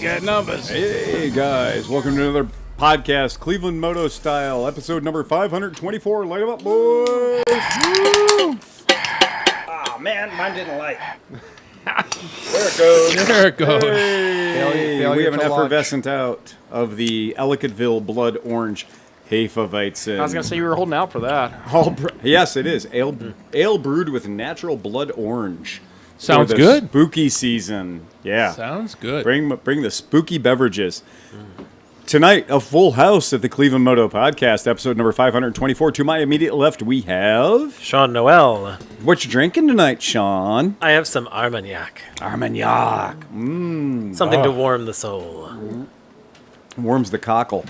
got numbers. Hey guys, welcome to another podcast, Cleveland Moto Style, episode number 524. Light 'em up, boys! Oh man, mine didn't light. There it goes. There it goes. Hey, we have an effervescent out of the Ellicottville Blood Orange Hefeweizen. I was gonna say you were holding out for that. Yes, it is. Ale brewed with natural blood orange. Sounds for the good. Spooky season. Yeah. Sounds good. Bring the spooky beverages. Tonight, a full house at the Cleveland Moto Podcast, episode number 524. To my immediate left, we have... Sean Noel. What you drinking tonight, Sean? I have some Armagnac. Armagnac. Something to warm the soul. Warms the cockle.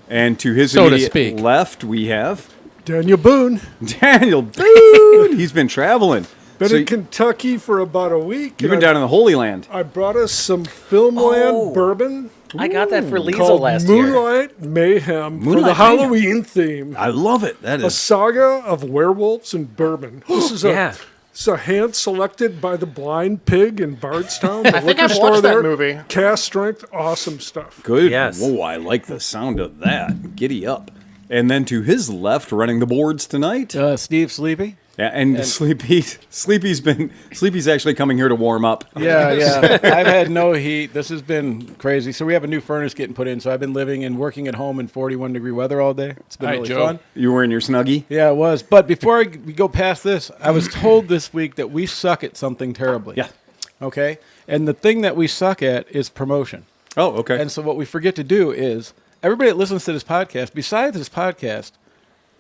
And to his So to immediate speak. left, we have... Daniel Boone. Daniel Boone. He's been traveling. Been So in Kentucky for about a week. You've been down in the Holy Land. I brought us some Filmland bourbon I got that for Liesel called last year. Moonlight Mayhem for Moonlight the Mayhem. Halloween theme. I love it. That A is... saga of werewolves and bourbon. This is it's a hand selected by the Blind Pig in Bardstown. The think liquor I've store watched that there. movie. Cast strength, awesome stuff. Good. Yes. Whoa, I like the sound of that. Giddy up. And then to his left, running the boards tonight. Steve Sleepy? Yeah, and Sleepy's actually coming here to warm up. Yeah. I've had no heat. This has been crazy. So we have a new furnace getting put in. So I've been living and working at home in 41-degree weather all day. It's been Hi, really Joe. fun. You were in your Snuggie? Yeah, it was. But before we go past this, I was told this week that we suck at something terribly. Yeah. Okay? And the thing that we suck at is promotion. Oh, okay. And so what we forget to do is everybody that listens to this podcast, besides this podcast,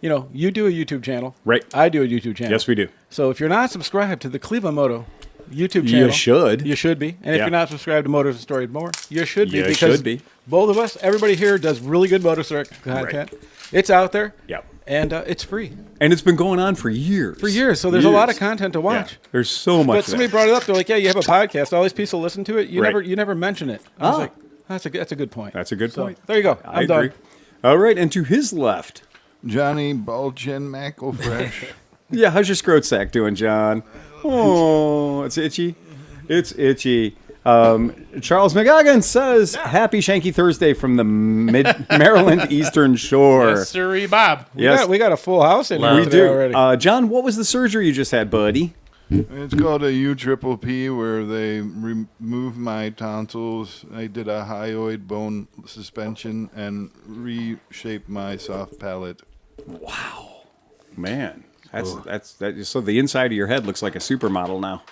you know, you do a YouTube channel. Right. I do a YouTube channel. Yes, we do. So if you're not subscribed to the Cleveland Moto YouTube channel, You should. You should be. And if Yeah. you're not subscribed to Motor Story More, you should be. You because should be. both of us, everybody here does really good Motor Story content. It's out there. Yep. And it's free And it's been going on for years. So there's a lot of content to watch. Yeah. There's so much. But of somebody that. brought it up. They're like, "Yeah, you have a podcast. All these people listen to it. You Right. never mention it." I was like, "That's a good point." That's a good So, point. there you go. I I'm done. agree. All right, and to his left. Johnny Bulgin McElfresh. Yeah, how's your scrot sack doing, John? Oh, it's itchy. It's itchy. Charles McGoggin says, "Happy Shanky Thursday from the Maryland Eastern Shore." Yes, sirree, Bob. Yes. We got a full house in here We today do. already. John, what was the surgery you just had, buddy? It's called a UPPP, where they remove my tonsils. I did a hyoid bone suspension and reshape my soft palate. Man, that's so the inside of your head looks like a supermodel now.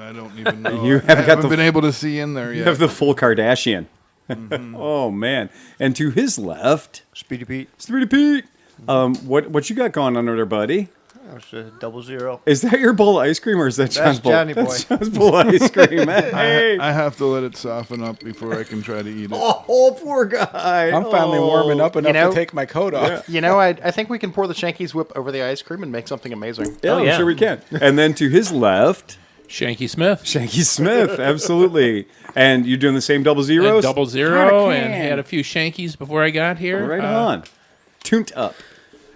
I don't even know. You I haven't got haven't the- been able to see in there You yet. have the full Kardashian. Oh man! And to his left, Speedy Pete. Stupidity Pete. What you got going on over there, buddy? That's a 00. Is that your bowl of ice cream or is that John's bowl? Johnny That's boy. John's bowl of ice cream. Hey. I have to let it soften up before I can try to eat it. Oh, poor guy. I'm finally warming up enough know- to take my coat off. You know, I think we can pour the Shanky's Whip over the ice cream and make something amazing. Yeah, Oh, I'm yeah. sure we can. And then to his left, Shanky Smith. Shanky Smith. Absolutely. And you're doing the same double zeros? Double zero and had a few shankies before I got here. Right on. Tuned up.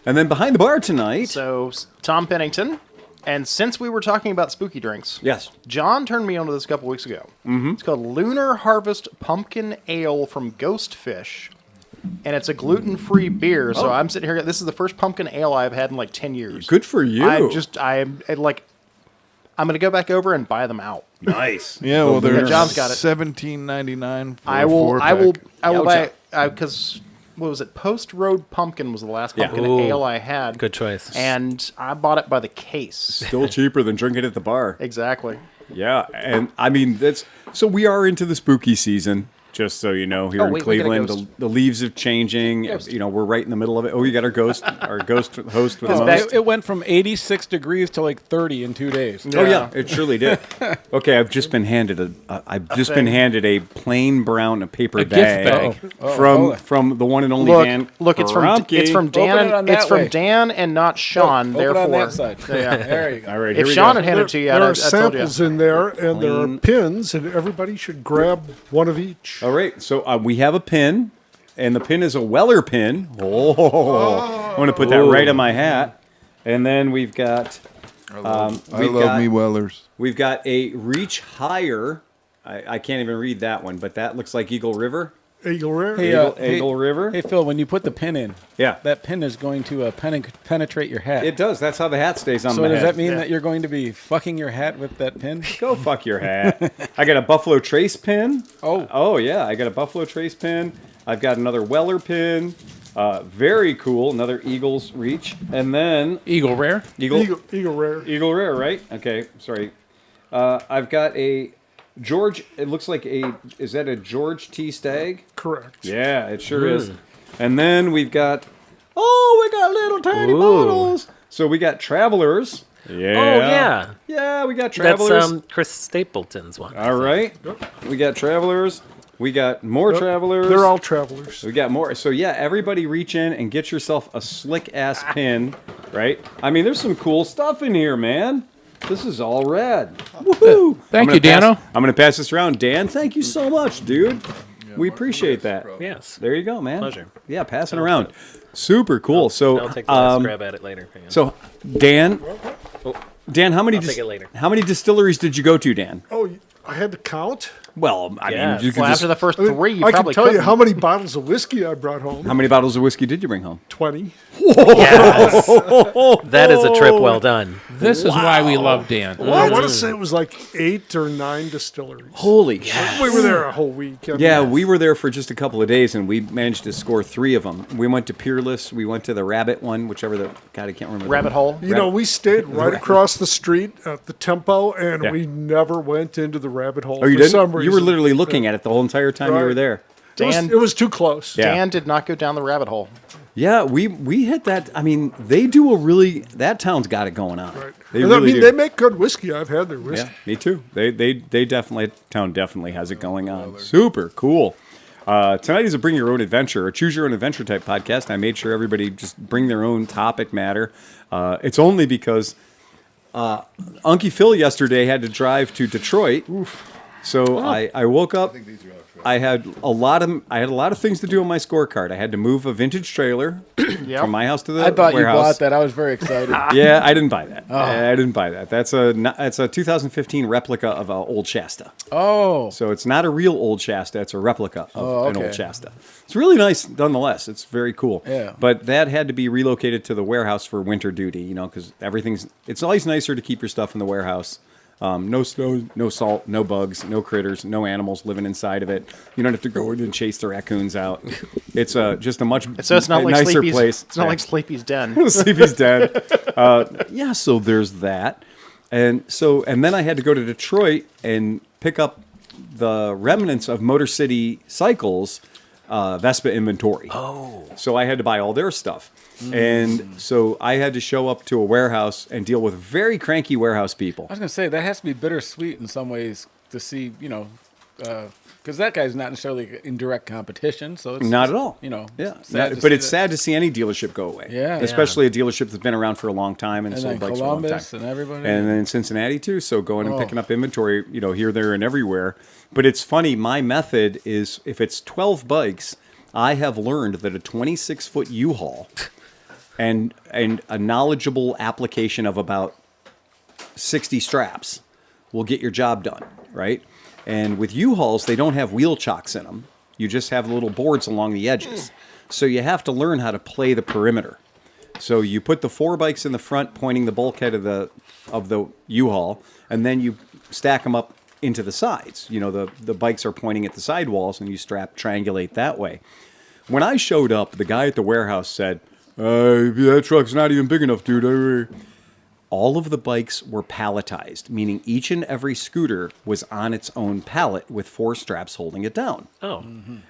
And then behind the bar tonight. So, Tom Pennington, and since we were talking about spooky drinks, Yes. John turned me onto this a couple weeks ago. Mm-hmm. It's called Lunar Harvest Pumpkin Ale from Ghost Fish, and it's a gluten-free beer. So I'm sitting here. This is the first pumpkin ale I've had in like 10 years. Good for you. I'm going to go back over and buy them out. Nice. Yeah, well, they're John's got it. $17.99 for I a will 4-pack. buy because what was it? Post Road Pumpkin was the last Yeah. pumpkin Ooh. ale I had. Good choice. And I bought it by the case. Still cheaper than drinking at the bar. Exactly. Yeah. And I mean, so we are into the spooky season. Just so you know, here in We got a Cleveland, ghost. the leaves are changing. You know, we're right in the middle of it. Oh, you got our ghost host with the Oh, most. it went from 86 degrees to like 30 in 2 days. Oh yeah, it surely did. Okay, I've just been handed a plain brown paper gift bag, bag. from the one and only Dan. Look, it's from Open it on that way. Dan and not Sean. Open therefore, on that side. Yeah, there you go. All right, here if we Sean go. had handed it to you, There I'd are have told you. samples in there, and there are pins, and everybody should grab one of each. All right, so we have a pin, and the pin is a Weller pin. Oh, I'm going to put that right on my hat. And then we've got I love me Wellers. we've got a Reach Higher I can't even read that one, but that looks like Eagle River. Eagle Rare. Hey, Eagle River. Hey, Phil, when you put the pin in, Yeah. that pin is going to penetrate your hat. It does. That's how the hat stays on So my does head. that mean that you're going to be fucking your hat with that pin? Go fuck your hat. I got a Buffalo Trace pin. Oh. Oh, yeah. I got a Buffalo Trace pin. I've got another Weller pin. Very cool. Another Eagles Reach. And then... Eagle Rare. Eagle Rare. Eagle Rare, right? Okay. Sorry. I've got a George... It looks like a... Is that a George T. Stagg? Correct. Yeah, it sure is. And then we've got... Oh, we got little tiny bottles. So we got Travelers. Yeah. Oh, yeah. Yeah, we got Travelers. That's Chris Stapleton's one. All right. We got Travelers. We got more Travelers. They're all Travelers. We got more. So, yeah, everybody reach in and get yourself a slick-ass pin, right? I mean, there's some cool stuff in here, man. This is all rad. Woohoo! Thank you, Dano. I'm going to pass this around. Dan, thank you so much, dude. We appreciate that. Yes. There you go, man. Pleasure. Yeah, passing around. Super cool. So, I'll take the last grab at it later. Hang on. so Dan, how many I'll take it later. how many distilleries did you go to, Dan? Oh, I had to count. Well, I Yeah. mean, you could Well, just, after the first three, you I can probably tell you couldn't. how many bottles of whiskey I brought home. how many bottles of whiskey did you bring home? 20. Yes. That is a trip well done. This is why we love Dan. Well, I want to say it was like 8 or 9 distilleries. Holy shit. We were there a whole week. I mean, Yeah, we were there for just a couple of days, and we managed to score 3 of them. We went to Peerless. We went to the Rabbit one, whichever the... God, I can't remember. Rabbit Hole. You know, we stayed right across the street at the Tempo, and Yeah. we never went into the rabbit hole Oh, you for some didn't? reason. You were literally looking at it the whole entire time you were Right. there. It was too close. Yeah. Dan did not go down the rabbit hole. Yeah, we hit that. I mean, they do a really... That town's got it going on. Right. They And really I mean, do. they make good whiskey. I've had their whiskey. Yeah, me too. They definitely... Town definitely has it going on. Super cool. Tonight is a Bring Your Own Adventure, a Choose Your Own Adventure type podcast. I made sure everybody just bring their own topic matter. It's only because Unky Phil yesterday had to drive to Detroit. So I woke up. I had a lot of things to do on my scorecard. I had to move a vintage trailer from my house to the I thought you warehouse. bought that. I was very excited. Yeah, I didn't buy that. I didn't buy that. That's a 2015 replica of a old Shasta. Oh. So it's not a real old Shasta. It's a replica of an okay. old Shasta. It's really nice nonetheless. It's very cool. Yeah. But that had to be relocated to the warehouse for winter duty, you know, because it's always nicer to keep your stuff in the warehouse. No snow, no salt, no bugs, no critters, no animals living inside of it. You don't have to go in and chase the raccoons out. It's just a much So it's not like nicer Sleepy's. place. It's not like Sleepy's Den. Sleepy's dead. Yeah, so there's that. And then I had to go to Detroit and pick up the remnants of Motor City Cycles Vespa inventory. Oh. So I had to buy all their stuff. And so I had to show up to a warehouse and deal with very cranky warehouse people. I was going to say, that has to be bittersweet in some ways to see, you know, because that guy's not necessarily in direct competition. So it's Not just, at all. You know, Yeah. sad to But see it's that. sad to see any dealership go away. Yeah. Especially a dealership that's been around for a long time and And sold then bikes for a long time. Columbus and everybody. And then Cincinnati too. So going and picking up inventory, you know, here, there, and everywhere. But it's funny. My method is if it's 12 bikes, I have learned that a 26-foot U-Haul and a knowledgeable application of about 60 straps will get your job done, right? And with U-Hauls, they don't have wheel chocks in them. You just have little boards along the edges. So you have to learn how to play the perimeter. So you put the 4 bikes in the front pointing the bulkhead of the U-Haul, and then you stack them up into the sides. You know, the bikes are pointing at the sidewalls, and you triangulate that way. When I showed up, the guy at the warehouse said, that truck's not even big enough, dude. All of the bikes were palletized, meaning each and every scooter was on its own pallet with 4 straps holding it down. Oh.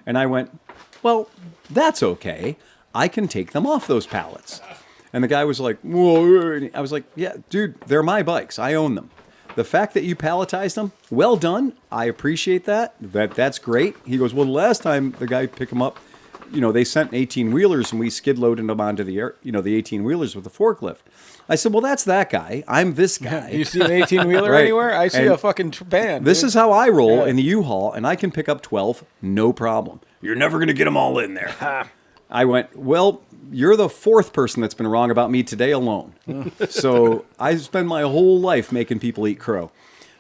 And I went, well, that's okay. I can take them off those pallets. And the guy was like, whoa. I was like, yeah, dude, they're my bikes. I own them. The fact that you palletized them, well done. I appreciate that. That's great. He goes, well, the last time the guy picked them up, you know, they sent 18-wheelers and we skid loaded them onto the 18-wheelers with a forklift. I said, well, that's that guy. I'm this guy. You see an 18-wheeler Right. anywhere? I see And a fucking van. This dude. is how I roll Yeah. in the U-Haul, and I can pick up 12, no problem. You're never going to get them all in there. I went, well, you're the 4th person that's been wrong about me today alone. So I spend my whole life making people eat crow.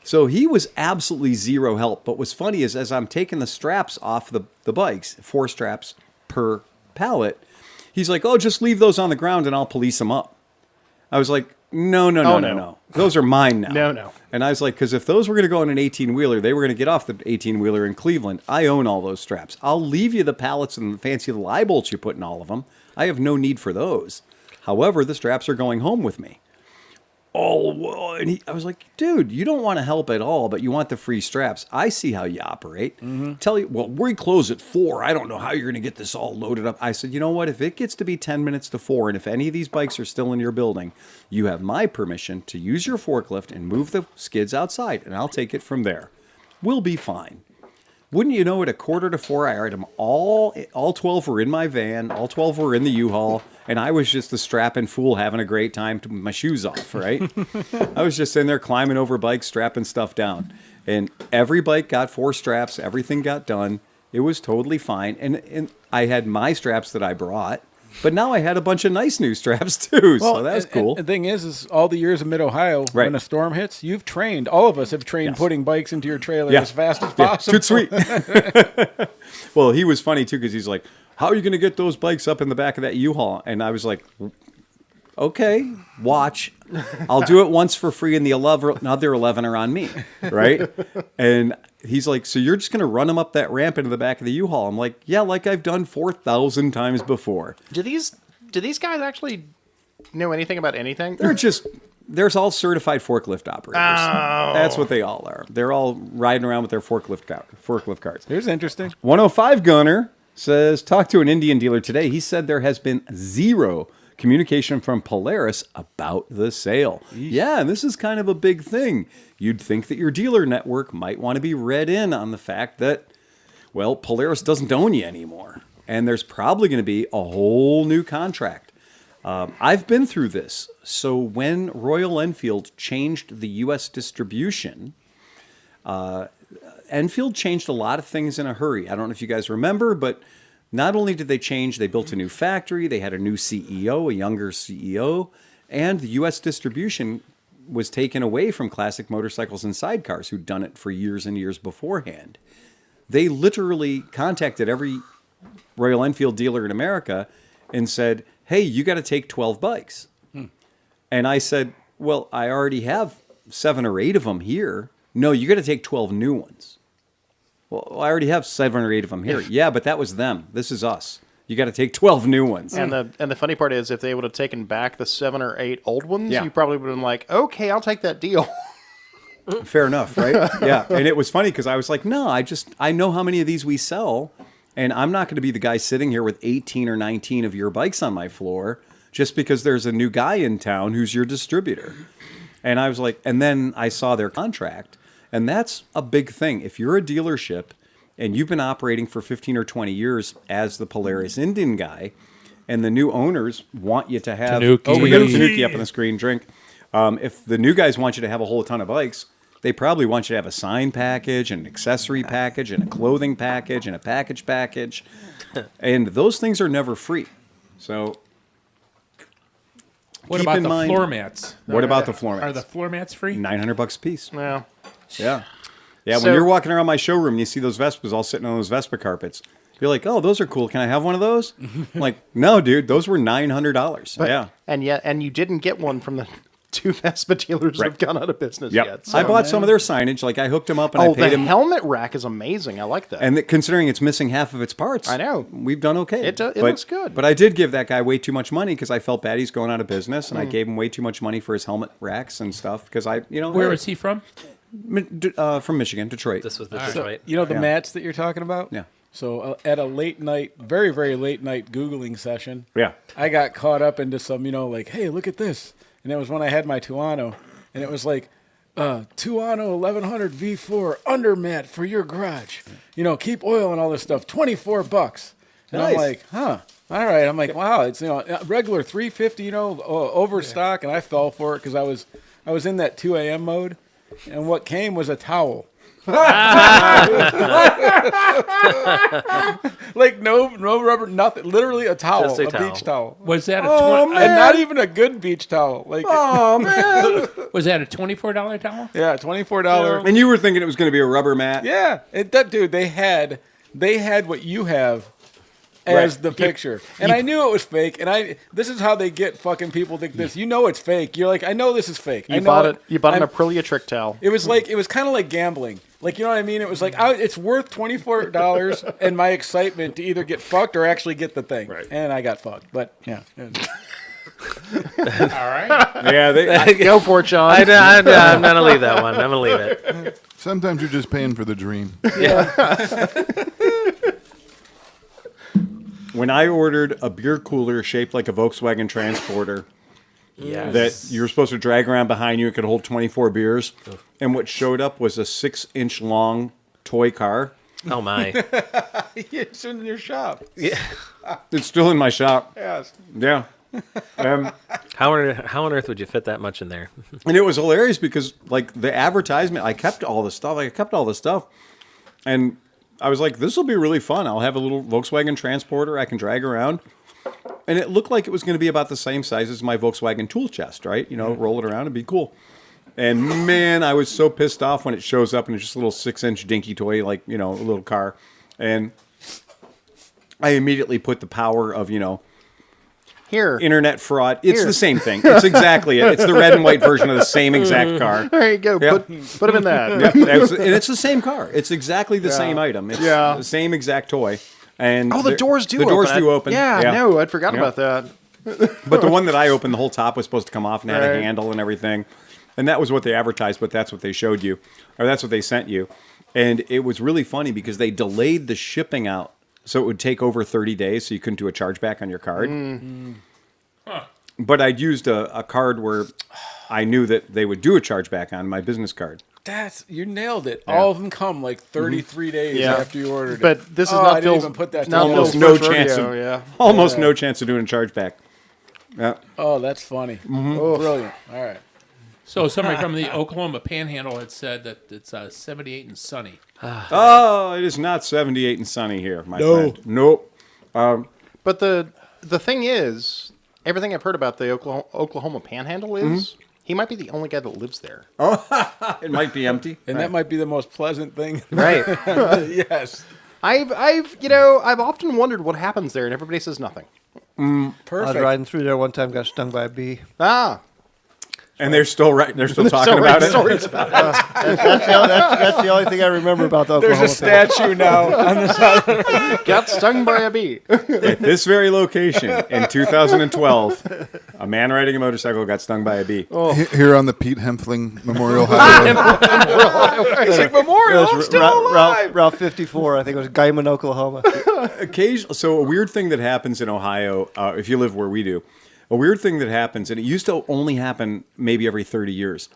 So he was absolutely zero help. But what's funny is as I'm taking the straps off the bikes, 4 straps per pallet, he's like, oh, just leave those on the ground and I'll police them up. I was like, no. Those are mine now. No. And I was like, because if those were going to go on an 18-wheeler, they were going to get off the 18-wheeler in Cleveland. I own all those straps. I'll leave you the pallets and the fancy little eye bolts you put in all of them. I have no need for those. However, the straps are going home with me. Oh, well, and I was like, dude, you don't want to help at all, but you want the free straps. I see how you operate. Tell you, well, we close at 4. I don't know how you're going to get this all loaded up. I said, you know what? If it gets to be 10 minutes to 4, and if any of these bikes are still in your building, you have my permission to use your forklift and move the skids outside, and I'll take it from there. We'll be fine. Wouldn't you know it, 3:45, I had them all 12 were in my van, all 12 were in the U-Haul, and I was just the strapping fool having a great time with my shoes off, right? I was just in there climbing over bikes, strapping stuff down. And every bike got 4 straps, everything got done. It was totally fine. And I had my straps that I brought, but now I had a bunch of nice new straps too, so that was cool. The thing is all the years in Mid-Ohio, when a storm hits, you've trained, all of us have trained putting bikes into your trailer as fast as possible. Too sweet. Well, he was funny too because he's like, how are you going to get those bikes up in the back of that U-Haul? And I was like, okay, watch. I'll do it once for free and the other 11 are on me, right? And he's like, so you're just going to run them up that ramp into the back of the U-Haul? I'm like, yeah, like I've done 4,000 times before. Do these guys actually know anything about anything? They're all certified forklift operators. Oh. That's what they all are. They're all riding around with their forklift carts. Here's interesting. 105 Gunner says, talked to an Indian dealer today. He said there has been 0 communication from Polaris about the sale. Yeah, and this is kind of a big thing. You'd think that your dealer network might want to be read in on the fact that, well, Polaris doesn't own you anymore. And there's probably going to be a whole new contract. I've been through this. So when Royal Enfield changed the U.S. distribution, Enfield changed a lot of things in a hurry. I don't know if you guys remember, but not only did they change, they built a new factory, they had a new CEO, a younger CEO, and the U.S. distribution was taken away from Classic Motorcycles and Sidecars, who'd done it for years and years beforehand. They literally contacted every Royal Enfield dealer in America and said, hey, you got to take 12 bikes. And I said, well, I already have 7 or 8 of them here. No, you got to take 12 new ones. Well, I already have 7 or 8 of them here. Yeah, but that was them. This is us. You got to take 12 new ones. And the funny part is, if they would have taken back the 7 or 8 old ones, you probably would have been like, okay, I'll take that deal. Fair enough, right? Yeah. And it was funny because I was like, no, I know how many of these we sell, and I'm not going to be the guy sitting here with 18 or 19 of your bikes on my floor just because there's a new guy in town who's your distributor. And I was like, and then I saw their contract. And that's a big thing. If you're a dealership and you've been operating for 15 or 20 years as the Polaris Indian guy, and the new owners want you to have... Tanuki. Oh, we got a Tanuki up on the screen. Drink. If the new guys want you to have a whole ton of bikes, they probably want you to have a sign package, an accessory package, and a clothing package, and a package. And those things are never free. So... What about the floor mats? What about the floor mats? Are the floor mats free? $900 a piece. Yeah. Yeah. Yeah, when you're walking around my showroom and you see those Vespas all sitting on those Vespa carpets, you're like, oh, those are cool. Can I have one of those? I'm like, no, dude, those were $900. But, and you didn't get one from the 2 Vespa dealers that have gone out of business yet. So. I bought some of their signage. Like, I hooked them up and I paid them. The helmet rack is amazing. I like that. And considering it's missing half of its parts, I know. We've done okay. It looks good. But I did give that guy way too much money because I felt bad he's going out of business, and I gave him way too much money for his helmet racks and stuff because Where was he from? From Michigan, Detroit. This was the Detroit. You know the mats that you're talking about? Yeah. So at a late night, very, very late night Googling session, I got caught up into some, like, hey, look at this. And it was when I had my Tuono, and it was like, Tuono 1100 V4 undermat for your garage. Keep oil and all this stuff, $24. And Nice. I'm like, huh. All right. I'm like, wow, it's regular $350, overstock, and I fell for it because I was in that 2 a.m. mode, and what came was a towel. Like no rubber, nothing. Literally a towel, Just a a towel. beach towel. Was that a And not even a good beach towel. Like, Oh man! was that a $24 towel? yeah, $24. And you were thinking it was going to be a rubber mat. Yeah, dude, they had what you have as the picture, and I knew it was fake. And this is how they get fucking people think this. You know it's fake. You're like, I know this is fake. I You know bought it. You bought an I'm- Aprilia trick towel. It was kind of like gambling. Like, you know what I mean? It was like, it's worth $24 and my excitement to either get fucked or actually get the thing. Right. And I got fucked. But, yeah. All right. Yeah, Go for it, Sean. I'm going to leave that one. I'm going to leave it. Sometimes you're just paying for the dream. when I ordered a beer cooler shaped like a Volkswagen Transporter that you were supposed to drag around behind you, it could hold 24 beers, and what showed up was a 6-inch long toy car. Oh, my. It's in your shop. It's still in my shop. Yes. Yeah. How on earth would you fit that much in there? And it was hilarious because, like, the advertisement, I kept all the stuff. And I was like, this will be really fun. I'll have a little Volkswagen Transporter I can drag around. And it looked like it was going to be about the same size as my Volkswagen tool chest, right? You know, roll it around and be cool. And, man, I was so pissed off when it shows up and it's just a little 6-inch dinky toy, like, you know, a little car. And I immediately put the power of, you know, Here. internet fraud. It's Here. the same thing. It's exactly it. It's the red and white version of the same exact car. There you go. Yep. Put him in that. Yep. And it's the same car. It's exactly the same item. It's Yeah. the same exact toy. And Oh, the doors do the open. doors do open. Yeah, no, I'd forgotten Yeah. about that. But the one that I opened, the whole top was supposed to come off and had a Right. handle and everything. And that was what they advertised, but that's what they showed you. Or that's what they sent you. And it was really funny because they delayed the shipping out. So it would take over 30 days, so you couldn't do a chargeback on your card. But I'd used a card where I knew that they would do a chargeback on my business card. You nailed it. All of them come like 33 days Yeah. after you ordered it. But this is I not didn't Phil's. even put that not together. Almost Phil's no first chance rodeo, of yeah. almost no chance of doing a chargeback. Yeah. Oh, that's funny. Brilliant. All right. So somebody from the Oklahoma Panhandle had said that it's 78 and sunny. Oh, it is not 78 and sunny here, my friend. Nope. But the thing is, everything I've heard about the Oklahoma Panhandle is he might be the only guy that lives there. It might be empty. And that might be the most pleasant thing. Right. Yes. I've often wondered what happens there, and everybody says nothing. I Perfect. was riding through there one time, got stung by a bee. Ah, And they're still talking about it. Stories about it. That's the only thing I remember about the There's Oklahoma a statue now on the side. Got stung by a bee. At this very location in 2012, a man riding a motorcycle got stung by a bee. Here on the Pete Hempfling Memorial Highway. It's like Memorial. I'm still alive. Route 54, I think it was Guyman, Oklahoma. So a weird thing that happens in Ohio, if you live where we do, a weird thing that happens, and it used to only happen maybe every 30 years,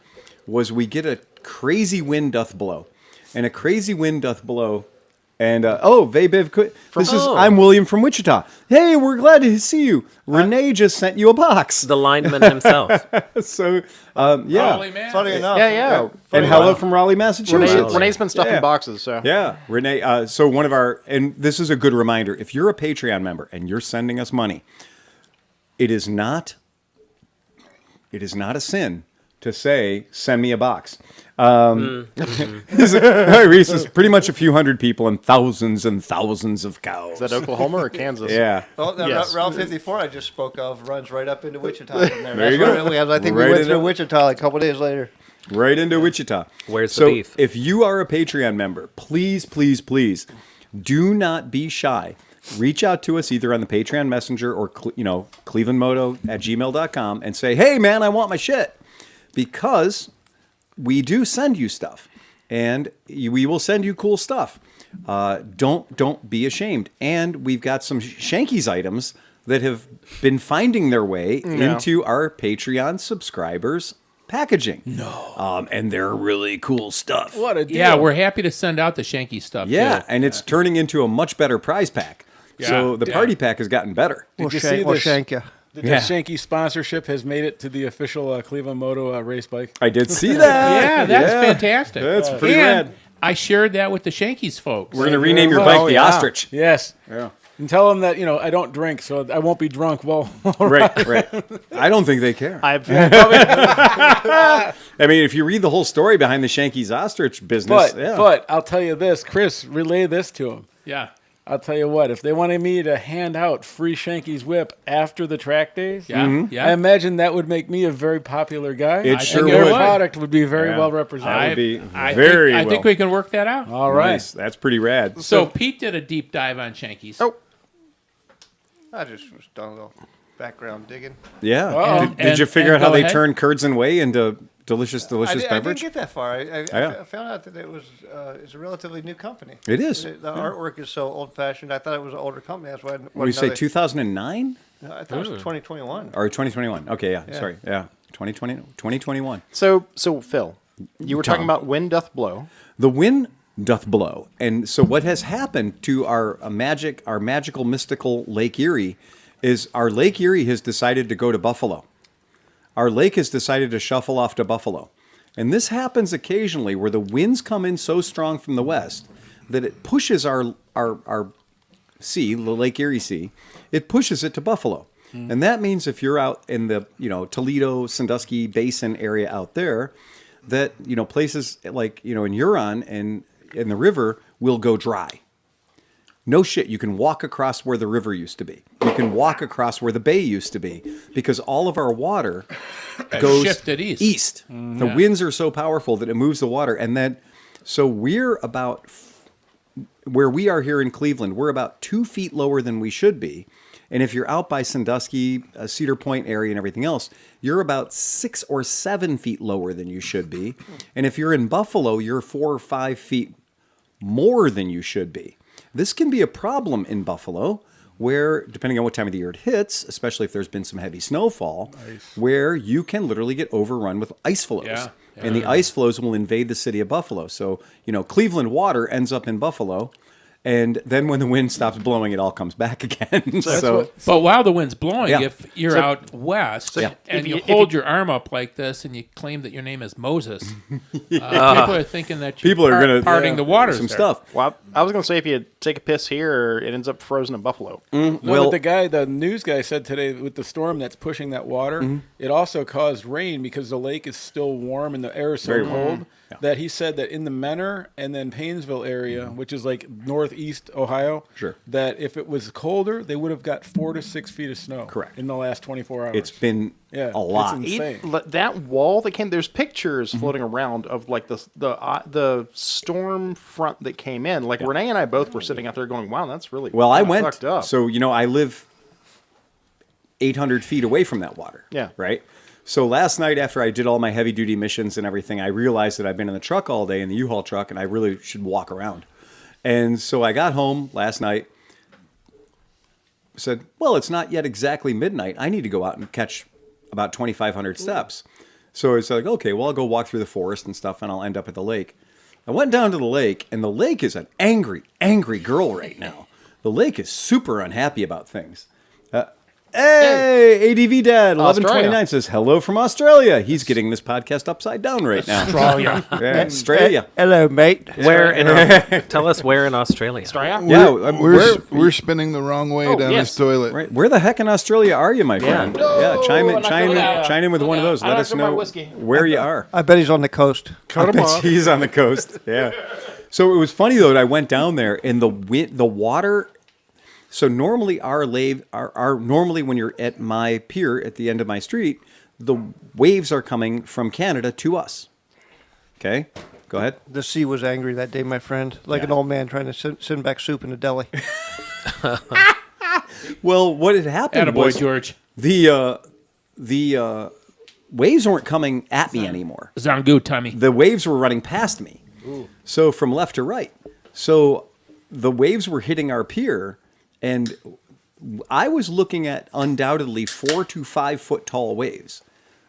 was we get a crazy wind doth blow. And a crazy wind doth blow. And, I'm William from Wichita. Hey, we're glad to see you. Renee just sent you a box. The lineman himself. So, yeah. Holy man. Funny enough. Yeah. And hello from Raleigh, Massachusetts. Renee's been stuffed Yeah. in boxes, so. Yeah, Renee. So one of our, and this is a good reminder, if you're a Patreon member and you're sending us money, it is not a sin to say, send me a box. Reese is pretty much a few hundred people and thousands of cows. Is that Oklahoma or Kansas? Yeah. Well, that Yes. Route 54 I just spoke of runs right up into Wichita. From There you go. I think Right we went into- through Wichita like a couple days later. Right into Wichita. Where's the so beef? If you are a Patreon member, please do not be shy. Reach out to us either on the Patreon Messenger or ClevelandMoto@gmail.com and say, hey man, I want my shit. Because we do send you stuff. And we will send you cool stuff. Don't be ashamed. And we've got some Shanky's items that have been finding their way into our Patreon subscribers' packaging. No. And they're really cool stuff. What a deal. Yeah, we're happy to send out the Shanky stuff. Yeah, too. and it's turning into a much better prize pack. So Yeah. the party pack has gotten better. Did you see We'll this? shank you. The Yeah. Shanky sponsorship has made it to the official Cleveland Moto race bike. I did see that. Yeah, that's fantastic. That's pretty and rad. I shared that with the Shankies folks. We're going to rename your bike the Ostrich. Yes. Yeah. And tell them that, I don't drink, so I won't be drunk. Well, Right. I don't think they care. I've I mean, if you read the whole story behind the Shanky's Ostrich business, but I'll tell you this, Chris, relay this to them. Yeah. I'll tell you what, if they wanted me to hand out free Shanky's whip after the track days, Yeah. Yeah. I imagine that would make me a very popular guy. It sure and your would. product would be very Yeah. well That represented. would be I very think we can work that out. All right. Nice. That's pretty rad. So Pete did a deep dive on Shankies. Oh. I just was doing a little background digging. Yeah. Uh-oh. Did you And- figure out and how go they ahead. turn curds and whey into delicious I didn't beverage? get that far. I Yeah. found out that it was it's a relatively new company. It is. The artwork is so old-fashioned. I thought it was an older company. That's why I What do you say, 2009 I thought it was 2021. or 2021? Okay, yeah. Yeah. Sorry. Yeah. 2021. So Phil, you were Tom. talking about wind doth blow. The wind doth blow. And so what has happened to our magical, mystical Lake Erie is our Lake Erie has decided to go to Buffalo. Our lake has decided to shuffle off to Buffalo. And this happens occasionally where the winds come in so strong from the west that it pushes our sea, the Lake Erie Sea, it pushes it to Buffalo. And that means if you're out in the, Toledo, Sandusky Basin area out there, that, places like, in Huron and in the river will go dry. No shit, you can walk across where the river used to be. You can walk across where the bay used to be because all of our water goes shifted east. The winds are so powerful that it moves the water. And then, so we're about, where we are here in Cleveland, we're about 2 feet lower than we should be. And if you're out by Sandusky, Cedar Point area and everything else, you're about 6 or 7 feet lower than you should be. And if you're in Buffalo, you're 4 or 5 feet more than you should be. This can be a problem in Buffalo where, depending on what time of the year it hits, especially if there's been some heavy snowfall, where you can literally get overrun with ice flows. Yeah. And the ice flows will invade the city of Buffalo. So, Cleveland water ends up in Buffalo. And then when the wind stops blowing, it all comes back again. But while the wind's blowing, Yeah. if you're out west and you hold your arm up like this and you claim that your name is Moses, people are thinking that you're gonna parting the waters some there. stuff. Well, I was going to say if you take a piss here, it ends up frozen in Buffalo. No, but the news guy said today with the storm that's pushing that water, it also caused rain because the lake is still warm and the air is so Very cold warm. that he said that in the Menor and then Paynesville area, which is like northeast Ohio, that if it was colder, they would have got 4 to 6 feet of snow. Correct. In the last 24 hours. It's been a lot. It's insane. That wall that came, there's pictures floating around of like the storm front that came in. Like Renee and I both were sitting out there going, "Wow, that's really I went. fucked up." So I live 800 feet away from that water. Yeah. Right. So last night after I did all my heavy duty missions and everything, I realized that I've been in the truck all day in the U-Haul truck, and I really should walk around. And so I got home last night. Said, well, it's not yet exactly midnight. I need to go out and catch about 2,500 steps. So it's like, okay, well, I'll go walk through the forest and stuff, and I'll end up at the lake. I went down to the lake, and the lake is an angry, angry girl right now. The lake is super unhappy about things. Hey, ADV Dad, 1129 says, hello from Australia. He's getting this podcast upside down right now. Australia. Yeah, Australia. Hello, mate. Tell us where in Australia. Yeah, We're spinning the wrong way down this toilet. right. Where the heck in Australia are you, my friend? Yeah, chime in with one of those. Let us know where you are. I bet he's on the coast. Cut him off. He's on the coast. Yeah. So it was funny though that I went down there and the water. So normally normally when you're at my pier at the end of my street, the waves are coming from Canada to us. Okay, go ahead. The sea was angry that day, my friend, like an old man trying to send back soup in a deli. Well, what had happened Attaboy, was George. the waves weren't coming at me anymore. Zangu, Tommy. The waves were running past me. So from left to right. So the waves were hitting our pier, and I was looking at undoubtedly 4 to 5 foot tall waves,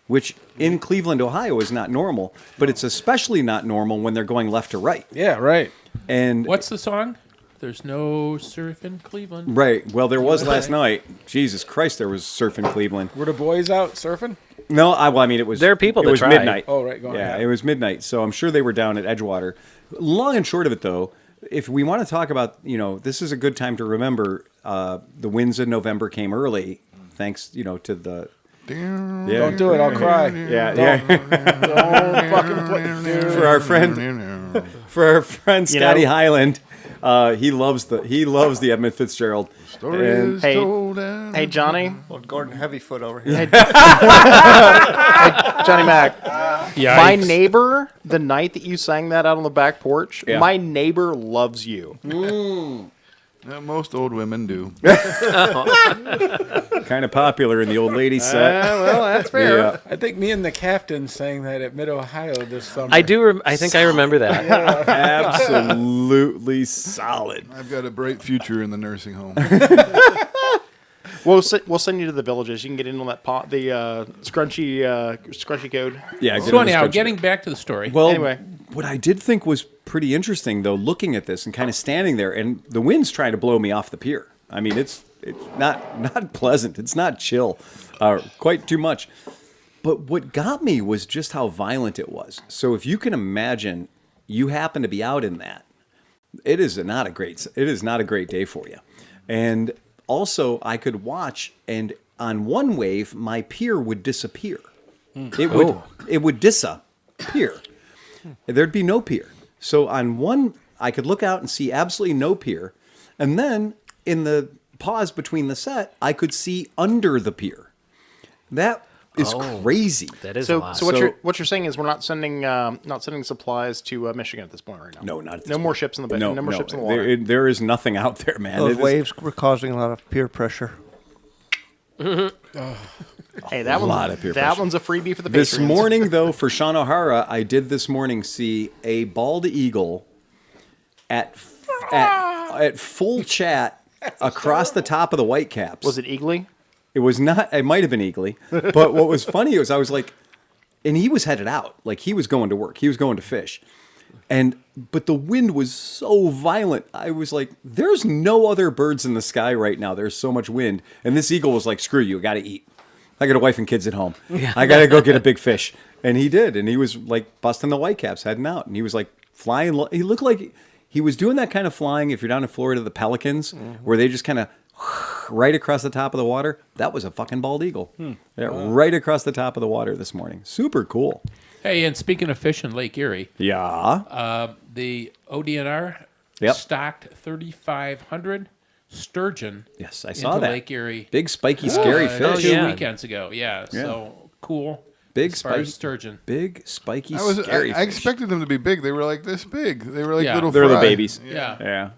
which in Cleveland, Ohio is not normal, but it's especially not normal when they're going left to right. Yeah, right. And What's the song? There's no surf in Cleveland. right. Well, there was last night. Jesus Christ, there was surf in Cleveland. Were the boys out surfing? No, I mean, it was. There are people It that was try. midnight. Oh, right, go on. Yeah, it was midnight. So I'm sure they were down at Edgewater. Long and short of it, though, if we want to talk about, this is a good time to remember the winds in November came early, thanks, to the. Yeah. Don't do it. I'll cry. Yeah. Don't fucking play. For our friend Scotty Hyland, he loves the Edmund Fitzgerald. Story And- is Hey, told and Hey, Johnny. Old Gordon Heavyfoot over here. Johnny Mac. Yikes. My neighbor, the night that you sang that out on the back porch, Yeah. my neighbor loves you. most old women do. Kind of popular in the old lady set. Well, that's fair. Yeah. I think me and the captain sang that at Mid-Ohio this summer. I do. I think I remember that. Absolutely solid. I've got a bright future in the nursing home. We'll send you to the villages. You can get in on that the scrunchy code. Yeah. So anyhow, getting back to the story. Well, Anyway. what I did think was pretty interesting, though, looking at this and kind of standing there, and the wind's trying to blow me off the pier. I mean, it's not pleasant. It's not chill, quite too much. But what got me was just how violent it was. So if you can imagine, you happen to be out in that, it is not a great day for you. And also, I could watch, and on one wave, my pier would disappear. It would disappear. There'd be no pier. So on one, I could look out and see absolutely no pier, and then in the pause between the set, I could see under the pier. That is crazy. That is a lot. So what you're saying is we're not sending supplies to Michigan at this point right now. No, not at this no point. more ships in the bay. No more ships in the water. There is nothing out there, man. Those It is- waves were causing a lot of peer pressure. Hey, that lot of peer that pressure. one's a freebie for the This patrons. morning, though, for Sean O'Hara, I did this morning see a bald eagle at full chat across the top of the Whitecaps. Was it Eagly? It was not. It might have been eagly, but what was funny was I was like, and he was headed out, like he was going to work, he was going to fish, but the wind was so violent. I was like, there's no other birds in the sky right now. There's so much wind, and this eagle was like, screw you, I got to eat. I got a wife and kids at home. I got to go get a big fish, and he did, and he was like busting the Whitecaps, heading out, and he was like flying. He looked like he was doing that kind of flying. If you're down in Florida, the pelicans, where they just kind of right across the top of the water. That was a fucking bald eagle. Yeah, right across the top of the water this morning. Super cool. Hey, and speaking of fish in Lake Erie, Yeah. the ODNR Yep. stocked 3,500 sturgeon Yes, I saw into that. Lake Erie Big spiky scary fish. 2 yeah. weekends ago. Yeah, so cool. Big as far as spiky sturgeon. Big spiky I scary I fish. expected them to be big. They were like this big. They were like Yeah. little They're the fry. babies. Yeah. Yeah.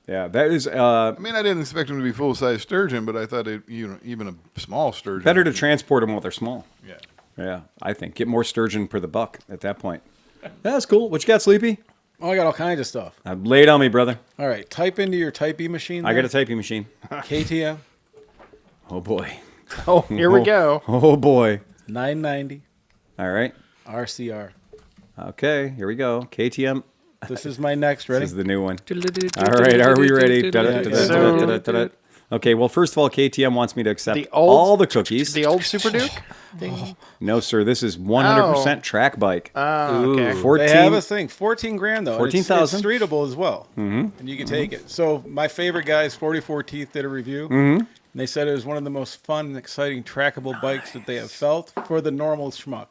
Yeah. That is I mean, I didn't expect them to be full-size sturgeon, but I thought even a small sturgeon. better to transport them while they're small. Yeah. Yeah, I think. Get more sturgeon per the buck at that point. That's cool. What you got, Sleepy? Oh, I got all kinds of stuff. Lay it on me, brother. All right, type into your typey machine. I got a there. typing machine. KTM Oh, boy. Oh, here we go. Oh, boy. 990 All right. RCR. Okay, here we go. KTM. This is my next. Ready? This is the new one. All right, are we ready? Okay, well, first of all, KTM wants me to accept all the cookies. The old Super Duke? No, sir, this is 100% track bike. Okay. 14. They have a thing. 14 grand though. 14,000. It's streetable as well, and you can take it. So my favorite guys, 44 Teeth, did a review. And they said it was one of the most fun and exciting trackable bikes that they have felt for the normal schmuck,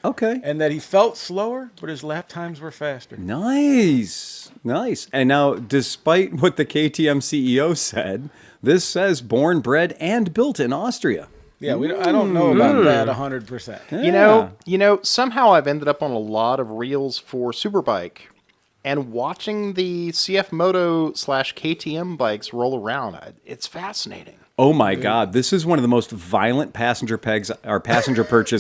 Okay. and that he felt slower, but his lap times were faster. Nice. Nice. And now, despite what the KTM CEO said, this says born, bred, and built in Austria. Yeah, I don't know about that 100%. You know, somehow I've ended up on a lot of reels for Superbike, and watching the CF Moto / KTM bikes roll around, it's fascinating. Oh my God, this is one of the most violent passenger perches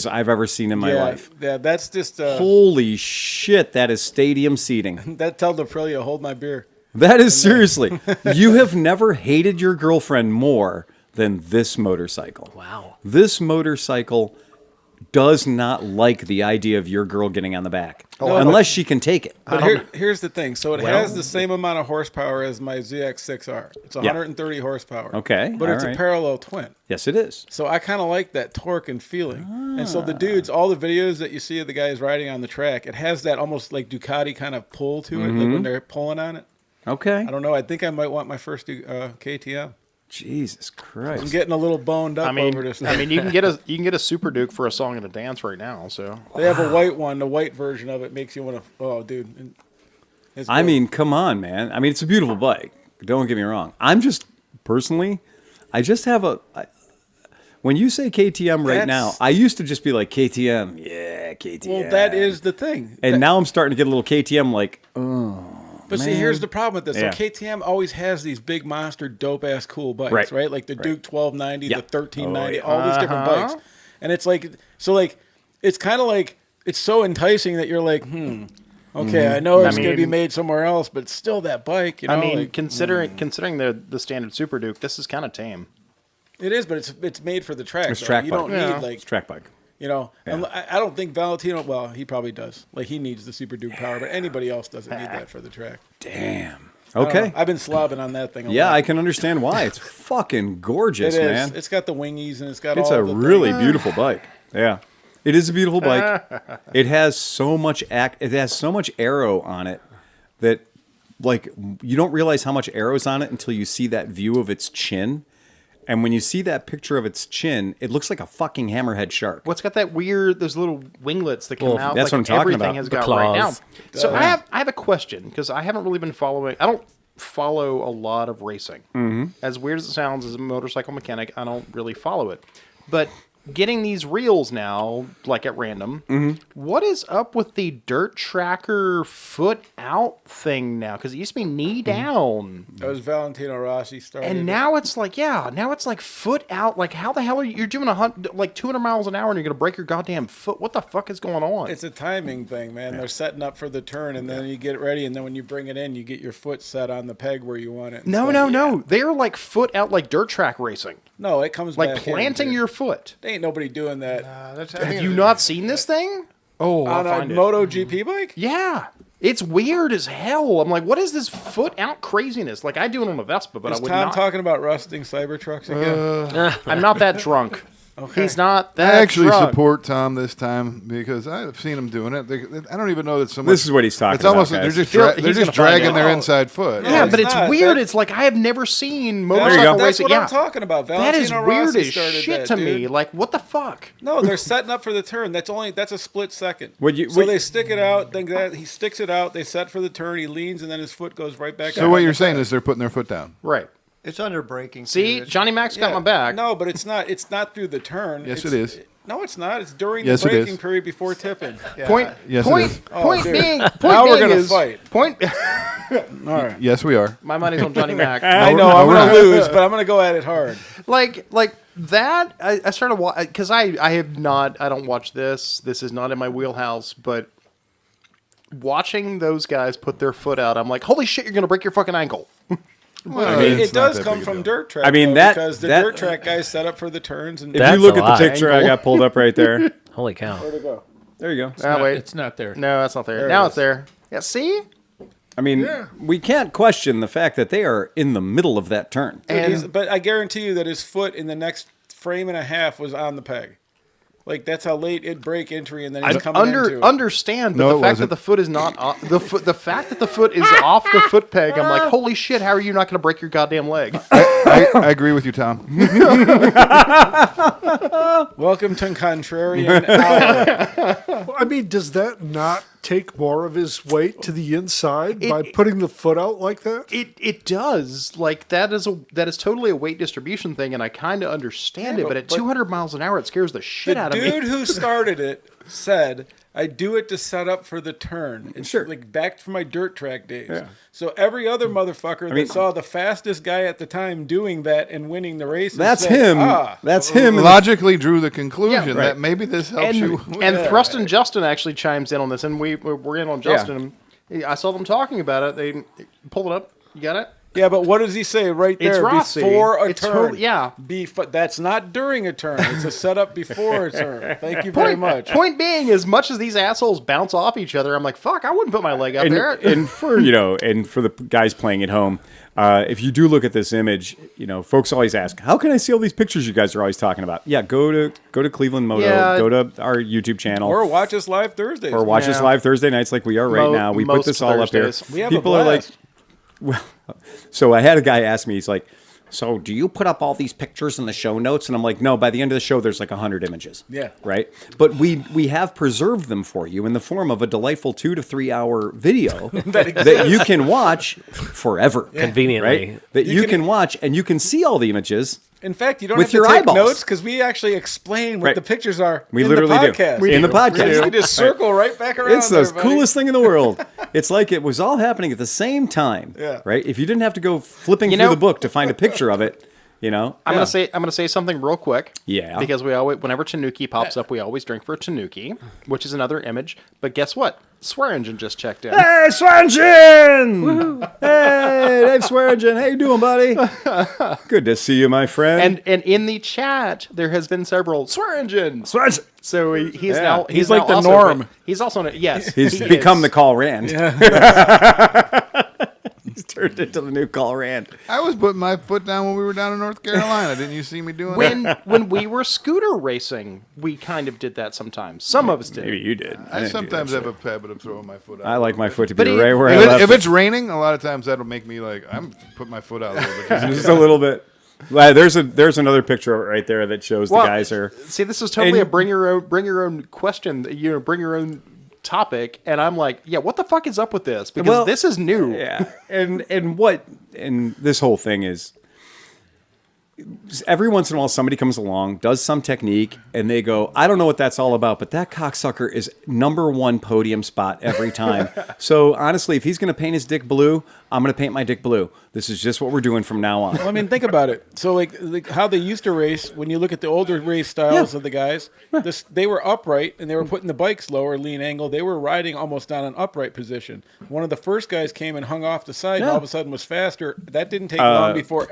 I've ever seen in my life. Yeah, that's just Holy shit, that is stadium seating. that tell Aprilia hold my beer. That is seriously. You have never hated your girlfriend more than this motorcycle. Wow. This motorcycle does not like the idea of your girl getting on the back unless she can take it. But here's the thing. So it has the same amount of horsepower as my ZX6R. It's 130 horsepower. Okay, But it's all right. a parallel twin. Yes, it is. So I kind of like that torque and feeling. And so the dudes, all the videos that you see of the guys riding on the track, it has that almost like Ducati kind of pull to it, like when they're pulling on it. Okay. I don't know. I think I might want my first KTM. Jesus Christ. I'm getting a little boned up over this. I mean, you can get a Super Duke for a song and a dance right now. So They have a white one. The white version of it makes you want to. Oh, dude. It's I good. mean, come on, man. I mean, it's a beautiful bike. Don't get me wrong. I'm just, personally, I just have when you say KTM right now, I used to just be like, KTM, yeah, KTM. Well, that is the thing. And now I'm starting to get a little KTM like, oh. But see, here's the problem with this. Yeah. So KTM always has these big monster, dope-ass cool bikes, right? Like the Duke 1290, the 1390, all these different bikes. And it's like, it's kind of like, it's so enticing that you're like, okay, I know it's going to be made somewhere else, but it's still that bike. You know? I mean, like, considering the standard Super Duke, this is kind of tame. it is, but it's made for the track. It's so track you bike. don't need like It's track bike. You know, and I don't think Valentino, well, he probably does. Like, he needs the Super Duke power, but anybody else doesn't need that for the track. Damn. I don't Okay. know. I've been slobbing on that thing a Yeah, lot. I can understand why. It's fucking gorgeous, It is. man. It's got the wingies, and it's got It's all a the really beautiful bike. Yeah. It is a beautiful bike. It has so much it has so much aero on it that like you don't realize how much aero is on it until you see that view of its chin. And when you see that picture of its chin, it looks like a fucking hammerhead shark. What's got that weird? Those little winglets that come out. that's like what I'm talking everything about. has The got right now. claws. So I have a question because I haven't really been following. I don't follow a lot of racing. As weird as it sounds, as a motorcycle mechanic, I don't really follow it. But getting these reels now, like at random, what is up with the dirt tracker foot out thing now? Because it used to be knee down. That was Valentino Rossi started. And now it's like, now it's like foot out. Like, how the hell are you're doing like 200 miles an hour and you're going to break your goddamn foot? What the fuck is going on? It's a timing thing, man. They're setting up for the turn, and then you get it ready, and then when you bring it in, you get your foot set on the peg where you want it. No. They're like foot out, like dirt track racing. No, it comes Like back in, planting dude. your foot. There ain't nobody doing that. Have you not seen this thing? Oh, on a MotoGP bike? Yeah. It's weird as hell. I'm like, what is this foot out craziness? Like, I do it on a Vespa, but Is I would Tom not. talking about rusting Cybertrucks again? I'm not that drunk. Okay. He's not I that actually drunk. support Tom this time because I've seen him doing it. I don't even know that so much. This is what he's talking It's almost about, they're guys. just He's they're just gonna find dragging it. their Oh. inside foot. Yeah, it's but it's not. weird. That- It's like I have never seen you motorcycle go. That's racing. what Yeah. I'm talking about. That is Valentino weird Rossi as started shit that, to dude. me. Like, what the fuck? No, they're setting up for the turn. That's a split second. What you- so what- they stick it out. Then he sticks it out. They set for the turn. He leans, and then his foot goes right back. So out what on you're the saying peg. is they're putting their foot down. Right. It's under braking. See, too. Johnny Mac's got Yeah. my back. No, but it's not. It's not through the turn. Yes, It's- it is. No, it's not. It's during Yes, the it is. braking period before tipping. Point. Yes, it point. is. Point dude. being. Point Now we're being gonna is, fight. Point. All right. Yes, we are. My money's on Johnny Mac. I know I'm gonna lose, but I'm gonna go at it hard. like that. I started because I have not. I don't watch this. This is not in my wheelhouse. But watching those guys put their foot out, I'm like, holy shit! You're gonna break your fucking ankle. Well, It it's not does that come big a from deal. dirt track. I mean, though, that- because the that- dirt track guys set up for the turns and If That's you look a at the lie. picture I got pulled up right there, Holy cow. where to go. there you go. Ah, wait. It's not there. No, that's not there. There it Now is. it's there. Yeah. See. I mean, we can't question the fact that they are in the middle of that turn. But I guarantee you that his foot in the next frame and a half was on the peg. Like that's how late it break entry, and then he's coming into it. Understand, but No, the it fact wasn't. that the foot is not the fact that the foot is off the foot peg, I'm like, holy shit! How are you not going to break your goddamn leg? I agree with you, Tom. Welcome to Contrarian Hour. Well, I mean, does that not take more of his weight to the inside by putting the foot out like that? It does. Like that is totally a weight distribution thing, and I kind of understand it. But at 200 miles an hour, it scares the shit The out of me. dude who started it said, I do it to set up for the turn. It's Sure. like back from my dirt track days. Yeah. So every other motherfucker that saw the fastest guy at the time doing that and winning the race, That's said, him. Ah, That's him. Logically drew the conclusion Yeah, right. that maybe this helps you. And Thrust and Justin actually chimes in on this, and we're in on Justin. I saw them talking about it. They pull it up. You got it? Yeah, but what does he say right there? It's Rossi. Before a It's turn. totally- yeah. That's not during a turn. It's a setup before a turn. Thank you very much. Point being, as much as these assholes bounce off each other, I'm like, fuck, I wouldn't put my leg up there. And for and for the guys playing at home, if you do look at this image, folks always ask, how can I see all these pictures you guys are always talking about? Yeah, go to Cleveland Moto, go to our YouTube channel, Or watch us live Thursdays. or watch us live Thursday nights like we are right now. We put most this all up here. Thursdays. We have a People are like, blast. well, so I had a guy ask me, he's like, so do you put up all these pictures in the show notes? And I'm like, no, by the end of the show, there's like 100 images. Yeah. Right? But we have preserved them for you in the form of a delightful 2 to 3 hour video that you can watch forever. Conveniently. Right? That you can watch and you can see all the images. In fact, you don't With have to your take eyeballs. notes because we actually explain what Right. the pictures are We in literally the do. podcast. In the podcast. We just circle right back around. It's the there, buddy. coolest thing in the world. It's like it was all happening at the same time. Yeah. Right? If you didn't have to go flipping You through know- the book to find a picture of it, I'm gonna say something real quick. Yeah. Because we always, whenever Tanuki pops up, we always drink for Tanuki, which is another image. But guess what? Swear Engine just checked in. Hey, Swearingen! Hey, Dave Swearingen. How you doing, buddy? Good to see you, my friend. And in the chat, there has been several Swear Engine. Swearingen. So he's Yeah. now He's now like the also- norm. He's also yes. He's he become is. the Call Rand. He's turned into the new Call Rand. I was putting my foot down when we were down in North Carolina. Didn't you see me doing that? When we were scooter racing, we kind of did that sometimes. Some of us did. Maybe you did. I didn't do sometimes that have shit. a habit of throwing my foot out. I like my foot to be But he- right where I If, left if it. it's raining, a lot of times that'll make me like I'm put my foot out a little bit. Just a little bit. There's another picture right there that shows the guys are. See, this is totally And- a bring your own question. Bring your own topic, and I'm like, yeah, what the fuck is up with this? Because Well, this is new. Yeah, and this whole thing is every once in a while somebody comes along, does some technique, and they go, I don't know what that's all about, but that cocksucker is #1 podium spot every time. So honestly, if he's going to paint his dick blue, I'm going to paint my dick blue. This is just what we're doing from now on. Well, I mean, think about it. So, like how they used to race, when you look at the older race styles of the guys, they were upright and they were putting the bikes lower, lean angle. They were riding almost on an upright position. One of the first guys came and hung off the side and all of a sudden was faster. That didn't take long before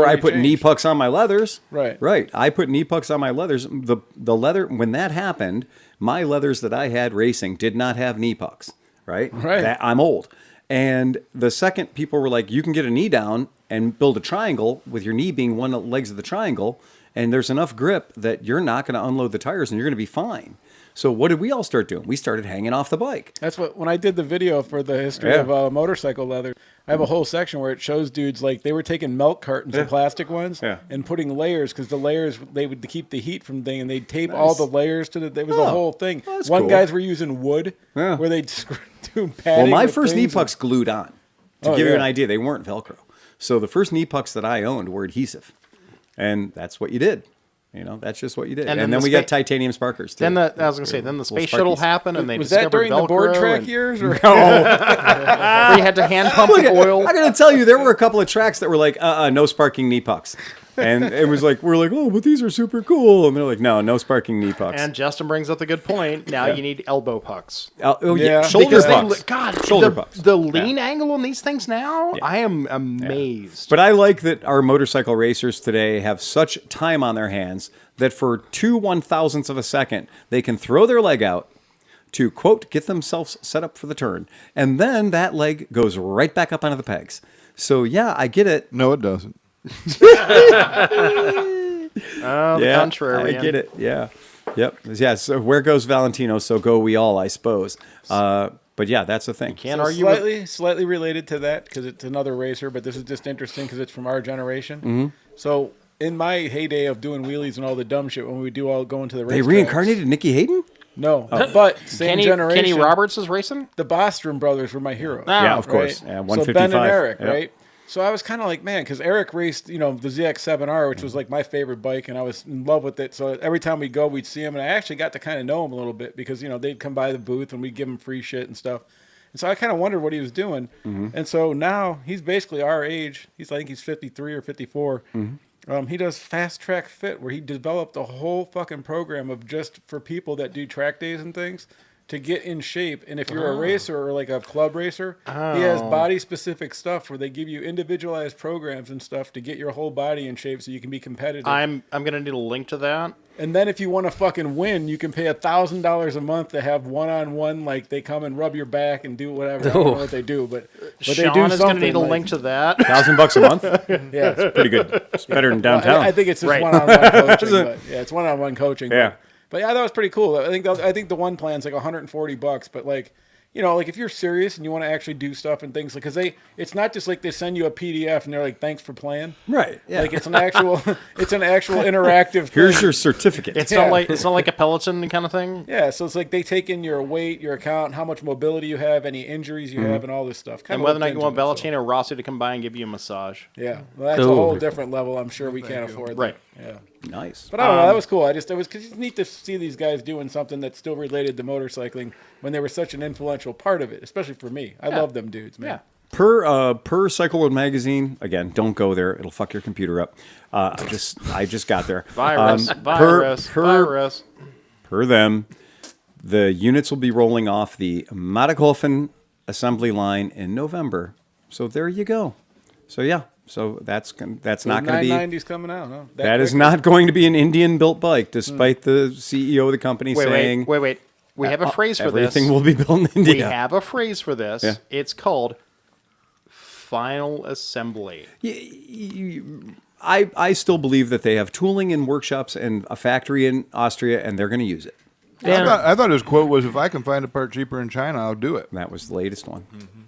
I put knee changed. pucks on my leathers. Right. I put knee pucks on my leathers. The leather, when that happened, my leathers that I had racing did not have knee pucks. Right. I'm old. And the second people were like, you can get a knee down and build a triangle with your knee being one of the legs of the triangle, and there's enough grip that you're not going to unload the tires and you're going to be fine. So what did we all start doing? We started hanging off the bike. That's what, when I did the video for the history of motorcycle leather, I have a whole section where it shows dudes like they were taking milk cartons, the plastic ones, and putting layers, because the layers, they would keep the heat from thing, and they'd tape all the layers to the, it was a whole thing. One guys were using wood, where they'd do padding. Well, my with first knee things pucks glued on. To give you an idea, they weren't Velcro. So the first knee pucks that I owned were adhesive. And that's what you did. That's just what you did. And then we got titanium sparkers, too. Then I was going to say, then the space shuttle happened, and they Was discovered that during Velcro the board track and- years? Or? where you had to hand pump the oil. I got to tell you, there were a couple of tracks that were like, no sparking knee pucks. And it was like, we're like, oh, but these are super cool. And they're like, no sparking knee pucks. And Justin brings up a good point. Now you need elbow pucks. Shoulder Because pucks. God, Shoulder the, pucks. the lean angle on these things now, I am amazed. But I like that our motorcycle racers today have such time on their hands that for 2 1,000ths of a second, they can throw their leg out to, quote, get themselves set up for the turn. And then that leg goes right back up onto the pegs. So, yeah, I get it. No, it doesn't. The contrarian. I get it. Yeah. Yep. Yeah. So where goes Valentino, so go we all, I suppose. But yeah, that's the thing. Can't So argue with slightly related to that, because it's another racer, but this is just interesting because it's from our generation. Mm-hmm. So in my heyday of doing wheelies and all the dumb shit, when we do all go into the race, They reincarnated Nikki Hayden? No, but same generation. Kenny Roberts is racing? The Bostrom brothers were my heroes. Yeah, of course. Right? Yeah, So 155. Ben and Eric, Yep. right? So I was kind of like, man, because Eric raced, the ZX7R, which was like my favorite bike, and I was in love with it. So every time we'd go, we'd see him, and I actually got to kind of know him a little bit because, they'd come by the booth and we'd give him free shit and stuff. And so I kind of wondered what he was doing. Mm-hmm. And so now he's basically our age. I think he's 53 or 54. Mm-hmm. He does Fast Track Fit, where he developed a whole fucking program of just for people that do track days and things to get in shape. And if you're a racer or like a club racer, he has body-specific stuff where they give you individualized programs and stuff to get your whole body in shape so you can be competitive. I'm going to need a link to that. And then if you want to fucking win, you can pay $1,000 a month to have one-on-one, like they come and rub your back and do whatever. I don't know what they do, but they do Sean is going to need a something, link to that. $1,000 a month. Yeah, it's Pretty good. It's better than downtown. I think it's just Right. one-on-one coaching. But, yeah, it's one-on-one coaching. Yeah. But yeah, that was pretty cool. I think the one plan's like $140, but like, you know, like if you're serious and you want to actually do stuff and things, because it's not just like they send you a PDF and they're like, thanks for playing. Right. Yeah. Like it's an actual interactive thing. Here's your certificate. It's not like a Peloton kind of thing. Yeah, so it's like they take in your weight, your account, how much mobility you have, any injuries you have, and all this stuff. And whether or not you want Bellantine or Rossi to come by and give you a massage. Yeah, well, that's a whole different level. I'm sure we can't afford. Right. Yeah. Nice. But I don't know. That was cool. It was cause it's neat to see these guys doing something that's still related to motorcycling when they were such an influential part of it, especially for me. I love them dudes, man. Yeah. Per Cycle World magazine, again, don't go there. It'll fuck your computer up. I just got there. Virus. Per them, the units will be rolling off the Matterhofen assembly line in November. So there you go. So yeah. So that's not going to be. 990's coming out. Huh? That is not going to be an Indian-built bike, despite the CEO of the company saying. Wait. We have a phrase for this. Everything will be built in India. We have a phrase for this. Yeah. It's called final assembly. I still believe that they have tooling in workshops and a factory in Austria, and they're going to use it. I thought his quote was, "If I can find a part cheaper in China, I'll do it." And that was the latest one.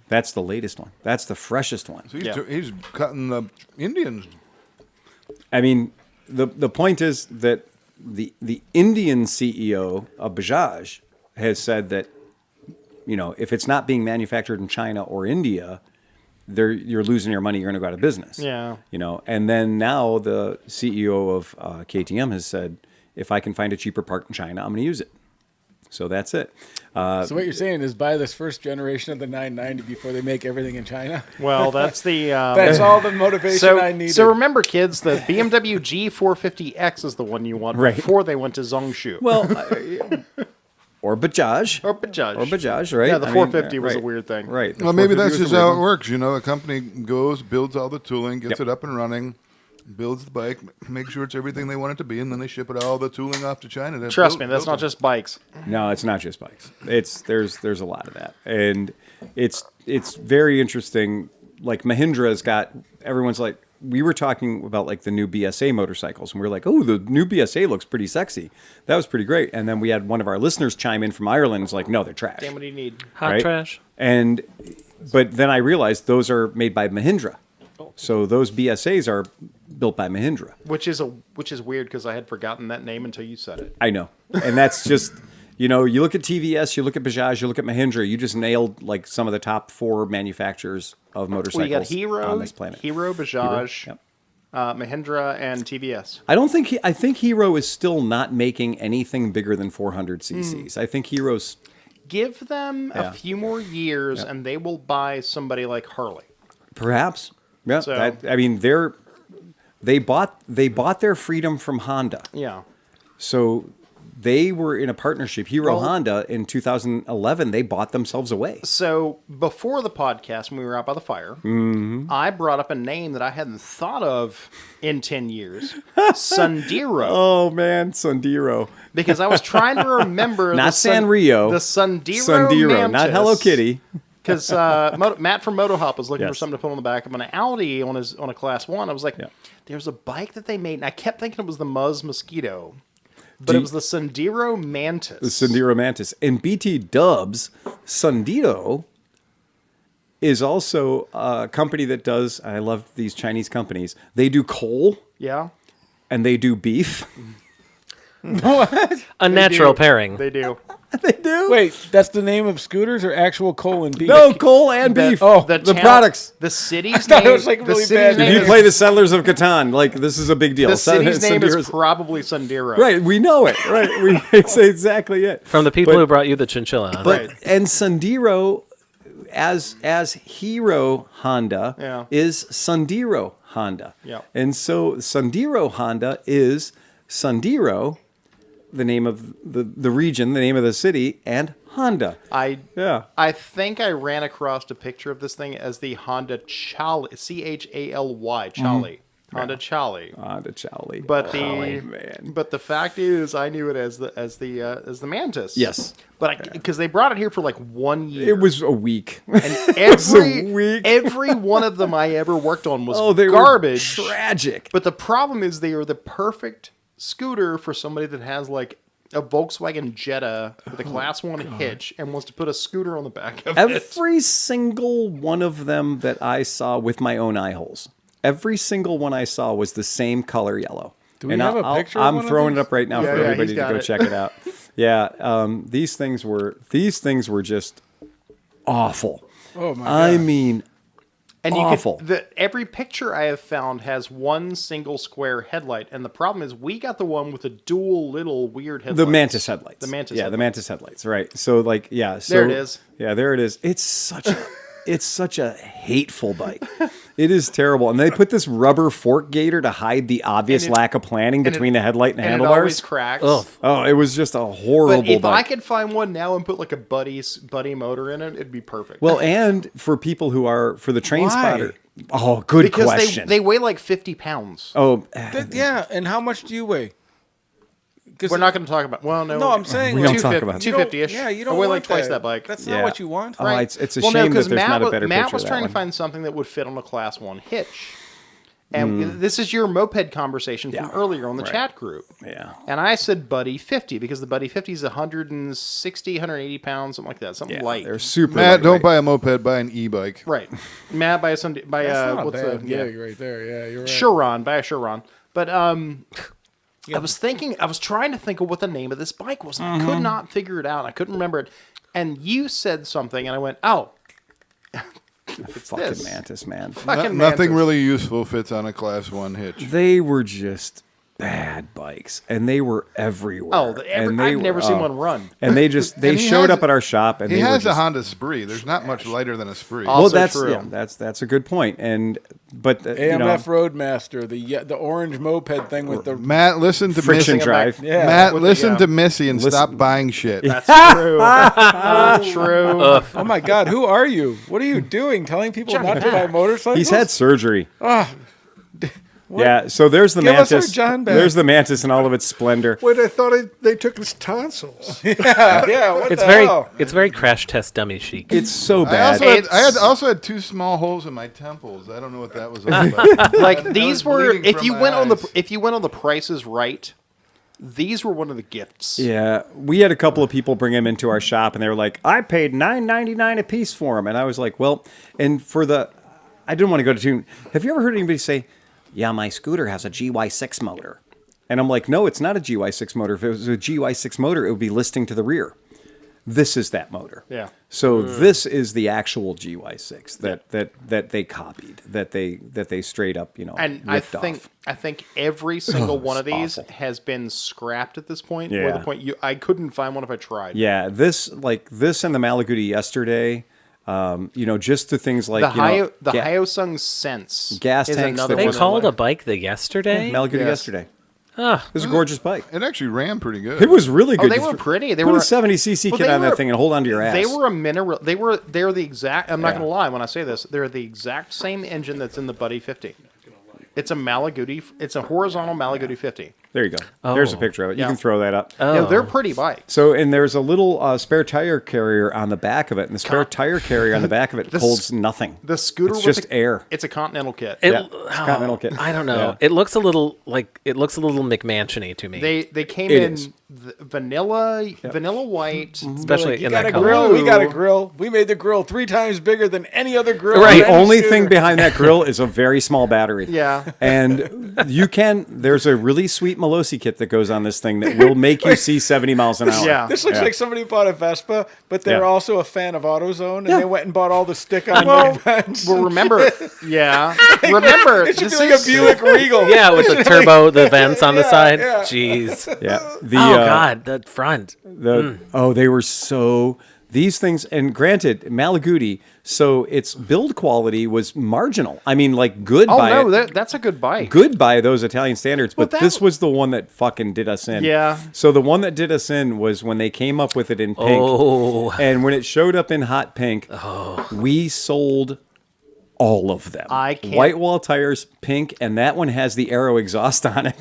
That's the latest one. That's the freshest one. So he's cutting the Indians. I mean, the point is that the Indian CEO of Bajaj has said that, you know, if it's not being manufactured in China or India, you're losing your money. You're going to go out of business. Yeah. You know, and then now the CEO of KTM has said, if I can find a cheaper part in China, I'm going to use it. So that's it. So what you're saying is buy this first generation of the 990 before they make everything in China? Well, that's the... That's all the motivation I needed. So remember, kids, the BMW G450X is the one you want before they went to Zhongshu. Well, or Bajaj. Or Bajaj. Right? Yeah, the 450 was right. a weird thing. Right. Well, maybe that's just how it works. You know, a company goes, builds all the tooling, gets it up and running, builds the bike, makes sure it's everything they want it to be, and then they ship it all the tooling off to China. Trust me, that's not just bikes. No, it's not just bikes. There's a lot of that, and it's very interesting. Like Mahindra's got, everyone's like, we were talking about like the new BSA motorcycles, and we were like, oh, the new BSA looks pretty sexy. That was pretty great. And then we had one of our listeners chime in from Ireland, and like, no, they're trash. Damn, what do you need? Hot trash. But then I realized those are made by Mahindra. So those BSAs are built by Mahindra. Which is weird because I had forgotten that name until you said it. I know. And that's just, you know, you look at TVS, you look at Bajaj, you look at Mahindra, you just nailed like some of the top 4 manufacturers of motorcycles Well, you got Hero, on this planet. Hero, Bajaj, Yep. Mahindra, and TVS. I think Hero is still not making anything bigger than 400 cc's. I think Hero's... Give them a few more years and they will buy somebody like Harley. Perhaps. Yeah. So- I mean, they bought their freedom from Honda. Yeah. So they were in a partnership. Honda in 2011, they bought themselves away. So before the podcast, when we were out by the fire, I brought up a name that I hadn't thought of in 10 years. Sandero. Oh man, Sandero. Because I was trying to remember Not Sanrio. The Sandero Mantis. Not Hello Kitty. Because Matt from MotoHop was looking for something to put on the back of an Audi on a Class 1. I was like, there's a bike that they made, and I kept thinking it was the Muzz Mosquito. But it was the Sandero Mantis. The Sandero Mantis. And BT Dubs, Sandero is also a company that does, I love these Chinese companies, they do coal. Yeah. And they do beef. What? A natural pairing. They do. They do? Wait, that's the name of scooters or actual coal and beef? No, coal and beef. The products. The city's thought name. it was like really bad. If you play the Settlers of Catan, like this is a big deal. The city's name is Sandero's- probably Sandero. Right, we know it. Right, it's exactly it. From the people who brought you the chinchilla. Huh? But and Sandero, as Hero Honda, is Sandero Honda. Yeah. And so Sandero Honda is Sandero the name of the region, the name of the city, and Honda. I think I ran across a picture of this thing as the Honda Chaly, Chaly, Chaly. Honda Chaly. Honda Chaly. But the fact is, I knew it as the Mantis. Yes. But because they brought it here for like 1 year. It was a week. And every one of them I ever worked on was they garbage. Were tragic. But the problem is they are the perfect scooter for somebody that has like a Volkswagen Jetta with a Class 1 hitch and wants to put a scooter on the back of it. Every single one of them that I saw with my own eye holes. Every single one I saw was the same color yellow. Do we have a picture of I'm one of throwing these? it up right now for everybody to go check it out. Yeah, these things were just awful. Oh my god! I mean, and awful. Every picture I have found has one single square headlight, and the problem is we got the one with the dual little weird headlights. The Mantis headlights. The Mantis. Yeah, the Mantis headlights. Right. So like, yeah. So, there it is. Yeah, there it is. It's such a hateful bike. It is terrible. And they put this rubber fork gator to hide the obvious lack of planning between the headlight and handlebars. It always cracks. Ugh. Oh, it was just a horrible But if bike. I could find one now and put like a buddy motor in it, it'd be perfect. Well, and for people who are, for the train spotter. Oh, good question. Because they weigh like 50 pounds. Oh, Yeah, and how much do you weigh? We're not going to talk about. Well, no. No, I'm saying We don't talk about it. 250-ish. Yeah, you don't I weigh want like twice that bike. That's Yeah. not what you want. Oh, Right. it's a shame that there's not a better Matt picture was of that trying one. to find something that would fit on a Class 1 hitch. And this is your moped conversation from earlier on the chat group. Yeah. And I said Buddy 50 because the Buddy 50 is 160, 180 pounds, something like that. Something light. They're super Matt, don't lightweight. buy a moped, buy an e-bike. Right. Matt, buy That's not a what's bad the gig right there. Yeah, you're right. Chiron, buy a Chiron. But I was trying to think of what the name of this bike was. And I could not figure it out. I couldn't remember it. And you said something, and I went, oh. Fucking this. Mantis, man. Fucking Nothing Mantis. really useful fits on a Class 1 hitch. They were just bad bikes, and they were everywhere. Oh, and they I've never were, seen one run. And they And he showed has- up at our shop, and He they were has a just, Honda Spree. There's not much lighter than a Spree. Oh, well, Also that's true. that's a good point. But you know, AMF Roadmaster, the orange moped thing with the Matt, listen to friction Missy. drive. yeah. Matt, With the, listen to Missy and Listen- stop buying shit. That's true. True. Oh my God, who are you? What are you doing? Telling people not to buy motorcycles? He's had surgery. Yeah, so there's the Give us our Mantis. John back. There's the Mantis in all of its splendor. Wait, I thought they took his tonsils. yeah. What It's the very hell? it's very crash test dummy chic. It's so I bad. also had two small holes in my temples. I don't know what that was all about. Like these were bleeding if from you my went on eyes. if you went on the Price is Right, these were one of the gifts. Yeah, we had a couple of people bring them into our shop, and they were like, "I paid $9.99 a piece for them," and I was like, "Well," and I didn't want to go to tune. Have you ever heard anybody say, "Yeah, my scooter has a GY6 motor," and I'm like, "No, it's not a GY6 motor. If it was a GY6 motor, it would be listing to the rear. This is that motor." Yeah. So this is the actual GY6 that they copied, that they straight up, And I ripped think off. every single one of it's these awful. has been scrapped at this point. Yeah. Or the point I couldn't find one if I tried. Yeah, this and the Malaguti yesterday, just the things like The Hyosung Sense gas is tanks another that They one. were- called a bike the yesterday. Malaguti Yes. yesterday. Ah, It was a gorgeous bike. It actually ran pretty good. It was really good. they You were pretty. They put were a 70cc Well, kit they on were- that thing and hold on to your ass. They were a mineral. They're the exact. I'm not Yeah. going to lie when I say this. They're the exact same engine that's in the Buddy 50. It's a Malaguti. It's a horizontal Malaguti 50. There you go. There's a Oh. picture of it. You Yeah. can throw that up. Yeah, they're pretty bikes. So, and there's a little spare tire carrier on the back of it, and the spare tire carrier on the back of it This- holds nothing. The scooter It's with just the- air. It's a Continental kit. Yeah, it's a Continental kit. I don't know. Yeah. It looks a little McMansion-y to me. They came It in is. vanilla white. Especially You in got that a color. grill. We got a grill. We made the grill 3 times bigger than any other grill. Right. The on any only scooter. thing behind that grill is a very small battery. Yeah. And there's a really sweet Melosi kit that goes on this thing that will make you see 70 miles an hour. Yeah. This looks like somebody bought a Vespa, but they're Yeah. also a fan of AutoZone, and Yeah. they went and bought all the stick-on Well, vents. well, remember, remember. It should this be like a is- Buick Regal. Yeah, with the turbo, the vents on the Yeah, side. yeah. Jeez. Yeah. Oh God, the front. They were so These things, and granted, Malaguti, so its build quality was marginal. I mean, like good Oh by no, that's a good bike. good by those Italian standards, but Well, this was the one that fucking did us in. Yeah. So the one that did us in was when they came up with it in pink. Oh. And when it showed up in hot pink, we sold all of them. I can't- White wall tires, pink, and that one has the Aero exhaust on it.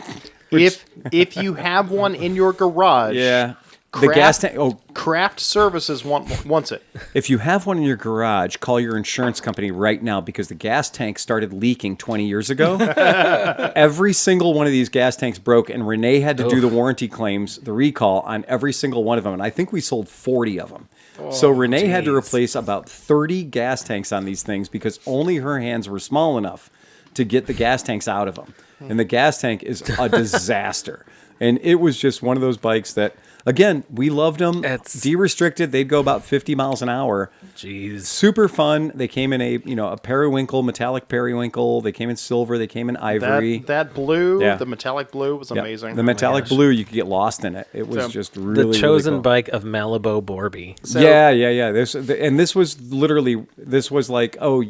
If you have one in your garage, Yeah. The gas tank. Oh, Craft Services wants it. if you have one in your garage, call your insurance company right now because the gas tank started leaking 20 years ago. Every single one of these gas tanks broke, and Renee had to do the warranty claims, the recall on every single one of them. And I think we sold 40 of them. So Renee had to replace about 30 gas tanks on these things because only her hands were small enough to get the gas tanks out of them. And the gas tank is a disaster. And it was just one of those bikes that, again, we loved them. De-restricted, they'd go about 50 miles an hour. Jeez. Super fun. They came in a periwinkle, metallic periwinkle. They came in silver. They came in ivory. That blue, Yeah. the metallic blue, was Yep. amazing. The metallic blue, you could get lost in it. It was just really, The chosen really cool. bike of Malibu Borby. Yeah. This was literally, this was like, oh,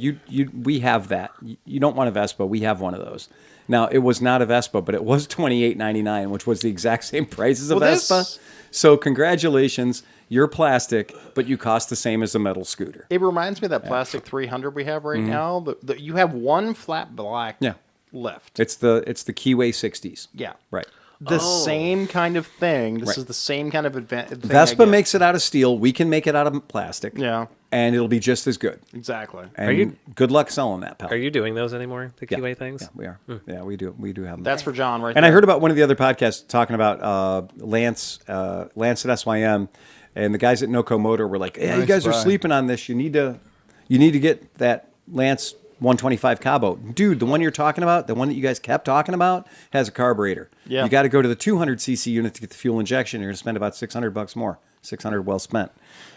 we have that. You don't want a Vespa. We have one of those. Now, it was not a Vespa, but it was $28.99, which was the exact same price as a Vespa. So congratulations, you're plastic, but you cost the same as a metal scooter. It reminds me of that plastic 300 we have right now. You have one flat black left. It's the Keyway 60s. Yeah. Right. The same kind of thing. This Right. is the same kind of thing. Vespa makes it out of steel. We can make it out of plastic. Yeah. And it'll be just as good. Exactly. And good luck selling that, pal. Are you doing those anymore? The Keyway things? Yeah, we are. Yeah, we do. We do have them. That's for John right And there. I heard about one of the other podcasts talking about Lance at SYM, and the guys at Noco Motor were like, "Yeah, you Nice guys are buy. sleeping on this. You need to get that Lance 125 Cabo, dude. The one you're talking about, the one that you guys kept talking about, has a carburetor. Yeah. You got to go to the 200cc unit to get the fuel injection. You're going to spend about $600 more. 600 well spent.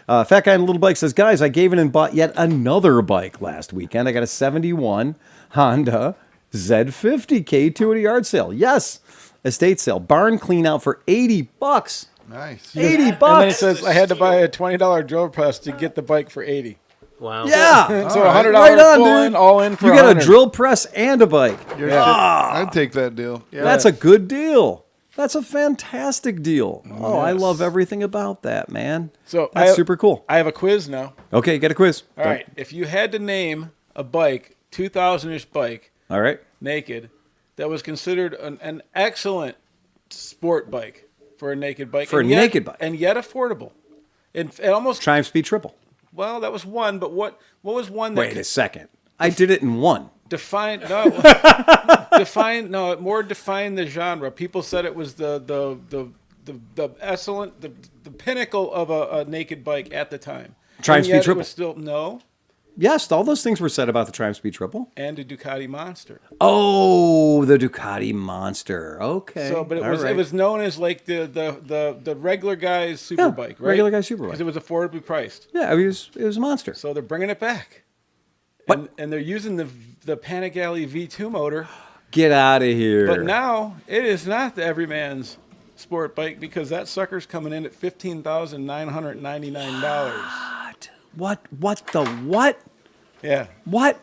Fat Guy in a Little Bike says, guys, I gave in and bought yet another bike last weekend. I got a 71 Honda Z50 K2 at a yard sale. Yes, estate sale. Barn clean out for $80. Nice. $80. And then it says I had to buy a $20 drill press to get the bike for $80. Wow. Yeah. So $100 Right on, full dude. in, all in for You got a 100. drill press and a bike. I'd take that deal. That's a good deal. That's a fantastic deal. Oh, I love everything about that, man. So That's super cool. I have a quiz now. Okay, get a quiz. All right. If you had to name a bike, 2000-ish bike, All right. naked, that was considered an excellent sport bike for a naked bike. For and a yet- naked bike. And yet affordable. It almost, Triumph Speed Triple. well, that was one, but what was one that Wait a second. I did it in one. define the genre. People said it was the excellent, the pinnacle of a naked bike at the time. Triumph And yet Speed Triple. It was still no, Yes, all those things were said about the Triumph Speed Triple. and a Ducati Monster. Oh, the Ducati Monster. Okay. So, but All right. it was known as like the regular guy's super bike, right? regular guy's super bike. because it was affordably priced. Yeah, it was a monster. So they're bringing it back. What? And they're using the Panigale V2 motor, Get out of here. but now it is not the everyman's sport bike because that sucker's coming in at $15,999. What the? Yeah. What?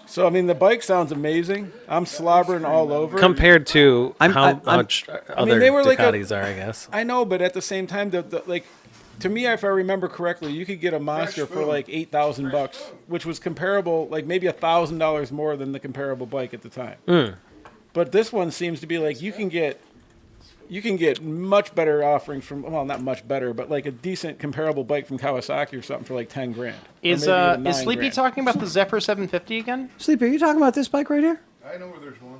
So I mean, the bike sounds amazing. I'm slobbering all over. Compared to how I'm- much other they were like Ducatis are, I guess. I know, but at the same time, like, to me, if I remember correctly, you could get a Monster for like $8,000, which was comparable, like maybe $1,000 more than the comparable bike at the time. But this one seems to be like you can get much better offerings from, well, not much better, but like a decent comparable bike from Kawasaki or something for like $10,000. Is Sleepy talking about the Zephyr 750 again? Sleepy, are you talking about this bike right here? I know where there's one.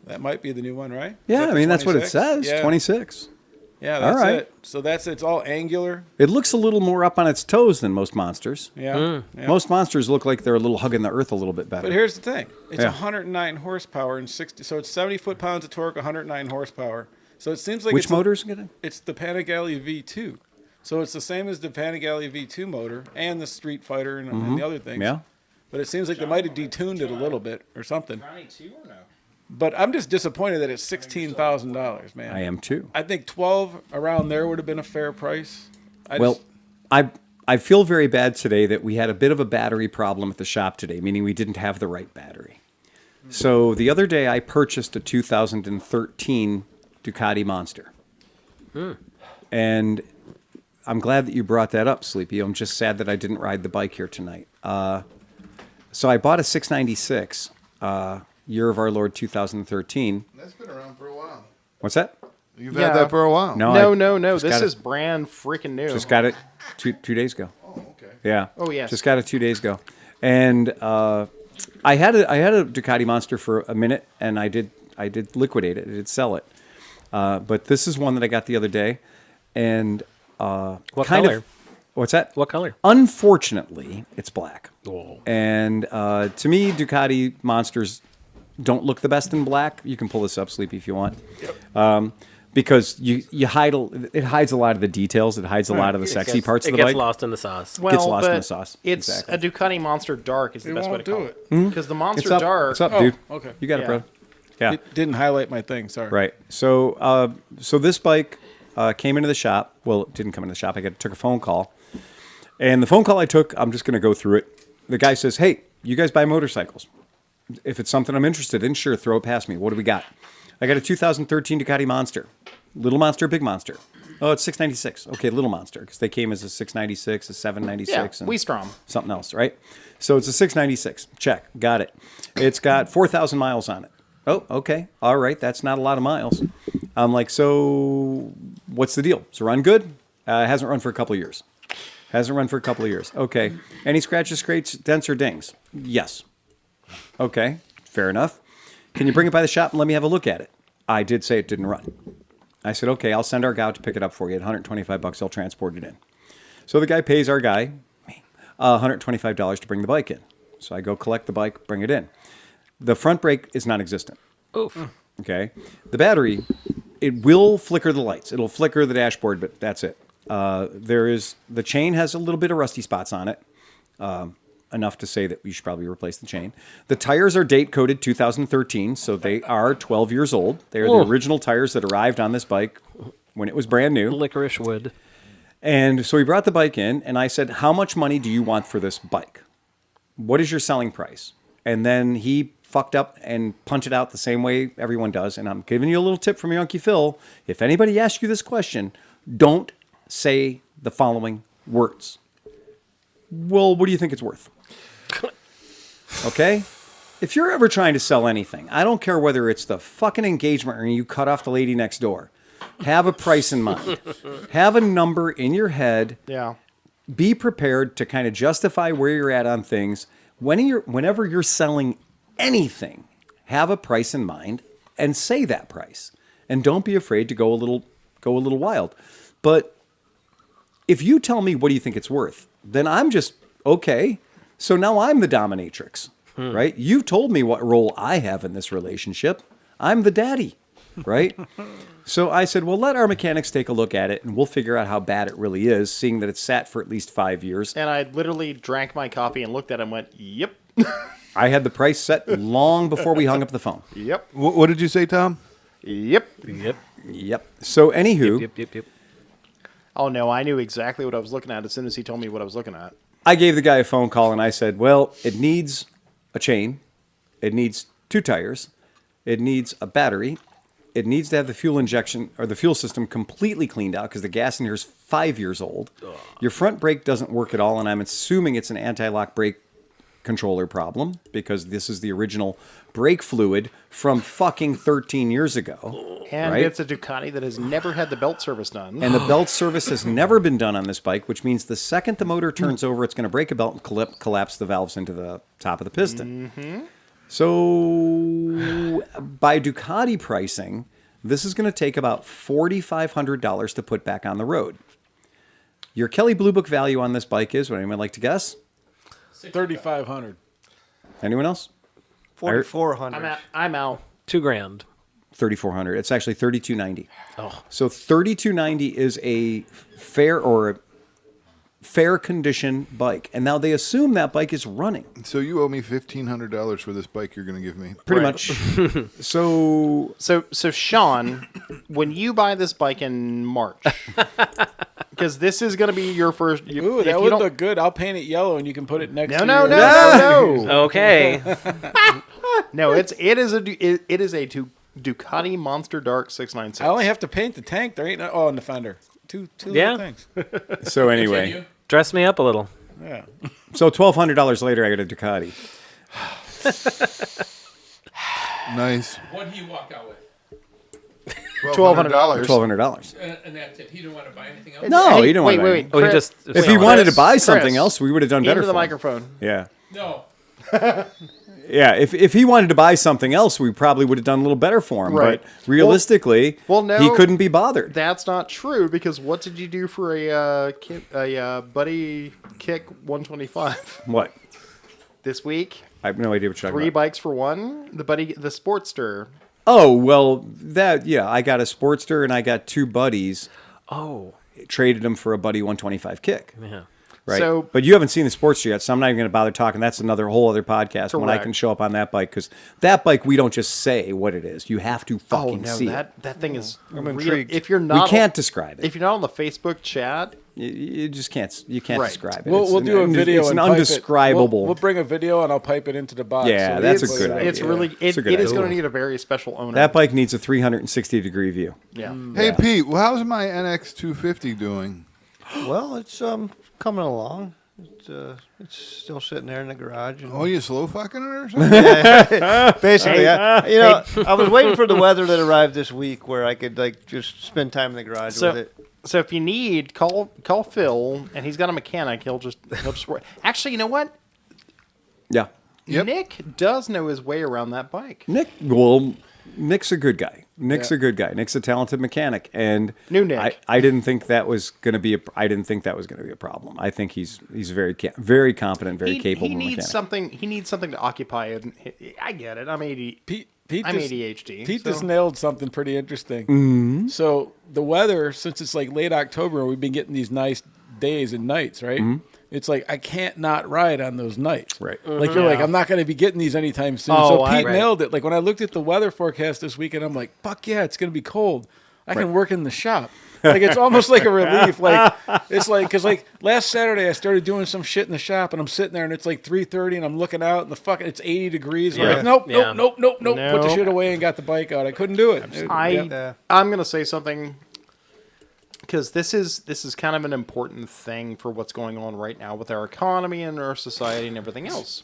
That might be the new one, right? Yeah, Is that I the mean, that's what it 26? says. Yeah. 26. Yeah, that's All right. it. So it's all angular. It looks a little more up on its toes than most monsters. Yeah. Yeah. Most monsters look like they're a little hugging the earth a little bit better. But here's the thing: it's Yeah. 109 horsepower and 60. So it's 70 foot-pounds of torque, 109 horsepower. So it seems like Which it's motor's getting? It's the Panigale V2. So it's the same as the Panigale V2 motor and the Street Fighter and the other things. Yeah. But it seems like they might have detuned it a little bit or something. Johnny 2 or no? But I'm just disappointed that it's $16,000, man. I am too. I think 12 around there would have been a fair price. I feel very bad today that we had a bit of a battery problem at the shop today, meaning we didn't have the right battery. So the other day I purchased a 2013 Ducati Monster. And I'm glad that you brought that up, Sleepy. I'm just sad that I didn't ride the bike here tonight. So I bought a 696, year of our Lord 2013. That's been around for a while. What's that? You've had that for a while. No. This is brand freaking new. Just got it two days ago. Oh, okay. Yeah. Oh, yes. Just got it 2 days ago. And I had a Ducati Monster for a minute, and I did liquidate it. I did sell it. But this is one that I got the other day, and What color? What's that? What color? Unfortunately, it's black. Oh. And to me, Ducati Monsters don't look the best in black. You can pull this up, Sleepy, if you want. Yep. Because it hides a lot of the details. It hides a lot of the sexy parts of the bike. It gets lost in the sauce. Well, gets lost in but the sauce. It's Exactly. a Ducati Monster Dark is the best way to won't call do it. Because the Monster It's up, Dark... it's up, dude. okay. You got it, Yeah. bro. Yeah. It didn't highlight my thing. Sorry. Right. So this bike came into the shop. Well, it didn't come into the shop. I took a phone call. And the phone call I took, I'm just going to go through it. The guy says, hey, you guys buy motorcycles. If it's something I'm interested in, sure, throw it past me. What do we got? I got a 2013 Ducati Monster. Little Monster, Big Monster. Oh, it's 696. Okay, Little Monster, because they came as a 696, a 796, and Weestrom. something else, right? So it's a 696. Check. Got it. It's got 4,000 miles on it. Oh, okay. All right. That's not a lot of miles. I'm like, so what's the deal? Does it run good? It hasn't run for a couple of years. Okay. Any scratches, scrapes, dents, or dings? Yes. Okay. Fair enough. Can you bring it by the shop and let me have a look at it? I did say it didn't run. I said, okay, I'll send our guy out to pick it up for you at $125. I'll transport it in. So the guy pays our guy $125 to bring the bike in. So I go collect the bike, bring it in. The front brake is non-existent. Oof. Okay. The battery, it will flicker the lights. It'll flicker the dashboard, but that's it. The chain has a little bit of rusty spots on it. Enough to say that we should probably replace the chain. The tires are date coded 2013, so they are 12 years old. They are the original tires that arrived on this bike when it was brand new. Licorice wood. And so we brought the bike in, and I said, how much money do you want for this bike? What is your selling price? And then he fucked up and punted out the same way everyone does. And I'm giving you a little tip from your Uncle Phil. If anybody asks you this question, don't say the following words. Well, what do you think it's worth? Okay? If you're ever trying to sell anything, I don't care whether it's the fucking engagement ring you cut off the lady next door. Have a price in mind. Have a number in your head. Yeah. Be prepared to kind of justify where you're at on things. Whenever you're selling anything, have a price in mind and say that price. And don't be afraid to go a little wild. But if you tell me what do you think it's worth, then I'm just okay. So now I'm the dominatrix, right? You've told me what role I have in this relationship. I'm the daddy, right? So I said, well, let our mechanics take a look at it, and we'll figure out how bad it really is, seeing that it's sat for at least 5 years. And I literally drank my coffee and looked at it and went, yep. I had the price set long before we hung up the phone. Yep. What did you say, Tom? Yep. Yep. So anywho, Yep. Oh, no, I knew exactly what I was looking at as soon as he told me what I was looking at. I gave the guy a phone call, and I said, well, it needs a chain. It needs 2 tires. It needs a battery. It needs to have the fuel injection or the fuel system completely cleaned out because the gas in here is 5 years old. Your front brake doesn't work at all, and I'm assuming it's an anti-lock brake controller problem because this is the original brake fluid from fucking 13 years ago. And right? it's a Ducati that has never had the belt service done. And the belt service has never been done on this bike, which means the second the motor turns over, it's going to break a belt and collapse the valves into the top of the piston. Mm-hmm. So by Ducati pricing, this is going to take about $4,500 to put back on the road. Your Kelley Blue Book value on this bike is, would anyone like to guess? $3,500. Anyone else? 4,400. I'm out. $2,000. $3,400. It's actually $3,290. Oh. So $3,290 is a fair or fair condition bike. And now they assume that bike is running. So you owe me $1,500 for this bike you're going to give me. Pretty much. So Sean, when you buy this bike in March, because this is going to be your first. Ooh, that would look good. I'll paint it yellow, and you can put it next. to No. Okay. No, it is a Ducati Monster Dark 696. I only have to paint the tank. There ain't no. And the fender. Two Yeah. little things. so anyway. Continue. Dress me up a little. Yeah. So $1,200 later, I got a Ducati. Nice. What do you walk out with? $1,200. $1,200. And that's it. He didn't want to buy anything else? No, he didn't want to. Wait. Oh, he Chris, just. If he wanted to buy Chris, something else, we would have done better. into the for him. microphone. Yeah. No. Yeah, if he wanted to buy something else, we probably would have done a little better for him. Right. But realistically, no, he couldn't be bothered. That's not true, because what did you do for a Buddy Kick 125 What? this week? I have no idea what you're talking 3 about. bikes for one. The Sportster. Oh, well, I got a Sportster and I got 2 buddies. Oh. Traded them for a Buddy 125 Kick. Yeah. Right. So- but you haven't seen the Sportster yet, so I'm not even going to bother talking. That's another whole other podcast when I Correct. can show up on that bike, because that bike, we don't just say what it is. You have to Oh fucking no, see it. that thing is. I'm real. intrigued. If you're We not, can't describe it. If you're not on the Facebook chat, You just can't. You can't Right. describe it. We'll do a video. It's an and pipe it. undescribable. We'll bring a video and I'll pipe it into the box. Yeah, so that's a it's- good idea. it's really It's a good it is idea. going to need a very special owner. That bike needs a 360-degree view. yeah. Hey, Pete, well, how's my NX250 doing? Well, it's coming along. It's still sitting there in the garage. And Oh, you slow fucking it or something? basically, I was waiting for the weather that arrived this week where I could just spend time in the garage with it. So if you need, call Phil, and he's got a mechanic. He'll just work. Actually, you know what? Yeah. Yep. Nick does know his way around that bike. Nick's a good guy. Nick's a good guy. Nick's a talented mechanic, and New Nick. I didn't think that was going to be a. I didn't think that was going to be a problem. I think he's very competent, very capable He needs mechanic. something. He needs something to occupy it. I get it. I'm Pete I'm just, ADHD. Pete so- just nailed something pretty interesting. Mm-hmm. So the weather, since it's like late October, we've been getting these nice days and nights, right? It's like I can't not ride on those nights. Right. Like you're like, I'm not going to be getting these anytime soon. Oh, so Pete right. nailed it. Like when I looked at the weather forecast this weekend, I'm like, fuck yeah, it's going to be cold. I can work in the shop. Like it's almost like a relief. Like it's like because like last Saturday I started doing some shit in the shop and I'm sitting there and it's like 3:30 and I'm looking out and the fucking it's 80 degrees. I'm like, nope. Put the shit away and got the bike out. I couldn't do it. I'm gonna say something because this is kind of an important thing for what's going on right now with our economy and our society and everything else.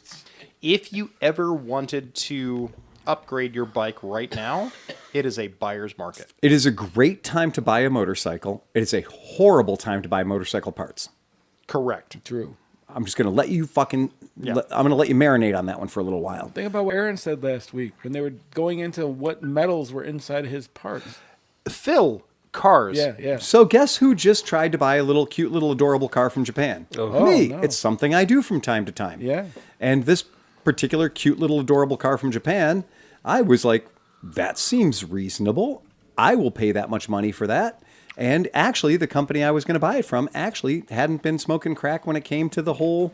If you ever wanted to upgrade your bike right now, it is a buyer's market. It is a great time to buy a motorcycle. It is a horrible time to buy motorcycle parts. Correct. True. I'm just going to let you I'm going to let you marinate on that one for a little while. Think about what Aaron said last week when they were going into what metals were inside his parts. Phil, cars. Yeah. So guess who just tried to buy a cute little adorable car from Japan? Me. no. It's something I do from time to time. Yeah. And this particular cute little adorable car from Japan, I was like, that seems reasonable. I will pay that much money for that. And actually, the company I was going to buy it from actually hadn't been smoking crack when it came to the whole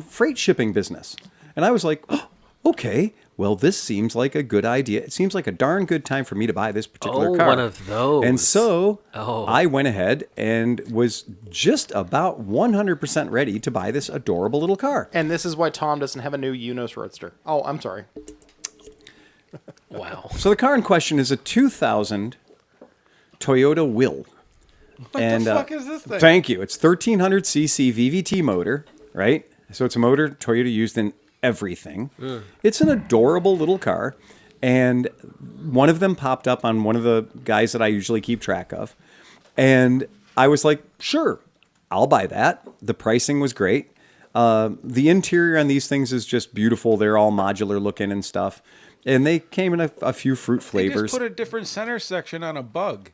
freight shipping business. And I was like, oh, okay, well, this seems like a good idea. It seems like a darn good time for me to buy this particular car. one of those. And so Oh. I went ahead and was just about 100% ready to buy this adorable little car. And this is why Tom doesn't have a new Unos Roadster. Oh, I'm sorry. Wow. So the car in question is a 2000 Toyota Will. What the fuck is this thing? Thank you. It's 1300cc VVT motor, right? So it's a motor Toyota used in everything. It's an adorable little car. And one of them popped up on one of the guys that I usually keep track of. And I was like, sure, I'll buy that. The pricing was great. The interior on these things is just beautiful. They're all modular looking and stuff. And they came in a few fruit They flavors. just put a different center section on a Bug.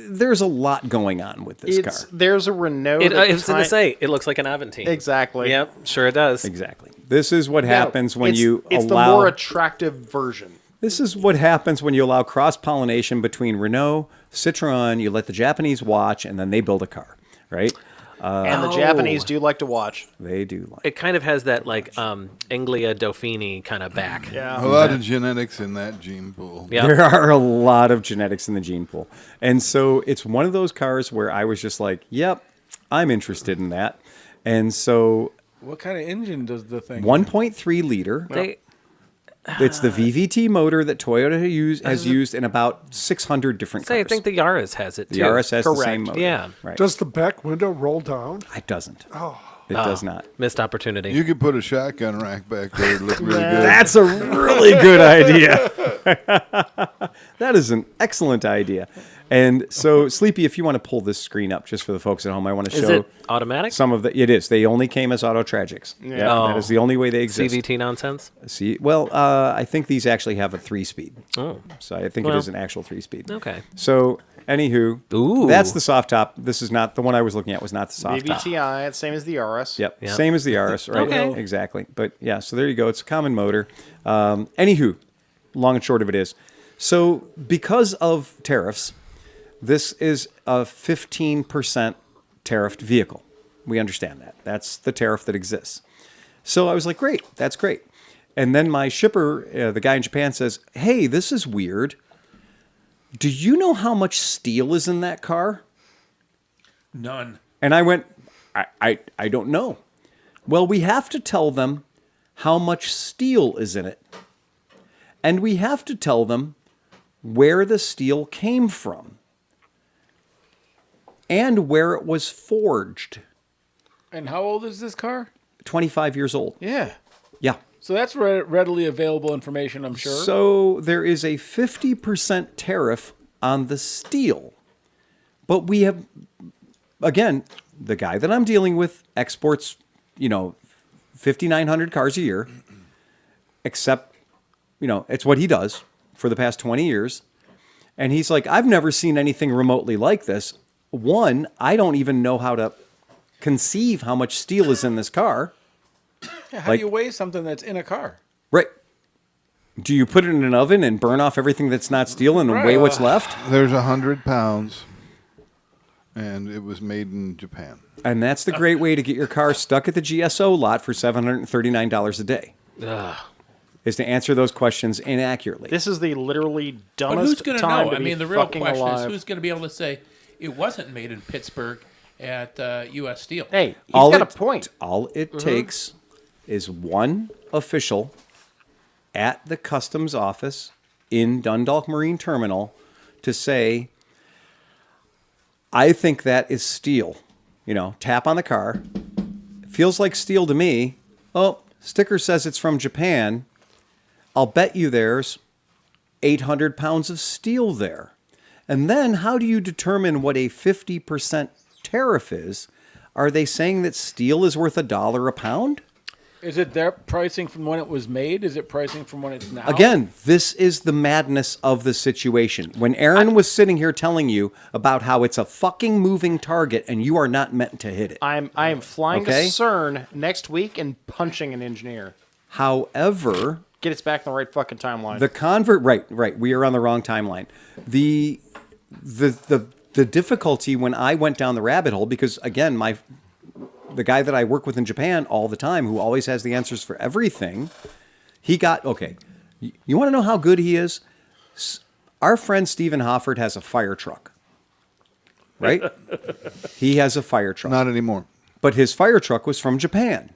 There's a lot going on with this car. There's a Renault. I was going to say, it looks like an Aventine. Exactly. Yep, sure it does. Exactly. This is what happens when it's, you it's allow... the more attractive version. This is what happens when you allow cross-pollination between Renault, Citroën, you let the Japanese watch, and then they build a car, right? And the Japanese do like to watch. They do like. It kind of has that like Anglia Dauphine kind of back. Yeah. A lot of genetics in that gene pool. Yep. There are a lot of genetics in the gene pool. And so it's one of those cars where I was just like, yep, I'm interested in that. And so What kind of engine does the thing? 1.3 liter. It's the VVT motor that Toyota has used in about 600 different cars. I think the Yaris has it too. The Yaris has the Correct. same motor. Yeah. Right. Does the back window roll down? It doesn't. It does not. Missed opportunity. You could put a shotgun rack back there. It'd look really good. That's a really good idea. That is an excellent idea. And so, Sleepy, if you want to pull this screen up just for the folks at home, I want to Is show it automatic? some of the. It is. They only came as Auto Tragics. Yeah, that is the only way they exist. CVT nonsense? I think these actually have a 3-speed. Oh. So I think it is an actual 3-speed. Okay. So, anywho, Ooh. that's the soft top. This is not the one I was looking at. Was not the soft top. VVTi, it's same as the RS. Yep. Yep. Same as the Yaris, right? Okay. Exactly. But yeah, so there you go. It's a common motor. Anywho, long and short of it is, so because of tariffs, this is a 15% tariffed vehicle. We understand that. That's the tariff that exists. So I was like, great, that's great. And then my shipper, the guy in Japan, says, hey, this is weird. Do you know how much steel is in that car? None. And I went, I don't know. Well, we have to tell them how much steel is in it. And we have to tell them where the steel came from and where it was forged. And how old is this car? 25 years old. Yeah. Yeah. So that's readily available information, I'm sure. So there is a 50% tariff on the steel. But we have, again, the guy that I'm dealing with exports, 5,900 cars a year, except, it's what he does for the past 20 years. And he's like, I've never seen anything remotely like this. One, I don't even know how to conceive how much steel is in this car. Yeah, how do you weigh something that's in a car? Right. Do you put it in an oven and burn off everything that's not steel and weigh what's left? There's 100 pounds, and it was made in Japan. And that's the great way to get your car stuck at the GSO lot for $739 a day. Is to answer those questions inaccurately. This is the literally But dumbest who's going to time know? to I be mean, the real fucking question alive. is who's going to be able to say it wasn't made in Pittsburgh at U.S. Steel? Hey, he's got a point. All it takes is one official at the customs office in Dundalk Marine Terminal to say, I think that is steel. Tap on the car. Feels like steel to me. Oh, sticker says it's from Japan. I'll bet you there's 800 pounds of steel there. And then how do you determine what a 50% tariff is? Are they saying that steel is worth $1 a pound? Is it their pricing from when it was made? Is it pricing from when it's now? Again, this is the madness of the situation. When Aaron was sitting here telling you about how it's a fucking moving target and you are not meant to hit it. I am flying Okay. to CERN next week and punching an engineer. However, Get us back in the right fucking timeline. the convert, right. We are on the wrong timeline. The difficulty when I went down the rabbit hole, because again, the guy that I work with in Japan all the time, who always has the answers for everything, he got, okay, you want to know how good he is? Our friend Stephen Hofford has a fire truck, right? He has a fire truck. Not anymore. But his fire truck was from Japan.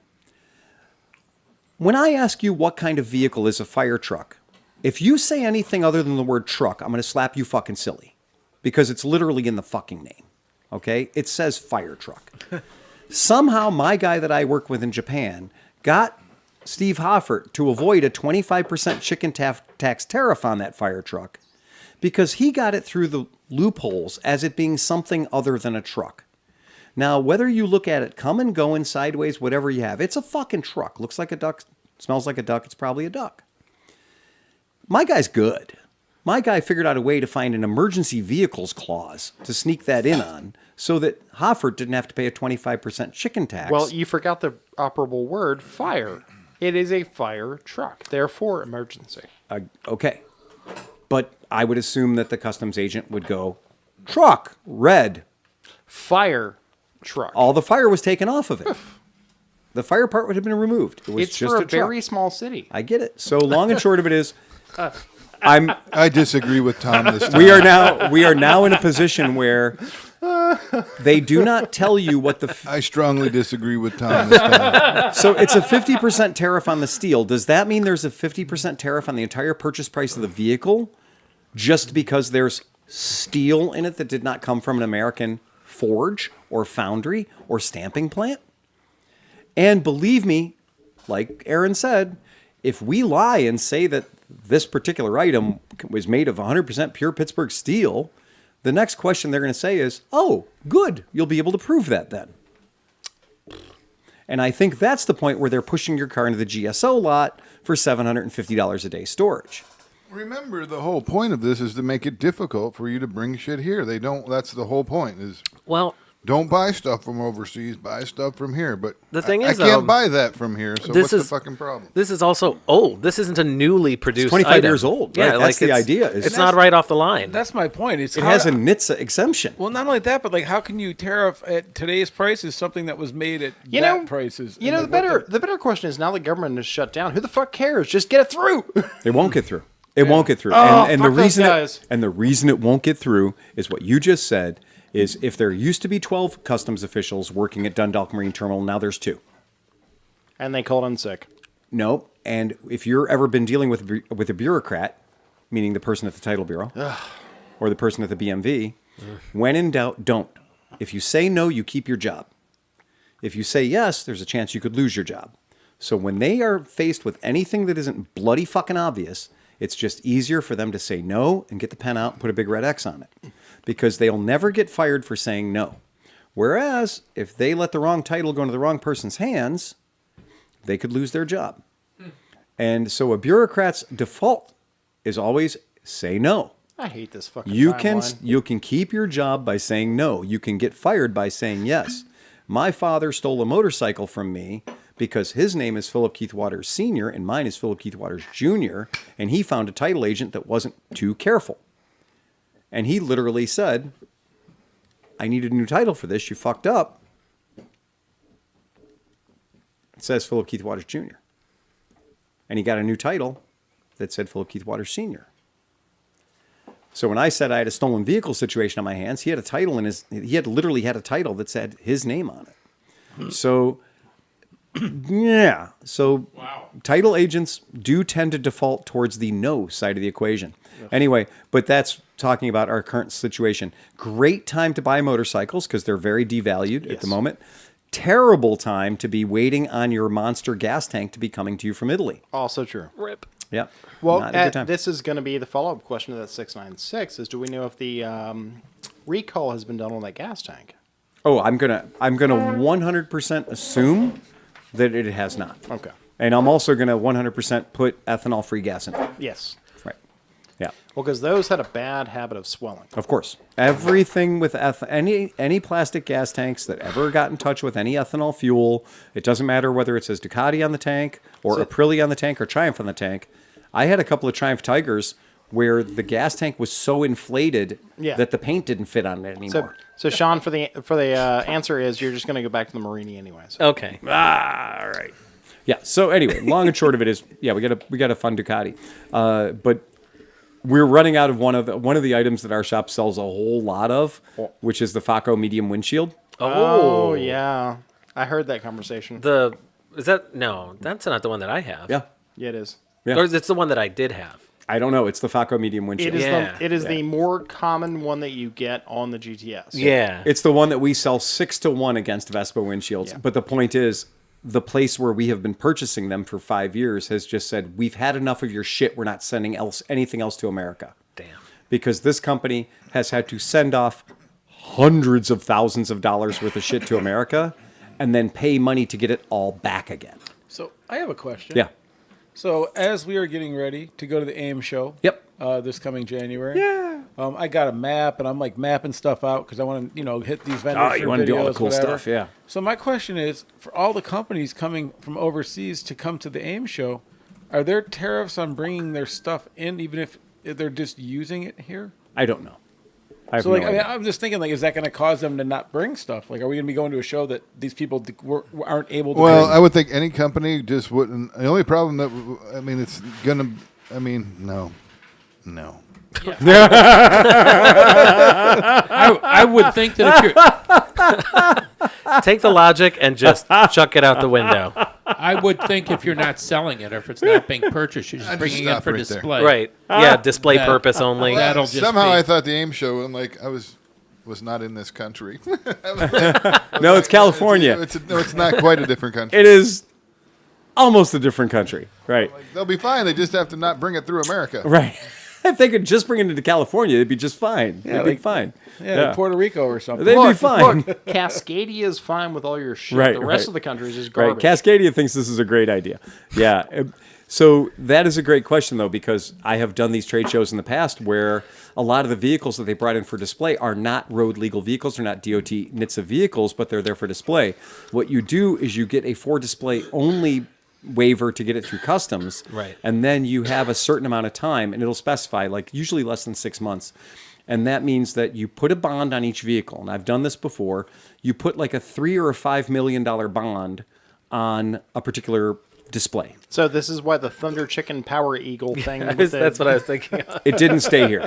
When I ask you what kind of vehicle is a fire truck, if you say anything other than the word truck, I'm going to slap you fucking silly. Because it's literally in the fucking name. Okay? It says fire truck. Somehow my guy that I work with in Japan got Steve Hoffert to avoid a 25% chicken tax tariff on that fire truck because he got it through the loopholes as it being something other than a truck. Now, whether you look at it come and go and sideways, whatever you have, it's a fucking truck. Looks like a duck, smells like a duck, it's probably a duck. My guy's good. My guy figured out a way to find an emergency vehicles clause to sneak that in on so that Hoffert didn't have to pay a 25% chicken tax. Well, you forgot the operable word, fire. It is a fire truck, therefore emergency. Okay. But I would assume that the customs agent would go, truck, red. Fire, truck. All the fire was taken off of it. The fire part would have been removed. It was It's just for a a truck. very small city. I get it. So long and short of it is, I disagree with Tom this time. we are now in a position where they do not tell you what the. I strongly disagree with Tom this time. So it's a 50% tariff on the steel. Does that mean there's a 50% tariff on the entire purchase price of the vehicle, just because there's steel in it that did not come from an American forge or foundry or stamping plant? And believe me, like Aaron said, if we lie and say that this particular item was made of 100% pure Pittsburgh steel, the next question they're going to say is, oh, good, you'll be able to prove that then. And I think that's the point where they're pushing your car into the GSO lot for $750 a day storage. Remember, the whole point of this is to make it difficult for you to bring shit here. They don't. That's the whole point. Is don't buy stuff from overseas. Buy stuff from here. But the thing I is, can't buy that from here. So what's the fucking problem? This is also old. This isn't a newly produced. It's 25 item. years old. Yeah, Right? That's the idea. It's not right off the line. That's my point. It has a NHTSA exemption. Well, not only that, but like, how can you tariff at today's prices something that was made at prices? You know, the better question is, now the government is shut down, who the fuck cares? Just get it through. It won't get through. It won't get through. Oh, and fuck the those reason guys. the reason it won't get through is what you just said. Is if there used to be 12 customs officials working at Dundalk Marine Terminal, now there's 2. And they called in sick. No, and if you're ever been dealing with a bureaucrat, meaning the person at the title bureau or the person at the BMV, when in doubt, don't. If you say no, you keep your job. If you say yes, there's a chance you could lose your job. So when they are faced with anything that isn't bloody fucking obvious, it's just easier for them to say no and get the pen out and put a big red X on it. Because they'll never get fired for saying no. Whereas, if they let the wrong title go into the wrong person's hands, they could lose their job. And so a bureaucrat's default is always say no. I hate this fucking You timeline. can keep your job by saying no. You can get fired by saying yes. My father stole a motorcycle from me because his name is Philip Keith Waters Sr. and mine is Philip Keith Waters Jr. And he found a title agent that wasn't too careful. And he literally said, I needed a new title for this. You fucked up. It says Philip Keith Waters Jr. And he got a new title that said Philip Keith Waters Sr. So when I said I had a stolen vehicle situation on my hands, he had a title literally had a title that said his name on it. So, yeah. So title agents do tend to default towards the no side of the equation. Anyway, but that's talking about our current situation. Great time to buy motorcycles because they're very devalued at the moment. Terrible time to be waiting on your monster gas tank to be coming to you from Italy. Also true. Rip. Yeah. Well, Not a good time. this is going to be the follow-up question to that 696 is, do we know if the recall has been done on that gas tank? Oh, I'm gonna 100% assume that it has not. Okay. And I'm also gonna 100% put ethanol-free gas in it. Yes. Right. Yeah. Well, because those had a bad habit of swelling. Of course. Everything with any plastic gas tanks that ever got in touch with any ethanol fuel, it doesn't matter whether it says Ducati on the tank or Aprilia on the tank or Triumph on the tank. I had a couple of Triumph Tigers where the gas tank was so inflated that the paint didn't fit on it anymore. So Sean, for the answer is you're just going to go back to the Marini anyways. Okay. All right. Yeah. So anyway, long and short of it is, we got a fun Ducati, but we're running out of one of the items that our shop sells a whole lot of, which is the Faco medium windshield. Oh yeah, I heard that conversation. That's not the one that I have. Yeah. Yeah, it is. Yeah. Or it's the one that I did have. I don't know. It's the Faco medium windshield. It is the more common one that you get on the GTS. Yeah. It's the one that we sell 6-1 against Vespa windshields. Yeah. But the point is, the place where we have been purchasing them for 5 years has just said, we've had enough of your shit. We're not sending anything else to America. Damn. Because this company has had to send off hundreds of thousands of dollars worth of shit to America and then pay money to get it all back again. So I have a question. Yeah. So as we are getting ready to go to the AIM show, this coming January, I got a map and I'm like mapping stuff out because I want to, hit these vendors. Oh, you want to do all the cool stuff, yeah. So my question is, for all the companies coming from overseas to come to the AIM show, are there tariffs on bringing their stuff in, even if they're just using it here? I don't know. I have So, no like, I mean, idea. I'm just thinking, like, is that going to cause them to not bring stuff? Like, are we going to be going to a show that these people aren't able to Well, bring? I would think any company just wouldn't. The only problem that I mean, it's gonna. I mean, no. I would think that if you're, Take the logic and just chuck it out the window. I would think if you're not selling it or if it's not being purchased, you're just I'd bringing just it stop for right there. display. Right. Yeah, display That- purpose only. That'll just Somehow be, I thought the AIM show, and like I was not in this country. No, it's California. It's not quite a different country. It is almost a different country. Right. They'll be fine. They just have to not bring it through America. Right. If they could just bring it into California, it'd be just fine. Yeah, It'd be like- fine. Like Puerto Rico or something. They'd be fine. Look, Cascadia is fine with all your shit. Right, the rest right. of the country is just Right. garbage. Cascadia thinks this is a great idea. Yeah. So that is a great question, though, because I have done these trade shows in the past where a lot of the vehicles that they brought in for display are not road legal vehicles. They're not DOT NHTSA vehicles, but they're there for display. What you do is you get a for display only waiver to get it through customs. Right. And then you have a certain amount of time, and it'll specify, like, usually less than 6 months. And that means that you put a bond on each vehicle. And I've done this before. You put like a $3 or $5 million bond on a particular display. So this is why the Thunder Chicken Power Eagle thing. That's what I was thinking of. It didn't stay here.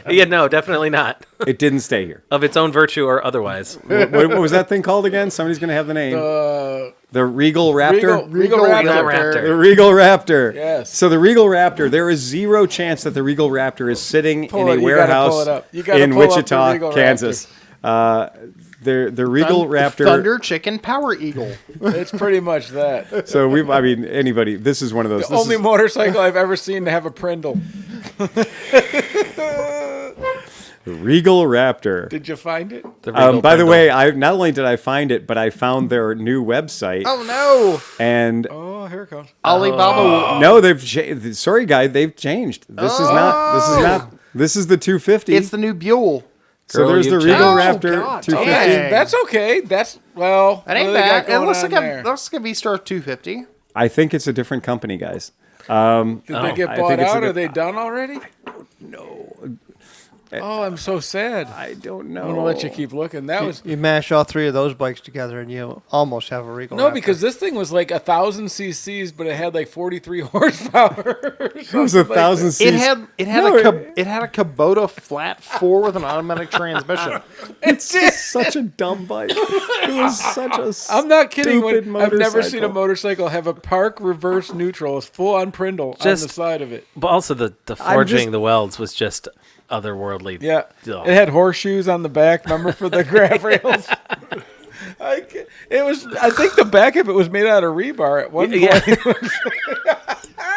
Yeah, no, definitely not. It didn't stay here. Of its own virtue or otherwise. What was that thing called again? Somebody's going to have the name. The Regal Raptor? Regal Raptor. The Regal Raptor. Yes. So the Regal Raptor, there is zero chance that the Regal Raptor is sitting Pull in it. a You gotta warehouse pull it up. You gotta in pull up the Wichita, Regal Raptor. Kansas. The Regal Raptor. Thunder Chicken Power Eagle. It's pretty much that. So anybody, this is one of those. The only motorcycle I've ever seen to have a Prindle. Regal Raptor. Did you find it? By the way, not only did I find it, but I found their new website. Oh no! And Oh, here it comes. Alibaba. no, sorry, guy, they've changed. This is not. This is the 250. It's the new Buell. So there's the Regal Oh, Raptor God. 250. Okay. That's okay. That That ain't bad. It It looks like a V-Star 250. I think it's a different company, guys. Did they get I think bought it's a out? good- Are they done already? No, Oh, I'm so sad. I don't know. I'm gonna let you keep looking. That was You mash all three of those bikes together, and you almost have a Regal. no, Raptor. because this thing was like 1,000 cc's, but it had like 43 horsepower. It was 1,000 cc. It had a Kubota flat 4 with an automatic transmission. It's just such a dumb bike. It was such a. I'm not kidding. stupid I've never seen a motorcycle. motorcycle have a park reverse neutral, it's full on Prindle on Just- the side of it. But also the forging the welds was just otherworldly. Yeah, Ugh. it had horseshoes on the back. Remember for the grab rails. I think the back of it was made out of rebar at one point. Yeah.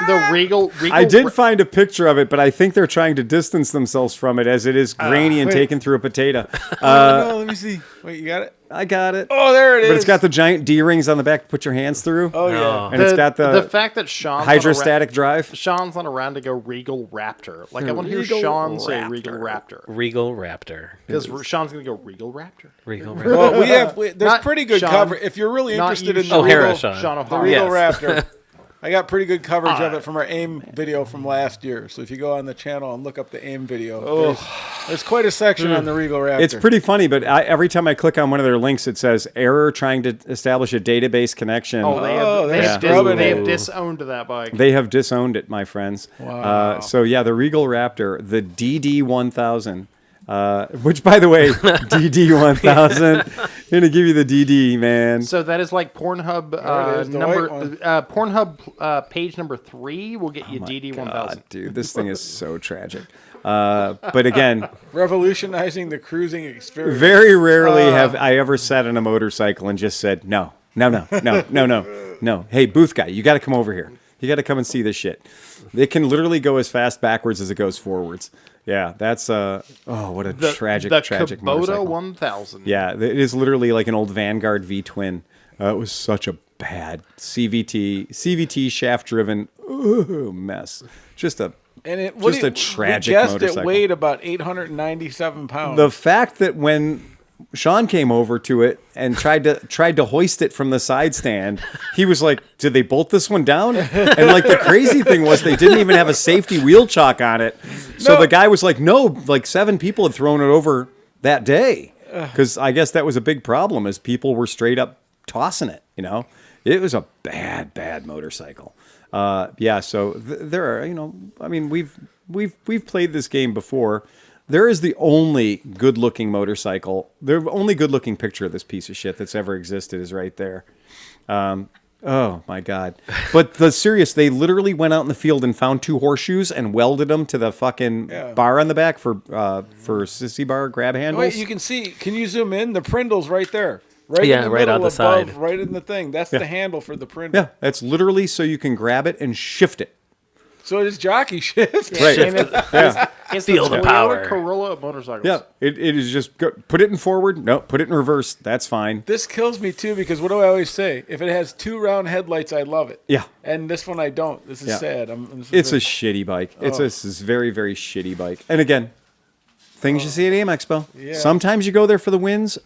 The Regal I did find a picture of it, but I think they're trying to distance themselves from it as it is grainy and wait. taken through a potato. No, let me see. Wait, you got it? I got it. Oh, there it is. But it's got the giant D rings on the back to put your hands through. Oh yeah. And it's got the fact that Sean's hydrostatic drive. Sean's not around to go Regal Raptor. Like I want to hear Regal Sean say Raptor. Regal Raptor Regal Raptor. because Sean's gonna go Regal Raptor. Regal Raptor. Well, there's Not pretty good Sean. cover. If you're really Not interested you, in the Sean. Regal, O'Hara, Sean. Sean the O'Hara. Regal Yes. Raptor, I got pretty good coverage of it from our AIM video from last year. So if you go on the channel and look up the AIM video, there's quite a section on the Regal Raptor. It's pretty funny, but every time I click on one of their links, it says error trying to establish a database connection. Oh, they they're have scrubbing they it. have disowned that bike. They have disowned it, my friends. Wow. So yeah, the Regal Raptor, the DD1000, which by the way, DD1000, gonna give you the DD, man. So that is like Pornhub There it is, the white one. Pornhub page number 3 will get you DD1000. God, dude, this thing is so tragic. But again, revolutionizing the cruising experience. very rarely have I ever sat on a motorcycle and just said, no. Hey, booth guy, you got to come over here. You got to come and see this shit. It can literally go as fast backwards as it goes forwards. Yeah, that's what a tragic Kubota motorcycle. 1000. Yeah, it is literally like an old Vanguard V-twin. It was such a bad CVT shaft-driven mess. Just a tragic we guessed motorcycle. it weighed about 897 pounds. The fact that when Sean came over to it and tried to hoist it from the side stand. He was like, "Did they bolt this one down?" And like the crazy thing was they didn't even have a safety wheel chock on it. So the guy was like, "No, like 7 people had thrown it over that day." Because I guess that was a big problem, as people were straight up tossing it. It was a bad motorcycle. So there are, I mean, we've played this game before. There is the only good-looking motorcycle. The only good-looking picture of this piece of shit that's ever existed is right there. Oh my God! But they literally went out in the field and found 2 horseshoes and welded them to the fucking bar on the back for sissy bar grab handles. Wait, you can see. Can you zoom in? The Prindle's right there. Right on the side. Right in the thing. That's the handle for the Prindle. Yeah, that's literally so you can grab it and shift it. So it's jockey shift. Right. It's Feel the power. Corolla of motorcycles. Yeah, it is just put it in forward. No, put it in reverse. That's fine. This kills me too because what do I always say? If it has 2 round headlights, I love it. Yeah. And this one I don't. This is sad. It's a shitty bike. It's this very, very shitty bike. And again, things you see at AM Expo. Yeah. Sometimes you go there for the wins,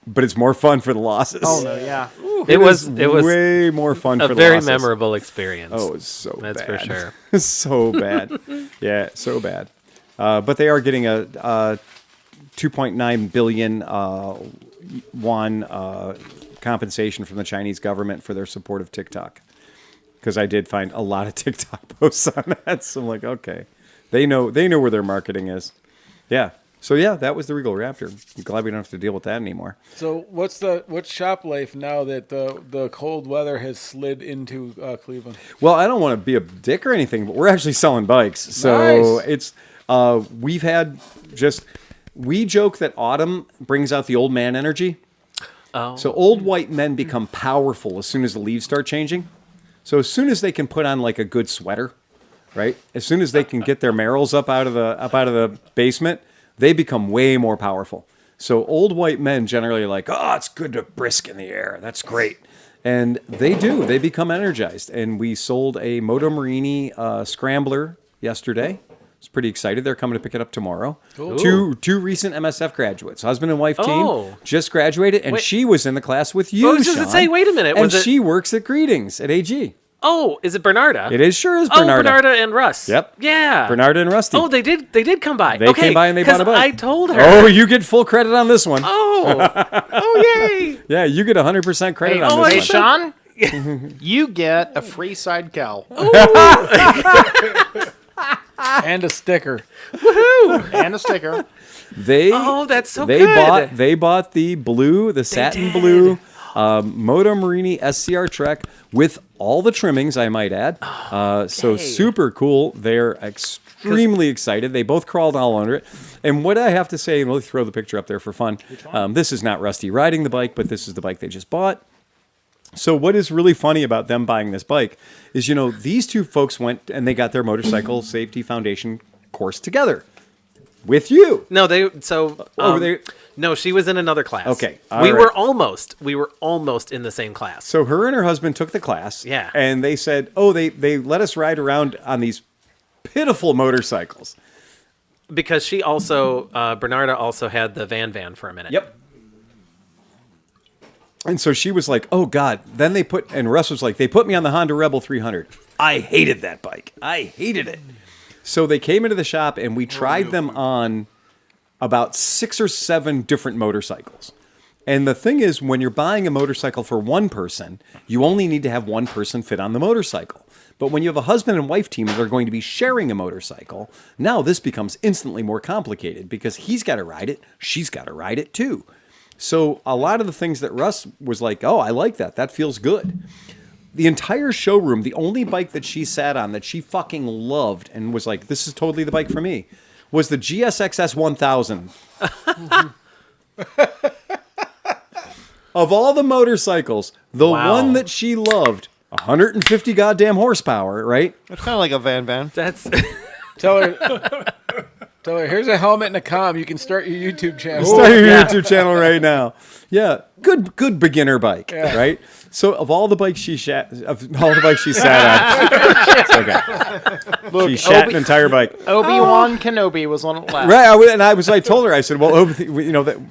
but it's more fun for the losses. Oh no, yeah. It was way more fun for the losses. A very memorable experience. Oh, it's so bad. That's for sure. It's so bad. Yeah, so bad. But they are getting a 2.9 billion won compensation from the Chinese government for their support of TikTok. Because I did find a lot of TikTok posts on that. So I'm like, okay. They know where their marketing is. Yeah. So yeah, that was the Regal Raptor. I'm glad we don't have to deal with that anymore. So what's shop life now that the cold weather has slid into Cleveland? Well, I don't want to be a dick or anything, but we're actually selling bikes. So it's we've had we joke that autumn brings out the old man energy. Oh. So old white men become powerful as soon as the leaves start changing. So as soon as they can put on like a good sweater, right? As soon as they can get their marrows up out of the basement, they become way more powerful. So old white men generally are like, oh, it's good to brisk in the air. That's great. And they do. They become energized. And we sold a Moto Morini Scrambler yesterday. I was pretty excited. They're coming to pick it up tomorrow. Cool. Two recent MSF graduates, husband and wife team, just graduated. And she was in the class with you, What was it say? Wait a minute. And she works at Greetings at AG. Oh, is it Bernarda? It sure is Bernarda. Oh, Bernarda and Russ. Yep. Yeah. Bernarda and Rusty. Oh, they did come by. They came by and they bought a bike. I told her. Oh, you get full credit on this one. Oh, yay. Yeah, you get 100% credit on this one. Hey, Sean, you get a free side cowl. And a sticker. Woohoo! And a sticker. That's so good. They bought the satin blue Moto Morini SCR Trek with all the trimmings, I might add. So super cool. They're extremely excited. They both crawled all under it. And what I have to say, and we'll throw the picture up there for fun. This is not Rusty riding the bike, but this is the bike they just bought. So what is really funny about them buying this bike is, these two folks went and they got their motorcycle safety foundation course together with you. No, no, she was in another class. Okay. We were almost in the same class. So her and her husband took the class. Yeah. And they said, they let us ride around on these pitiful motorcycles. Because she also, Bernarda also had the van for a minute. Yep. And so she was like, oh, God. Then and Russ was like, they put me on the Honda Rebel 300. I hated that bike. I hated it. So they came into the shop and we tried them on about 6 or 7 different motorcycles. And the thing is, when you're buying a motorcycle for one person, you only need to have one person fit on the motorcycle. But when you have a husband and wife team that are going to be sharing a motorcycle, now this becomes instantly more complicated because he's got to ride it, she's got to ride it too. So a lot of the things that Russ was like, oh, I like that. That feels good. The entire showroom, the only bike that she sat on that she fucking loved and was like, this is totally the bike for me, was the GSXS 1000. Of all the motorcycles, the one that she loved, 150 goddamn horsepower, right? It's kind of like a van. That's Tell her Tell her, here's a helmet and a comm. You can start your YouTube channel. Start your YouTube channel right now. Yeah, good beginner bike, right? So of all the bikes she sat on, she shat an entire bike. Obi-Wan Kenobi was on it last. Right, I told her, I said, well, that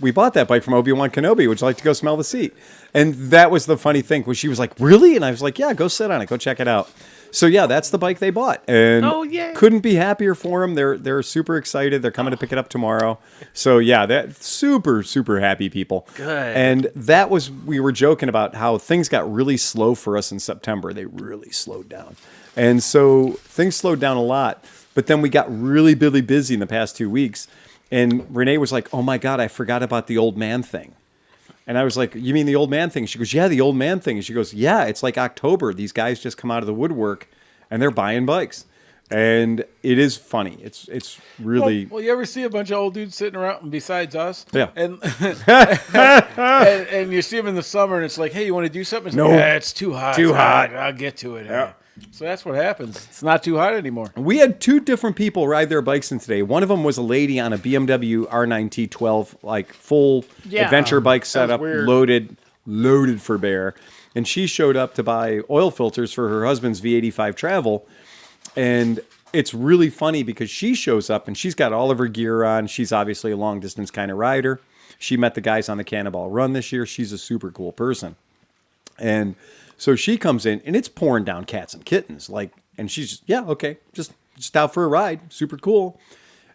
we bought that bike from Obi-Wan Kenobi. Would you like to go smell the seat? And that was the funny thing, was she was like, really? And I was like, yeah, go sit on it, go check it out. So yeah, that's the bike they bought, and couldn't be happier for them. They're super excited. They're coming to pick it up tomorrow. So yeah, that super happy people. Good. And that was, we were joking about how things got really slow for us in September. They really slowed down, and so things slowed down a lot. But then we got really busy in the past 2 weeks, and Renee was like, "Oh my God, I forgot about the old man thing." And I was like, you mean the old man thing? She goes, yeah, the old man thing. And she goes, yeah, it's like October. These guys just come out of the woodwork and they're buying bikes. And it is funny. It's really... Well, you ever see a bunch of old dudes sitting around besides us? Yeah. And and you see them in the summer and it's like, hey, you want to do something? It's No. like, yeah, it's too hot. Too It's hot. I'll get to it. Yeah. So that's what happens. It's not too hot anymore. We had 2 different people ride their bikes in today. One of them was a lady on a BMW R9T12, like full adventure bike setup, loaded for bear. And she showed up to buy oil filters for her husband's V85 Travel. And it's really funny because she shows up and she's got all of her gear on. She's obviously a long distance kind of rider. She met the guys on the Cannonball Run this year. She's a super cool person. And so she comes in and it's pouring down cats and kittens. And she's just, yeah, okay, just out for a ride. Super cool.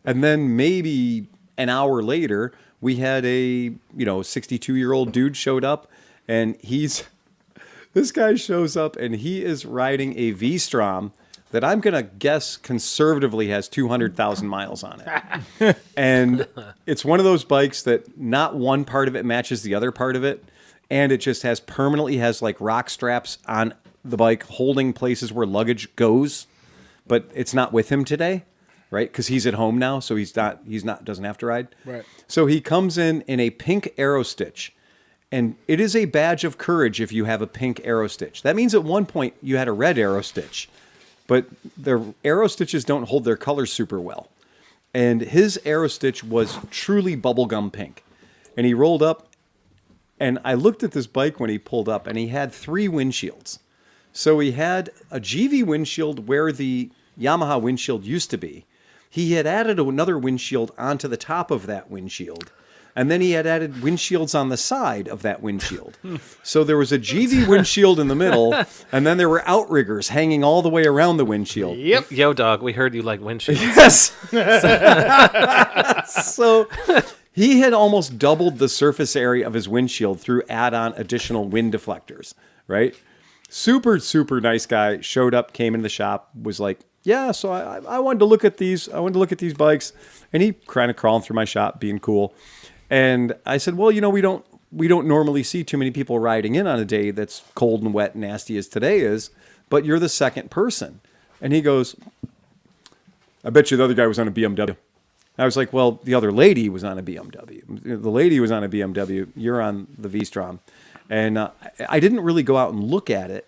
And then maybe an hour later, we had a 62-year-old dude showed up, and this guy shows up and he is riding a V-Strom that I'm going to guess conservatively has 200,000 miles on it. And it's one of those bikes that not one part of it matches the other part of it. And it just permanently has like rock straps on the bike holding places where luggage goes, but it's not with him today, right? Because he's at home now, so doesn't have to ride. Right. So he comes in a pink arrow stitch, and it is a badge of courage if you have a pink arrow stitch. That means at one point you had a red arrow stitch, but the arrow stitches don't hold their colors super well. And his arrow stitch was truly bubblegum pink. And he rolled up, and I looked at this bike when he pulled up, and he had 3 windshields. So he had a GV windshield where the Yamaha windshield used to be. He had added another windshield onto the top of that windshield. And then he had added windshields on the side of that windshield. So there was a GV windshield in the middle, and then there were outriggers hanging all the way around the windshield. Yep. Yo, dog, we heard you like windshields. Yes. So he had almost doubled the surface area of his windshield through add-on additional wind deflectors, right? Super nice guy. Showed up, came into the shop, was like, yeah, so I wanted to look at these. I wanted to look at these bikes. And he kind of crawling through my shop, being cool. And I said, well, we don't normally see too many people riding in on a day that's cold and wet and nasty as today is, but you're the second person. And he goes, I bet you the other guy was on a BMW. I was like, well, the other lady was on a BMW. The lady was on a BMW. You're on the V-Strom. And I didn't really go out and look at it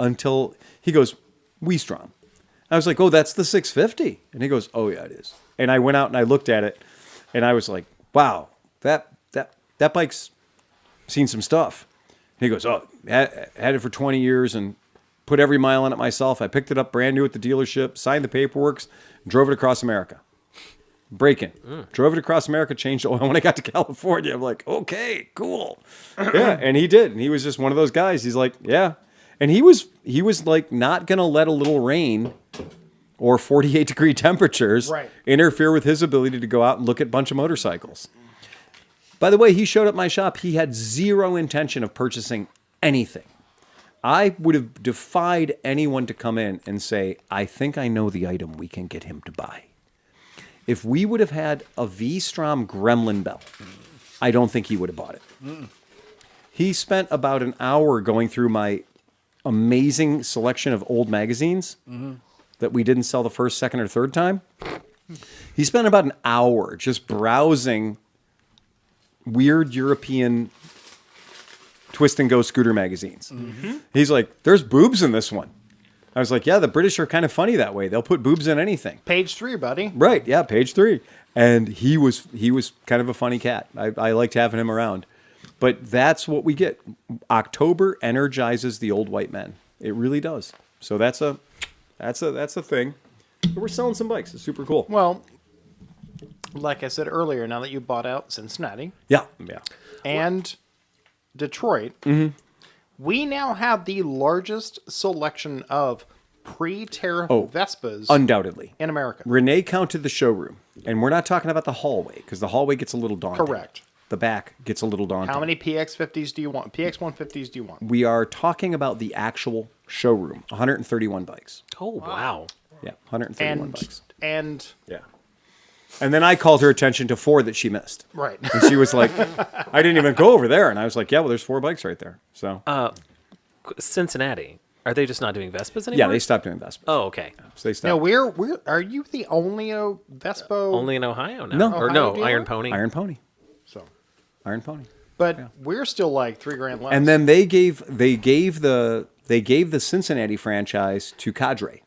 until he goes, V-Strom. I was like, oh, that's the 650. And he goes, oh, yeah, it is. And I went out and I looked at it, and I was like, wow, that bike's seen some stuff. And he goes, oh, had it for 20 years and put every mile on it myself. I picked it up brand new at the dealership, signed the paperwork, drove it across America. Break-in. Drove it across America, changed oil when I got to California. I'm like, okay, cool. Yeah, and he did. And he was just one of those guys. He's like, yeah. And he was like not going to let a little rain or 48-degree temperatures interfere with his ability to go out and look at a bunch of motorcycles. By the way, he showed up at my shop. He had zero intention of purchasing anything. I would have defied anyone to come in and say, I think I know the item we can get him to buy. If we would have had a V-Strom Gremlin bell, I don't think he would have bought it. He spent about an hour going through my amazing selection of old magazines that we didn't sell the first, second, or third time. He spent about an hour just browsing weird European twist and go scooter magazines. He's like, there's boobs in this one. I was like, yeah, the British are kind of funny that way. They'll put boobs in anything. Page 3, buddy. Right, yeah, page 3. And he was kind of a funny cat. I liked having him around. But that's what we get. October energizes the old white men. It really does. So that's a thing. But we're selling some bikes. It's super cool. Well, like I said earlier, now that you bought out Cincinnati Yeah. and Detroit, we now have the largest selection of pre-tariff Vespas Undoubtedly. in America. Renee counted the showroom. And we're not talking about the hallway, because the hallway gets a little daunting. Correct. The back gets a little daunting. How many PX50s do you want? PX 150s do you want? We are talking about the actual showroom. 131 bikes. Oh, wow. Yeah, 131 bikes. And Yeah. And then I called her attention to 4 that she missed. right. And she was like, I didn't even go over there. And I was like, yeah, well, there's 4 bikes right there. So, Cincinnati. Are they just not doing Vespas anymore? yeah, they stopped doing Vespas. Oh, okay. So they stopped. Now, are you the only Vespa? Only in Ohio now? No. Or Ohio no, dealer? Iron Pony. Iron Pony. So, Iron Pony. but we're still like $3,000 less. And then they gave the Cincinnati franchise to Cadre.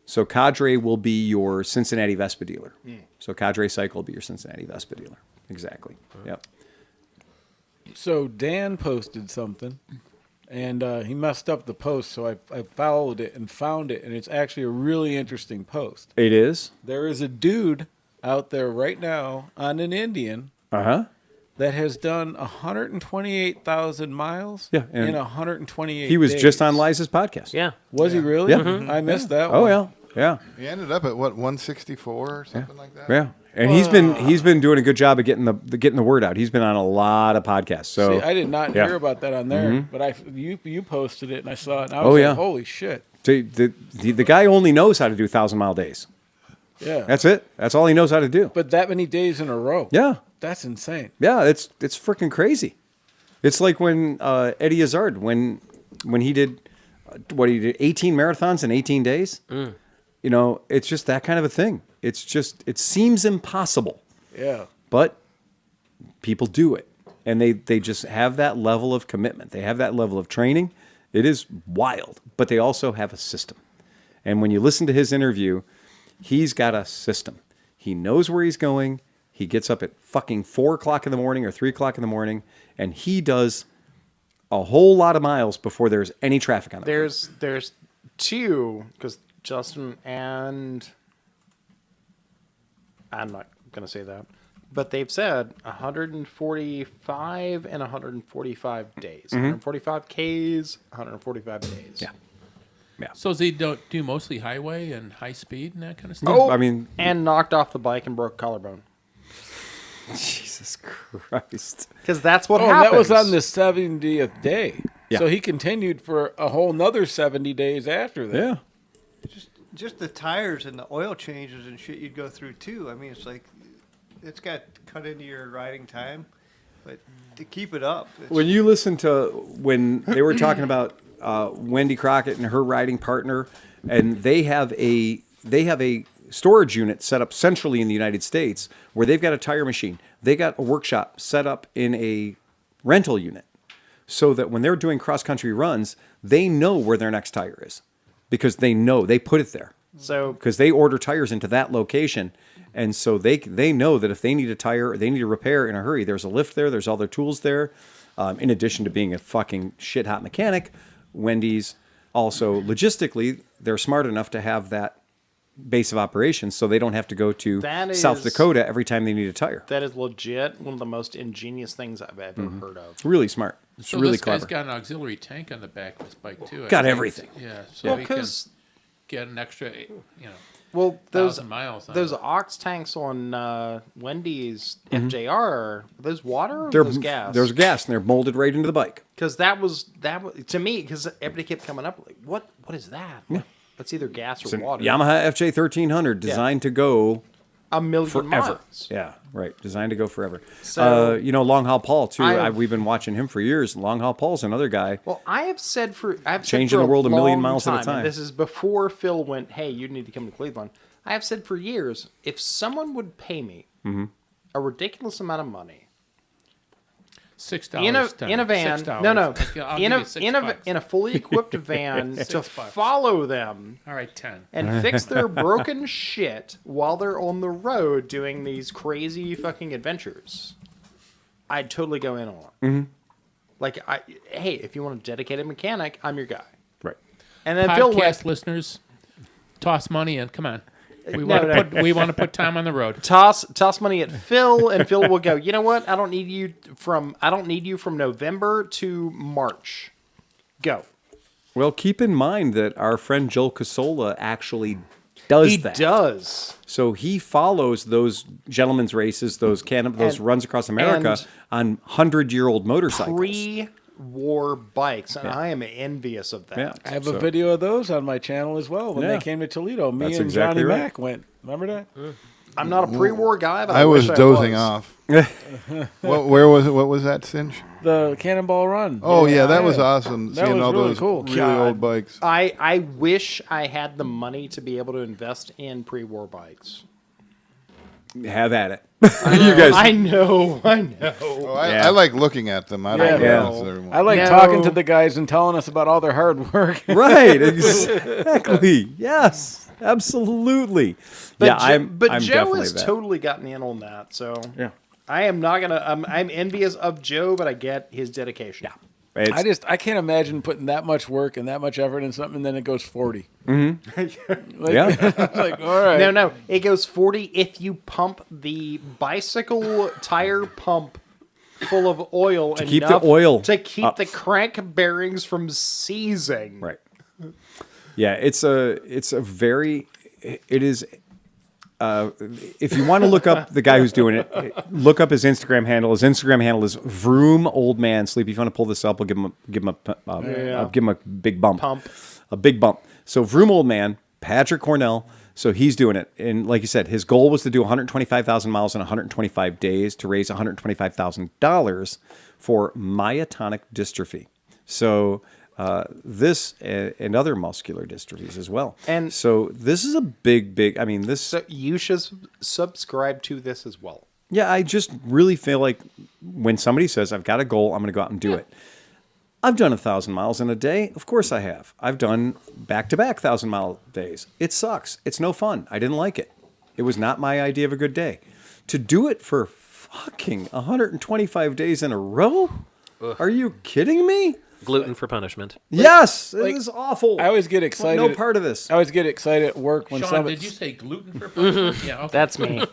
So Cadre will be your Cincinnati Vespa dealer. So Cadre Cycle will be your Cincinnati Vespa dealer. Exactly. Yep. So Dan posted something, and he messed up the post, so I followed it and found it, and it's actually a really interesting post. It is. There is a dude out there right now on an Indian Uh-huh. that has done 128,000 miles and in 128 He was days. just on Liza's podcast. Yeah. Was he really? Yeah. I missed that Oh, one. yeah. Yeah. He ended up at what, 164 or something like that. Yeah. And he's been doing a good job of getting the word out. He's been on a lot of podcasts. So See, I did not yeah. hear about that on there, but you posted it, and I saw it, and I was like, holy shit. The guy only knows how to do 1,000-mile days. Yeah. That's it. That's all he knows how to do. But that many days in a row. Yeah. That's insane. Yeah, it's freaking crazy. It's like when Eddie Izzard, when he did, 18 marathons in 18 days. You know, it's just that kind of a thing. It seems impossible. Yeah. But people do it. And they just have that level of commitment. They have that level of training. It is wild. But they also have a system. And when you listen to his interview, he's got a system. He knows where he's going. He gets up at fucking 4 o'clock in the morning or 3 o'clock in the morning, and he does a whole lot of miles before there's any traffic on it. There's 2, because Justin and I'm not going to say that, but they've said 145 and 145 days. 145 Ks, 145 days. Yeah. So does he do mostly highway and high speed and that kind of stuff? Oh, I mean, and knocked off the bike and broke collarbone. Jesus Christ. Because that's what Oh, happens. that was on the 70th day. Yeah. So he continued for a whole nother 70 days after that. Yeah. Just the tires and the oil changes and shit you'd go through too. I mean, it's like it's got cut into your riding time, but to keep it up. When you listen to when they were talking about Wendy Crockett and her riding partner, and they have a storage unit set up centrally in the United States where they've got a tire machine. They got a workshop set up in a rental unit so that when they're doing cross-country runs, they know where their next tire is because they know they put it there. So Because they order tires into that location, and so they know that if they need a tire or they need a repair in a hurry, there's a lift there, there's all their tools there. In addition to being a fucking shit-hot mechanic, Wendy's also logistically, they're smart enough to have that base of operations so they don't have to go to South Dakota every time they need a tire. that is legit one of the most ingenious things I've ever heard of. It's really smart. It's So really this clever. guy's got an auxiliary tank on the back of his bike too. I Got think. everything. Yeah, so Well, he can 'cause- get an extra, Well, those 1,000 miles. On those it. ox tanks on Wendy's FJR, are those water or They're- those gas? There's gas, and they're molded right into the bike. Because that was to me, because everybody kept coming up like, what is that? Yeah. It's either gas or It's a water. Yamaha FJ 1300 designed to go a million forever. miles. Yeah, right. Designed to go forever. So- Long Haul Paul too. I've- We've been watching him for years. Long Haul Paul's another guy. Well, I've said Changing for the world a million long miles at a time. and this is before Phil went, hey, you need to come to Cleveland. I have said for years, if someone would pay me Mm-hmm. a ridiculous amount of money $6 in a van. $6. No. I'll give you $6. In a fully equipped van to follow them. All right, 10. And fix their broken shit while they're on the road doing these crazy fucking adventures. I'd totally go in on it. Mm-hmm. Like, hey, if you want a dedicated mechanic, I'm your guy. Right. And then Phil Podcast listeners, toss money in. Come on. We No. want to put Tom on the road. toss money at Phil, and Phil will go, you know what? I don't need you from November to March. Go. Well, keep in mind that our friend Joel Casola actually does He that. does. So he follows those gentlemen's races, those runs across America on 100-year-old motorcycles. Pre-war bikes, and I am envious of that. Yeah. I have a video of those on my channel as well. When Yeah. they came to Toledo, me That's and exactly Johnny right. Mac went. Remember that? I'm not a pre-war guy, but I was wish dozing was. off. Where was it? What was that cinch? The Cannonball Run. Oh yeah, that was awesome. That Seeing was all really those cool. really God. old bikes. I wish I had the money to be able to invest in pre-war bikes. Have at it. You guys. I know. Oh, Yeah. I like looking at them. I don't Yeah. know. Everyone. I like No. talking to the guys and telling us about all their hard work. Right, exactly. Yes, absolutely. But I'm Joe definitely has that. totally gotten in on that. So Yeah. I am not gonna. I'm envious of Joe, but I get his dedication. It's- I can't imagine putting that much work and that much effort in something, and then it goes 40. yeah. Like, all right. No, it goes 40 if you pump the bicycle tire pump full of oil to keep the oil to keep up. the crank bearings from seizing. Right. Yeah, it is. If you want to look up the guy who's doing it, look up his Instagram handle. His Instagram handle is Vroom Old Man Sleep. If you want to pull this up, I'll give him a big bump. A big bump. So Vroom Old Man, Patrick Cornell. So he's doing it, and like you said, his goal was to do 125,000 miles in 125 days to raise $125,000 for myotonic dystrophy. So this and other muscular dystrophies as well. And so this is a big. I mean, this. So you should subscribe to this as well. Yeah, I just really feel like when somebody says I've got a goal, I'm going to go out and do it. I've done 1,000 miles in a day. Of course I have. I've done back-to-back 1,000-mile days. It sucks. It's no fun. I didn't like it. It was not my idea of a good day. To do it for fucking 125 days in a row? Ugh. Are you kidding me? Gluten for punishment. Yes, it is awful. I always get excited. No part of this. I always get excited at work when Sean, did you say gluten for punishment? Yeah, okay. That's me.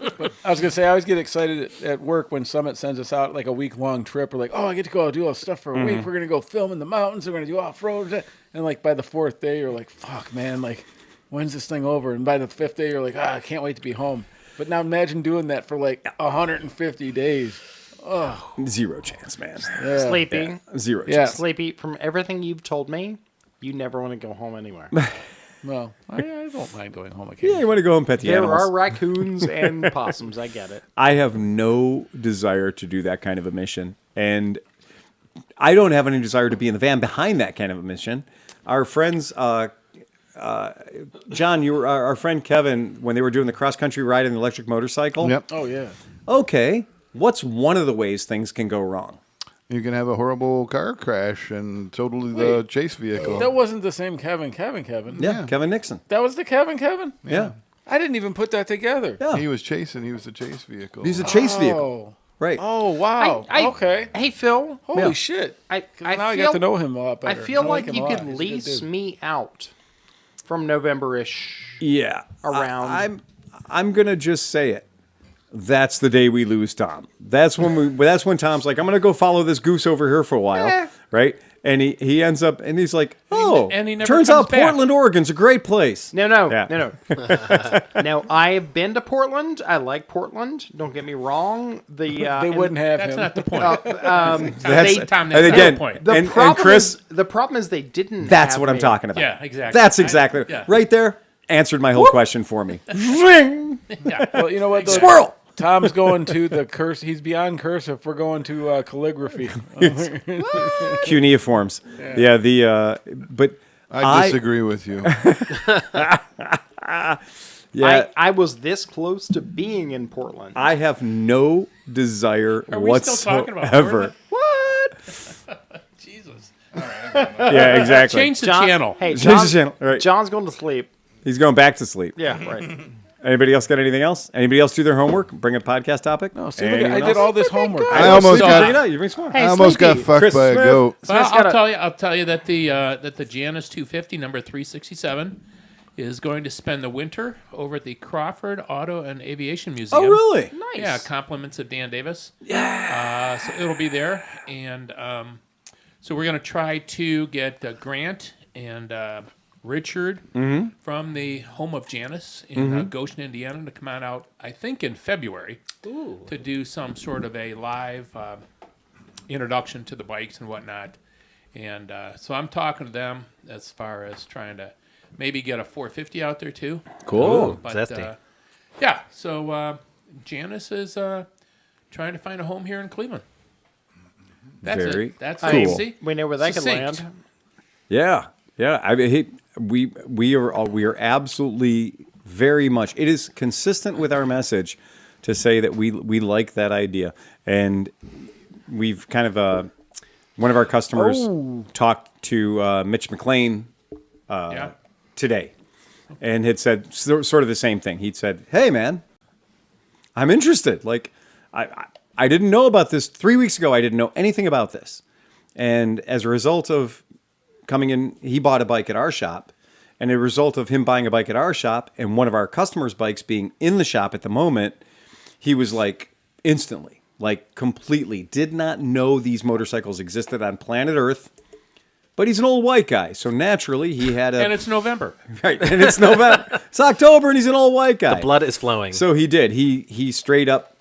I was gonna say I always get excited at work when Summit sends us out like a week-long trip. We're like, oh, I get to go do all this stuff for a week. We're gonna go film in the mountains. We're gonna do off-road. And like by the fourth day, you're like, fuck, man, like when's this thing over? And by the fifth day, you're like, I can't wait to be home. But now imagine doing that for like 150 days. Oh, Zero chance, man. yeah. Sleepy. Yeah, zero Yeah. chance. Sleepy, from everything you've told me, you never want to go home anywhere. Well, I don't mind going home Yeah, occasionally. you want to go and pet the There animals. are raccoons and possums. I get it. I have no desire to do that kind of a mission. And I don't have any desire to be in the van behind that kind of a mission. Our friends, John, you were our friend Kevin, when they were doing the cross-country ride in the electric motorcycle. Yep. Oh yeah. Okay, what's one of the ways things can go wrong? You can have a horrible car crash and totally the chase vehicle. That wasn't the same Kevin. Yeah, Kevin Nixon. That was the Kevin? Yeah. I didn't even put that together. Yeah. He was chasing. He was the chase vehicle. He's a chase vehicle. Oh. Right. Oh, wow. Okay. Hey, Phil. Holy Yeah. shit. I Now I feel, got to know him a lot I better. feel like like him you a lot. could He's a good lease dude. me out from November-ish. Yeah. Around. I'm gonna just say it. That's the day we lose Tom. That's when Tom's like, I'm gonna go follow this goose over here for a while, right? And he ends up and he's like, oh, and he never turns comes out back. Portland, Oregon's a great place. No. Yeah. Now, I've been to Portland. I like Portland. Don't get me wrong. They wouldn't have That's him. not the point. That's, Tom, and that's not again, the point. The and problem Chris, the problem is they didn't. that's have what I'm me. talking about. Yeah, exactly. That's exactly Yeah. right there. Answered my whole question for me. Zing! Well, you know what? Though? Squirrel. Tom's going to the curse. He's beyond cursive. We're going to calligraphy. Cuneiforms. Yeah. But I disagree with you. yeah. I was this close to being in Portland. I have no desire Are we still talking about whatsoever. Portland? What? Yeah, exactly. Change the channel. Hey, Change John, the channel. All right. John's going to sleep. He's going back to sleep. Yeah, right. Anybody else got anything else? Anybody else do their homework? Bring a podcast topic? No, see, look, Anyone I did else? all this homework. I almost So, got. you know, you bring some more. I almost got Sleepy. fucked Chris by a Smith. goat. Well, I'll tell you that the Janus 250 number 367 is going to spend the winter over at the Crawford Auto and Aviation Museum. Oh, really? Nice. Yeah, compliments of Dan Davis. Yeah. So it'll be there, and so we're going to try to get Grant and Richard from the home of Janus in Goshen, Indiana, to come on out, I think, in February to do some sort of a live introduction to the bikes and whatnot. And so I'm talking to them as far as trying to maybe get a 450 out there, too. Cool. But, zesty. yeah, so Janus is trying to find a home here in Cleveland. That's Very it. That's cool. it. See? We know where that could Succinct. land. Yeah, yeah. I mean, we are absolutely very much. It is consistent with our message to say that we like that idea, and we've kind of one of our customers talked to Mitch McLean Yeah. today, and had said sort of the same thing. He'd said, "Hey, man, I'm interested. Like, I didn't know about this 3 weeks ago. I didn't know anything about this, and as a result of coming in, he bought a bike at our shop, and as a result of him buying a bike at our shop and one of our customers' bikes being in the shop at the moment, he was like instantly, like completely, did not know these motorcycles existed on planet Earth." But he's an old white guy, so naturally he had a... And it's November. Right, and it's November. It's October, and he's an old white guy. The blood is flowing. So he did. He straight up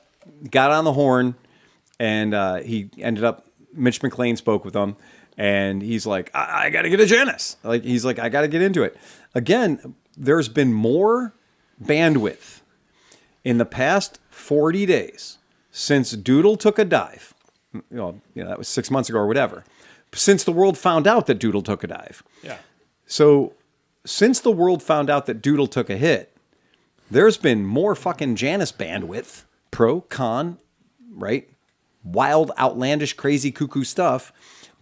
got on the horn, and he ended up... Mitch McLean spoke with him, and he's like, I got to get a Janus. Like, he's like, I got to get into it. Again, there's been more bandwidth in the past 40 days since Doodle took a dive. You know, that was 6 months ago or whatever. Since the world found out that Doodle took a dive. Yeah. So, since the world found out that Doodle took a hit, there's been more fucking Janus bandwidth, pro, con, right? Wild, outlandish, crazy, cuckoo stuff.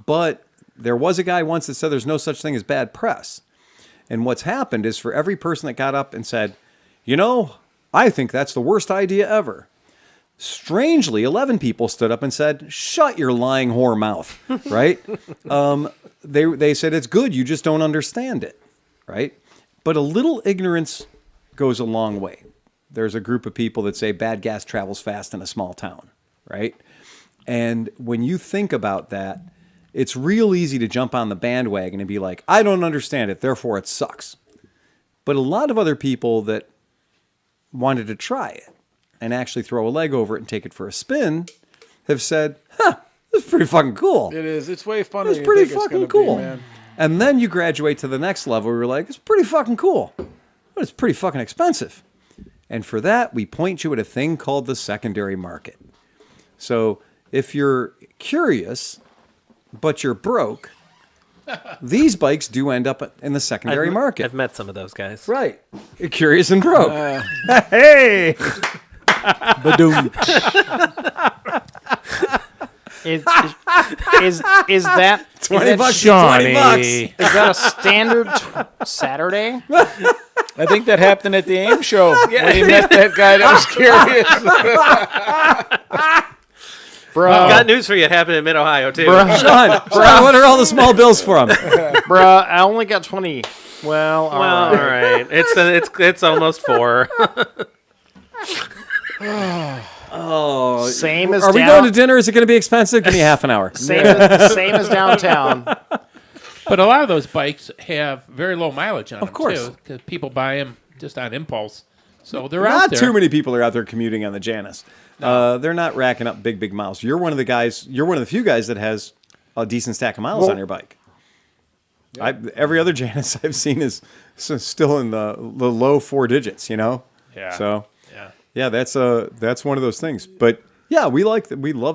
But there was a guy once that said there's no such thing as bad press. And what's happened is for every person that got up and said, you know, I think that's the worst idea ever. Strangely, 11 people stood up and said, shut your lying whore mouth, right? They said, it's good, you just don't understand it, right? But a little ignorance goes a long way. There's a group of people that say bad gas travels fast in a small town, right? And when you think about that, it's real easy to jump on the bandwagon and be like, I don't understand it, therefore it sucks. But a lot of other people that wanted to try it and actually throw a leg over it and take it for a spin have said, this is pretty fucking cool. It is. It's way funner. It's than pretty you think it's fucking gonna cool. Be, man. And then you graduate to the next level where you're like, it's pretty fucking cool. But it's pretty fucking expensive. And for that, we point you at a thing called the secondary market. So if you're curious, but you're broke, these bikes do end up in the secondary market. I've met some of those guys. Right. You're curious and broke. Hey! Badoom. Is that $20, Johnny. $20. Is that a standard Saturday? I think that happened at the AIM show when he met that guy that was curious. Bro, Got news for you. It happened in Mid-Ohio, too. Sean, what are all the small bills from? bruh, I only got 20. Well, all Well, right. all right. It's almost 4. Same as Are we down- going to dinner? Is it going to be expensive? Give me half an hour. Same as downtown. But a lot of those bikes have very low mileage on them, course. too, because people buy them just on impulse. So they're out Not there. too many people are out there commuting on the Janus. They're not racking up big miles. You're one of the guys. You're one of the few guys that has a decent stack of miles on your bike. Every other Janus I've seen is still in the low 4 digits. You know. Yeah. So Yeah. that's one of those things. But yeah, we love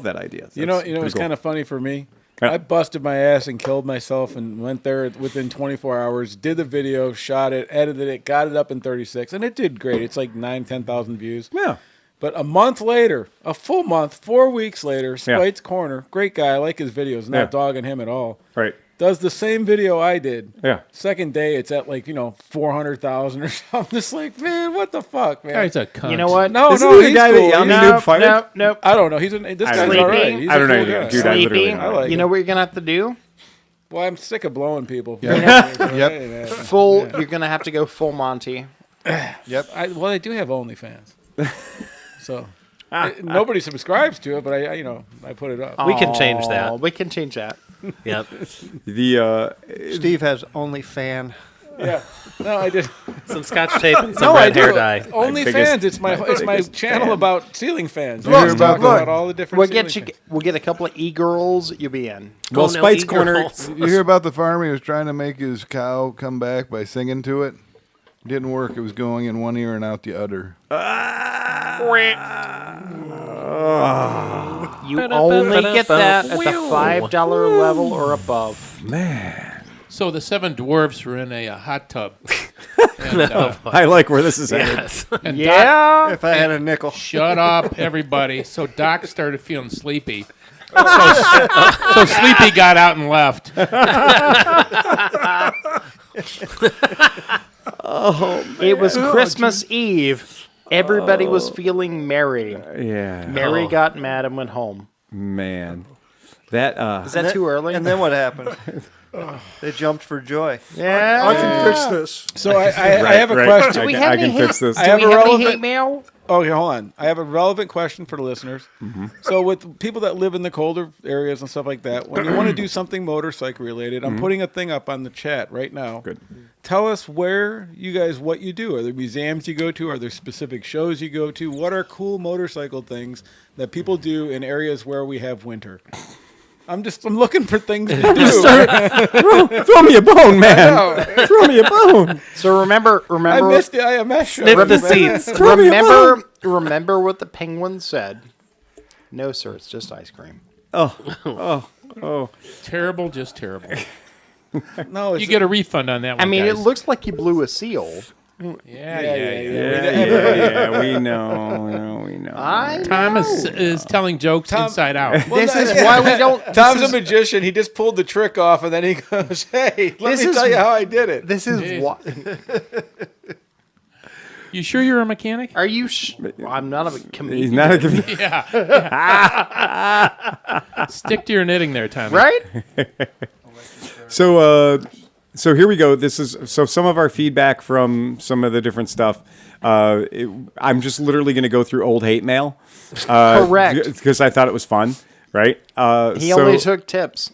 that idea. You know, That's it was pretty cool. kind of funny for me. Yeah. I busted my ass and killed myself and went there within 24 hours, did the video, shot it, edited it, got it up in 36, and it did great. It's like 9,000-10,000 views. Yeah. But a month later, a full month, 4 weeks later, Spite's Corner, great guy, I like his videos, not dogging him at all. Right. Does the same video I did. Yeah. Second day, it's at 400,000 or something. I'm just like, man, what the fuck, man? Guy's a cunt. You know what? No, Isn't no, he the he's guy cool. that Yami He's- Noob fired? Nope. I don't know. This guy's know. all right. He's I don't a know cool either. guy. Dude, I literally Sleeping. don't. I like You it. know what you're gonna have to do? Well, I'm sick of blowing people. Yep. Full. You're gonna have to go full Monty. Well, I do have OnlyFans. So nobody subscribes to it, but I put it up. We can change Oh, that. we can change that. Yep. The Steve has only fan. Yeah. No, I did. Some Scotch tape and some No, I red do. hair dye. OnlyFans. It's my biggest channel fan. about ceiling fans. Look, Just talk look. about all the different. We'll ceiling get you. fans. We'll get a couple of e-girls. You'll be in. well, Oh, no, Spite's eager Corner. holes. You hear about the farmer? He was trying to make his cow come back by singing to it. Didn't work. It was going in one ear and out the other. You only get that at the $5 level or above. Man, So the 7 dwarfs were in a hot tub. And, I like where this is headed. Yes. and Yeah. If I had a nickel. Shut up, everybody. So Doc started feeling sleepy. So Sleepy got out and left. It was Christmas Eve. Everybody was feeling merry. Yeah, Mary got mad and went home. man, that Is that too early? And then what happened? They jumped for joy. yeah. I can fix this. So I have a question. Do we I have can any fix hate- this. I Do have we a have any relevant- hate mail? Okay, hold on. I have a relevant question for the listeners. Mm-hmm. So, with people that live in the colder areas and stuff like that, when you want to do something motorcycle related, I'm putting a thing up on the chat right now. Good. Tell us what you do. Are there museums you go to? Are there specific shows you go to? What are cool motorcycle things that people do in areas where we have winter? I'm looking for things to do. Throw me a bone, man. Throw me a bone. So remember, I missed the IMS show. Sniff the seats. remember what the penguin said. No, sir, it's just ice cream. Terrible, just terrible. No, You get a refund on that one. I mean, guys. it looks like you blew a seal. Yeah. Yeah, we know. Tom is telling jokes inside out. This is why we don't. Tom's a magician. He just pulled the trick off, and then he goes, "Hey, let This me is- tell you how I did it." This is why. You sure you're a mechanic? Are you? I'm not a comedian. He's not a comedian. Yeah. Stick to your knitting there, Tommy. Right? So here we go. This is some of our feedback from some of the different stuff. I'm just literally going to go through old hate mail. Correct. Because I thought it was fun, right? He only took tips.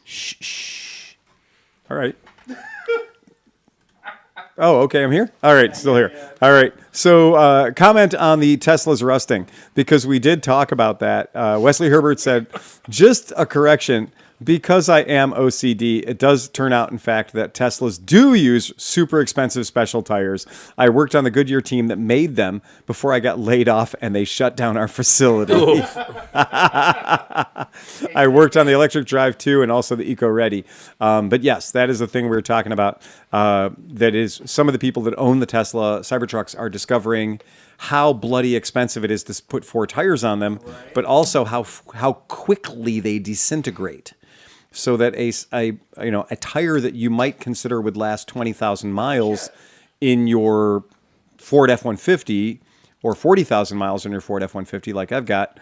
All right. Oh, okay, I'm here? All right, still here. All right. So comment on the Tesla's rusting, because we did talk about that. Wesley Herbert said, just a correction, because I am OCD, it does turn out, in fact, that Teslas do use super expensive special tires. I worked on the Goodyear team that made them before I got laid off, and they shut down our facility. I worked on the electric drive too, and also the Eco Ready. But yes, that is the thing we were talking about. That is, some of the people that own the Tesla Cybertrucks are discovering how bloody expensive it is to put 4 tires on them, but also how quickly they disintegrate. So that a tire that you might consider would last 20,000 miles in your Ford F-150 or 40,000 miles in your Ford F-150, like I've got,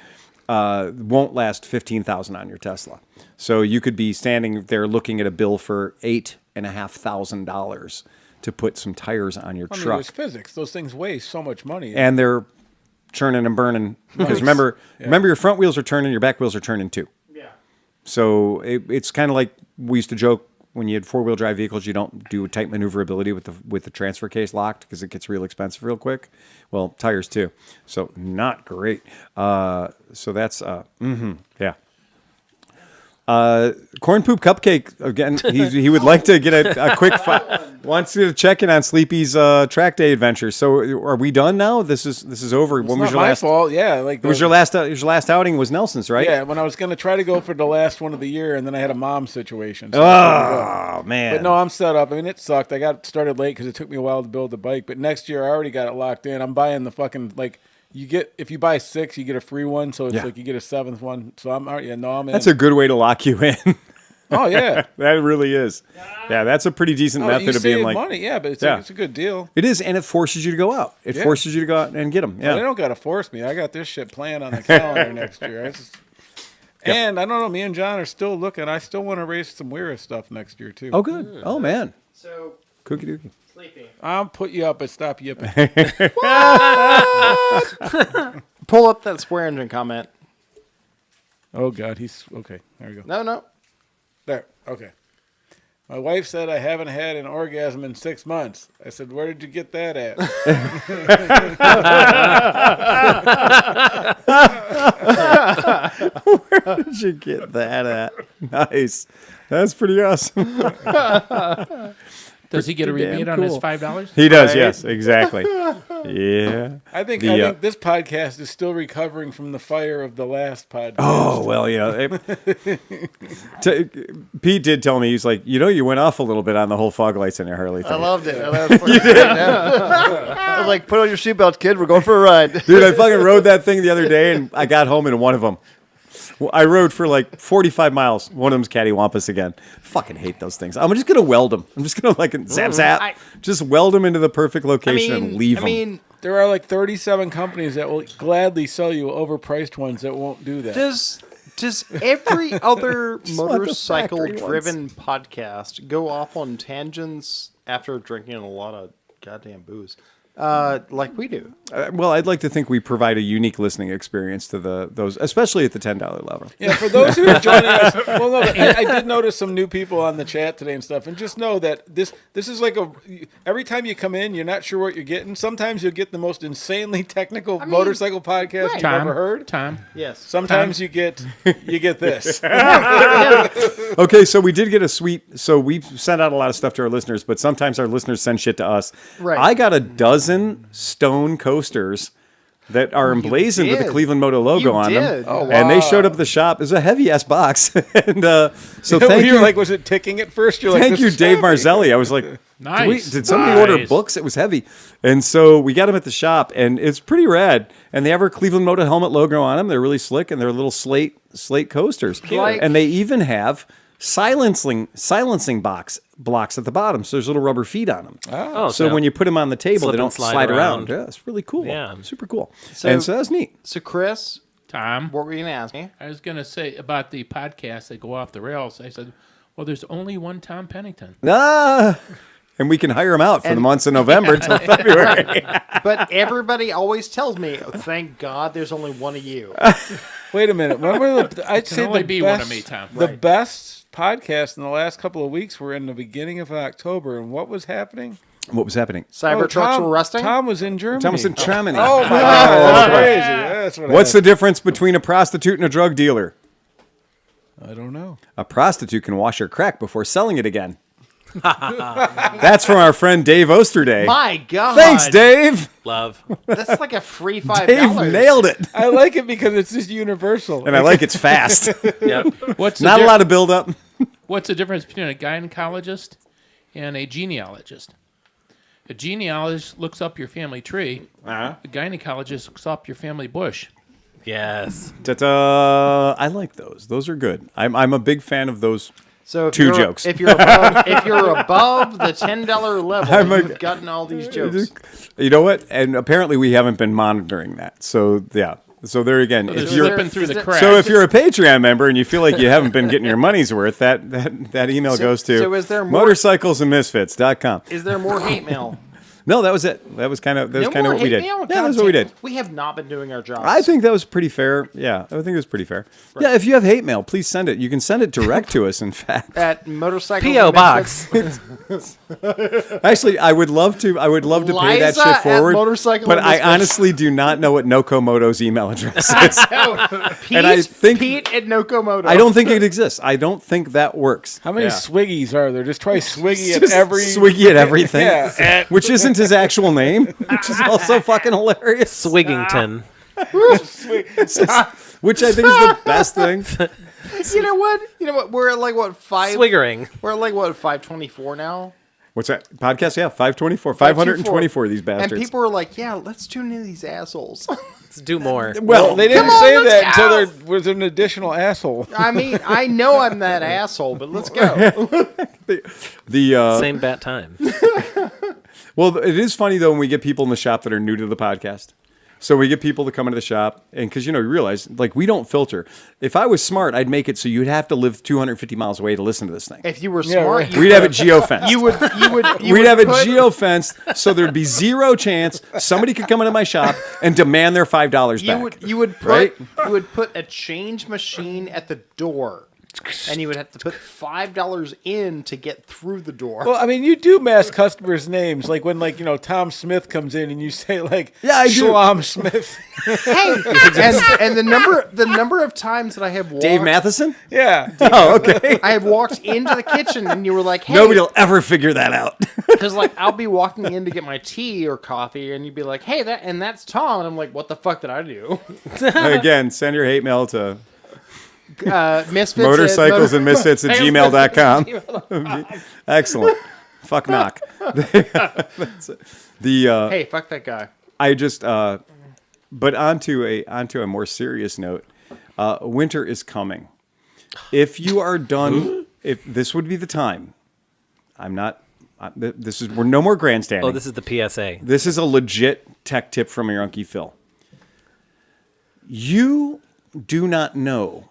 won't last 15,000 on your Tesla. So you could be standing there looking at a bill for $8,500 to put some tires on your I mean, truck. there's physics. Those things weigh so much money. And they're churning and burning. Because remember your front wheels are turning, your back wheels are turning too. Yeah. So it's kind of like we used to joke, when you had 4-wheel drive vehicles, you don't do tight maneuverability with the transfer case locked because it gets real expensive real quick. Well, tires too. So not great. So that's yeah. Corn Poop Cupcake, again, he would like to get a quick wants to check in on Sleepy's track day adventure. So are we done now? This is over. It's not my fault. Yeah, like It was your last outing was Nelson's, right? Yeah, when I was going to try to go for the last one of the year, and then I had a mom situation. So Oh man! But no, I'm set up. I mean, it sucked. I got started late because it took me a while to build the bike. But next year, I already got it locked in. I'm buying the fucking if you buy 6, you get a free one. So it's Yeah. like you get a 7th one. So I'm in. That's a good way to lock you in. Oh yeah, That really is. Yeah, that's a pretty decent you method of being save like. money. Yeah, but it's a good deal. It is, and it forces you to go out. It forces you to go out and get them. But they Yeah. don't got to force me. I got this shit planned on the calendar next year. And I don't know. Me and John are still looking. I still want to race some Weira stuff next year too. Oh, good. Oh, man. So Cookie dookie. sleepy. I'll put you up and stop yipping. Pull up that square engine comment. Oh God, he's okay. There we go. No. There. Okay. My wife said I haven't had an orgasm in 6 months. I said, where did you get that at? Where did you get that at? Nice. That's pretty awesome. Does he get a Pretty rebate damn on his cool. $5? He does, yes, exactly. Yeah. I think The, this podcast is still recovering from the fire of the last podcast. Oh, well, yeah. Pete did tell me, he's like, you went off a little bit on the whole fog lights in your Harley thing. I loved it. I was like, put on your seatbelt, kid. We're going for a ride. Dude, I fucking rode that thing the other day, and I got home in one of them. Well, I rode for like 45 miles. One of them's cattywampus again. Fucking hate those things. I'm just going to weld them. I'm just going to zap. Just weld them into the perfect location and leave them. There are like 37 companies that will gladly sell you overpriced ones that won't do that. Does every other want the motorcycle-driven podcast go off on tangents after drinking a lot of goddamn booze, like we do? Well, I'd like to think we provide a unique listening experience to those, especially at the $10 level. Yeah, for those who are joining us, well, no, I did notice some new people on the chat today and stuff, and just know that this is like every time you come in, you're not sure what you're getting. Sometimes you'll get the most insanely technical motorcycle podcast you've ever heard. Time. Yes. Sometimes you get this. Okay, so we did get a sweet. So we've sent out a lot of stuff to our listeners, but sometimes our listeners send shit to us. Right. I got a dozen stone coasters that are emblazoned with the did. ClevelandMoto logo You on did. them. Oh, And they showed up at the shop. It was a heavy ass box. And so thank You're you. like, was it ticking at first? You're like, Thank this you, is Dave heavy. Marzelli. I was like, Nice. did somebody order Nice. books? It was heavy. And so we got them at the shop, and it's pretty rad. And they have our Cleveland Moto helmet logo on them. They're really slick, and they're little slate coasters. Like- and they even have silencing blocks at the bottom. So there's little rubber feet on them. Oh, So when you put them on the table, slip they and don't slide slide around. around. Yeah, it's really cool. Yeah. Super cool. So- And so that's neat. So, Chris, Tom, what were you going to ask me? I was going to say about the podcasts that go off the rails. I said, well, there's only one Tom Pennington. And we can hire them out for the months of November until February. But everybody always tells me, oh, thank God there's only one of you. Wait a minute. I'd say only the be best, one of me, Tom. The Right. best podcast in the last couple of weeks were in the beginning of October. And what was happening? What was happening? Cybertrucks were rusting? Tom was in Germany. Tom was in Germany. Oh my God, that's crazy. That's what What's the difference between a prostitute and a drug dealer? I don't know. A prostitute can wash her crack before selling it again. That's from our friend Dave Osterday. My God. Thanks, Dave. Love. That's like a free $5. Dave nailed it. I like it because it's just universal. And I like it's fast. Yep. What's Not a lot of build up. What's the difference between a gynecologist and a genealogist? A genealogist looks up your family tree. A gynecologist looks up your family bush. Yes. Ta-ta. I like those. Those are good. I'm a big fan of those. So if Two you're, jokes. If you're above the $10 level, you've gotten all these jokes. You know what? And apparently we haven't been monitoring that. So yeah. So there again, They're if you're slipping through the cracks. so if you're a Patreon member and you feel like you haven't been getting your money's worth, that email goes to so is there more- motorcyclesandmisfits.com. Is there more hate mail? No, that was it. That was kind of No more what we hate did. mail? Yeah, God that's what we damn did. it. We have not been doing our jobs. I think that was pretty fair. Yeah, I think it was pretty fair. Yeah, if you have hate mail, please send it. You can send it direct to us, in fact. At motorcycle P.O. Box. Actually, I would love to pay that Liza shit at forward. Motorcycle But and I Misfits. honestly do not know what Nokomoto's email address is. Pete, And I think- Pete at Nokomoto. I don't think it exists. I don't think that works. How many Yeah. Swiggies are there? Just try Swiggy at Just every Swiggy at everything, Yeah. which isn't his actual name, which is also fucking hilarious. Swigington. Which I think is the best thing. You know what? We're at like what 5? Swiggering. We're at like what 524 now. What's that podcast? Yeah, 524, 524 of these bastards. And people are like, "Yeah, let's tune in these assholes." Let's do more. Well, They didn't say that until there was an additional asshole. I mean, I know I'm that asshole, but let's go. Same bat time. Well, it is funny, though, when we get people in the shop that are new to the podcast. So we get people to come into the shop, and because, you realize, like, we don't filter. If I was smart, I'd make it so you'd have to live 250 miles away to listen to this thing. If you were smart, right. We'd have it geofenced. We'd have it geofenced, so there'd be zero chance somebody could come into my shop and demand their $5 back. You would right? put a change machine at the door, and you would have to put $5 in to get through the door. Well, I mean, you do mask customers' names, like when, Tom Smith comes in and you say, Yeah, I do. Shalom Smith. Hey, and the number of times that I have walked, Dave Matheson? Yeah. Oh, okay. I have walked into the kitchen and you were like, "Hey," Nobody will ever figure that out. because I'll be walking in to get my tea or coffee, and you'd be like, "Hey, that's Tom," and I'm like, "What the fuck did I do?" Again, send your hate mail to Misfits motorcycles and misfits at gmail.com. Excellent. Fuck knock. That's it. Hey, fuck that guy. I just, but onto a more serious note, winter is coming. If you are done, if this would be the time, we're no more grandstanding. Oh, this is the PSA. This is a legit tech tip from your Uncle Phil. You do not know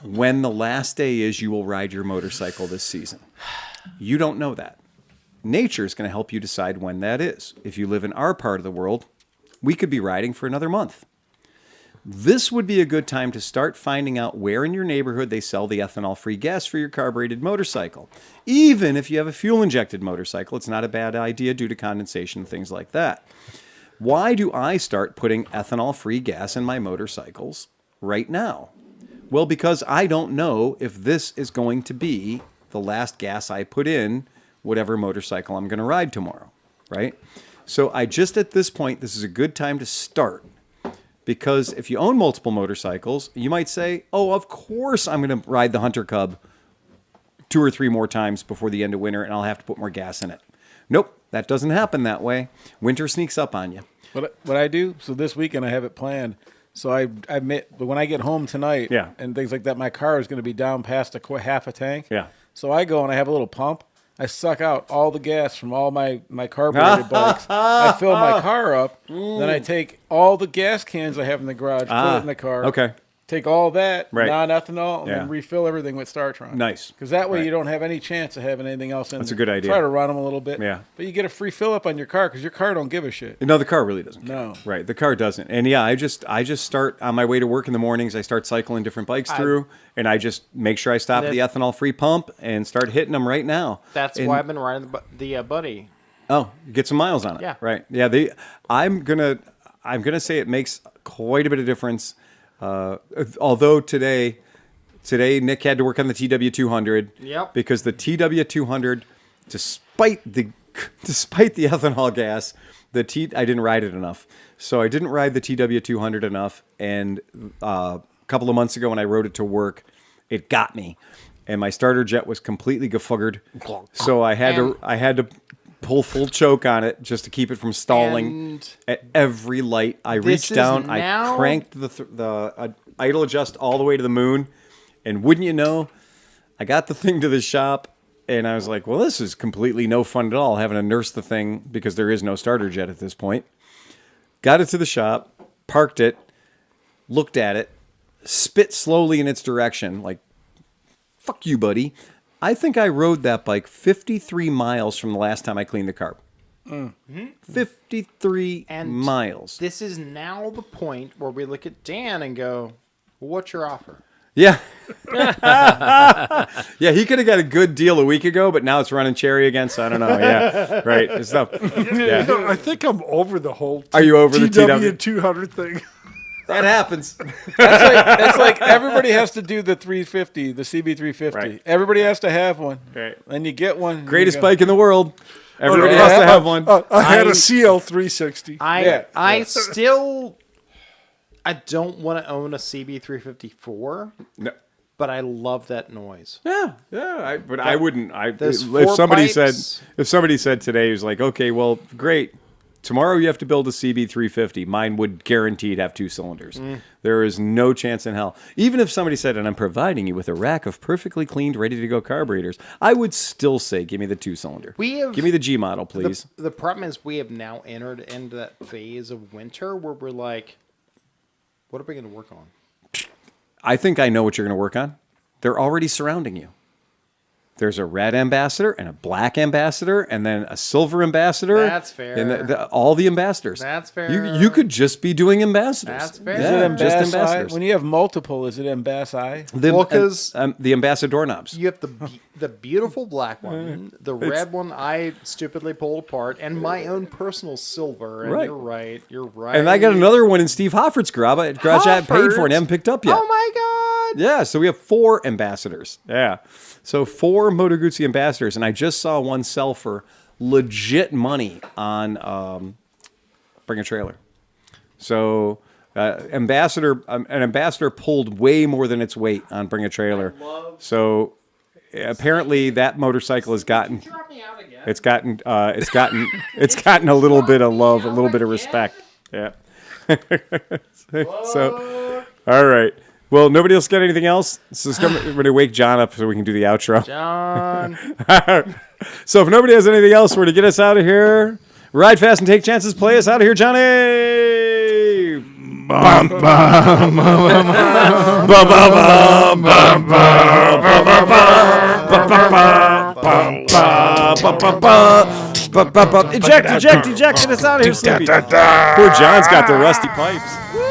when the last day is you will ride your motorcycle this season. You don't know that. Nature is going to help you decide when that is. If you live in our part of the world, we could be riding for another month. This would be a good time to start finding out where in your neighborhood they sell the ethanol-free gas for your carbureted motorcycle. Even if you have a fuel-injected motorcycle, it's not a bad idea due to condensation and things like that. Why do I start putting ethanol-free gas in my motorcycles right now? Well, because I don't know if this is going to be the last gas I put in whatever motorcycle I'm going to ride tomorrow, right? So at this point, this is a good time to start. Because if you own multiple motorcycles, you might say, oh, of course I'm going to ride the Hunter Cub 2 or 3 more times before the end of winter, and I'll have to put more gas in it. Nope, that doesn't happen that way. Winter sneaks up on you. What I do, so this weekend I have it planned. So I admit, but when I get home tonight and things like that, my car is going to be down past half a tank. Yeah. So I go and I have a little pump. I suck out all the gas from all my carbureted bikes. I fill my car up. Then I take all the gas cans I have in the garage, put it in the car. Okay. Take all that, Right. non-ethanol, and then refill everything with StarTron. Nice. Because that way Right. you don't have any chance of having anything else in That's there. a good idea. Try to run them a little bit. Yeah. But you get a free fill-up on your car because your car don't give a shit. No, the car really doesn't. No. Right, the car doesn't. And yeah, I just start on my way to work in the mornings. I start cycling different bikes through, and I just make sure I stop at the ethanol-free pump and start hitting them right now. That's why I've been riding the Buddy. Oh, get some miles on it. Yeah. Right. Yeah. I'm gonna say it makes quite a bit of difference. Although today Nick had to work on the TW200. Yep. Because the TW200, despite the ethanol gas, I didn't ride it enough. So I didn't ride the TW200 enough. And a couple of months ago when I rode it to work, it got me, and my starter jet was completely gefuggered. So I had to pull full choke on it just to keep it from stalling. And at every light, I reached down, I cranked the idle adjust all the way to the moon, and wouldn't you know, I got the thing to the shop, and I was like, well, this is completely no fun at all, having to nurse the thing because there is no starter jet at this point. Got it to the shop, parked it, looked at it, spit slowly in its direction, like, fuck you, buddy. I think I rode that bike 53 miles from the last time I cleaned the carb. 53 miles. This is now the point where we look at Dan and go, well, what's your offer? Yeah. Yeah, he could have got a good deal a week ago, but now it's running cherry again, so I don't know. Yeah, right. It's not, yeah. I think I'm over the whole Are you over the TW200 thing? That happens. That's like everybody has to do the 350, the CB350. Right. Everybody has to have one. Right. And you get one. Greatest bike in the world. Everybody has to have one. I had a CL360. I don't want to own a CB354. No. But I love that noise. Yeah. I wouldn't. Those If four somebody pipes. said today, he was like, okay, well, great. tomorrow you have to build a CB350. Mine would guaranteed have 2 cylinders. There is no chance in hell. Even if somebody said, and I'm providing you with a rack of perfectly cleaned, ready-to-go carburetors, I would still say, give me the 2-cylinder. Give me the G model, please. The problem is we have now entered into that phase of winter where we're like, what are we going to work on? I think I know what you're going to work on. They're already surrounding you. There's a red ambassador and a black ambassador and then a silver ambassador. That's fair. And all the ambassadors. That's fair. You could just be doing ambassadors. That's fair. Is Yeah, it just Ambass ambassadors. When you have multiple, is it Ambass? Because the ambassador knobs. you have the beautiful black one, the red one I stupidly pulled apart, and my own personal silver. And Right. You're right. And I got another one in Steve Hoffert's garage I haven't paid for and haven't picked up yet. Oh my god! Yeah, so we have 4 ambassadors. Yeah. So 4 Moto Guzzi ambassadors. And I just saw one sell for legit money on Bring a Trailer. So an ambassador pulled way more than its weight on Bring a Trailer. So apparently that motorcycle has gotten it's gotten a little bit of love, a little bit of respect. Yeah. So all right. Well, nobody else got anything else? So we're going to wake John up so we can do the outro. John. So if nobody has anything else, we're to get us out of here. Ride fast and take chances. Play us out of here, Johnny. Bum, bum, Eject, get us out of here, Snoopy. Poor John's got the rusty pipes.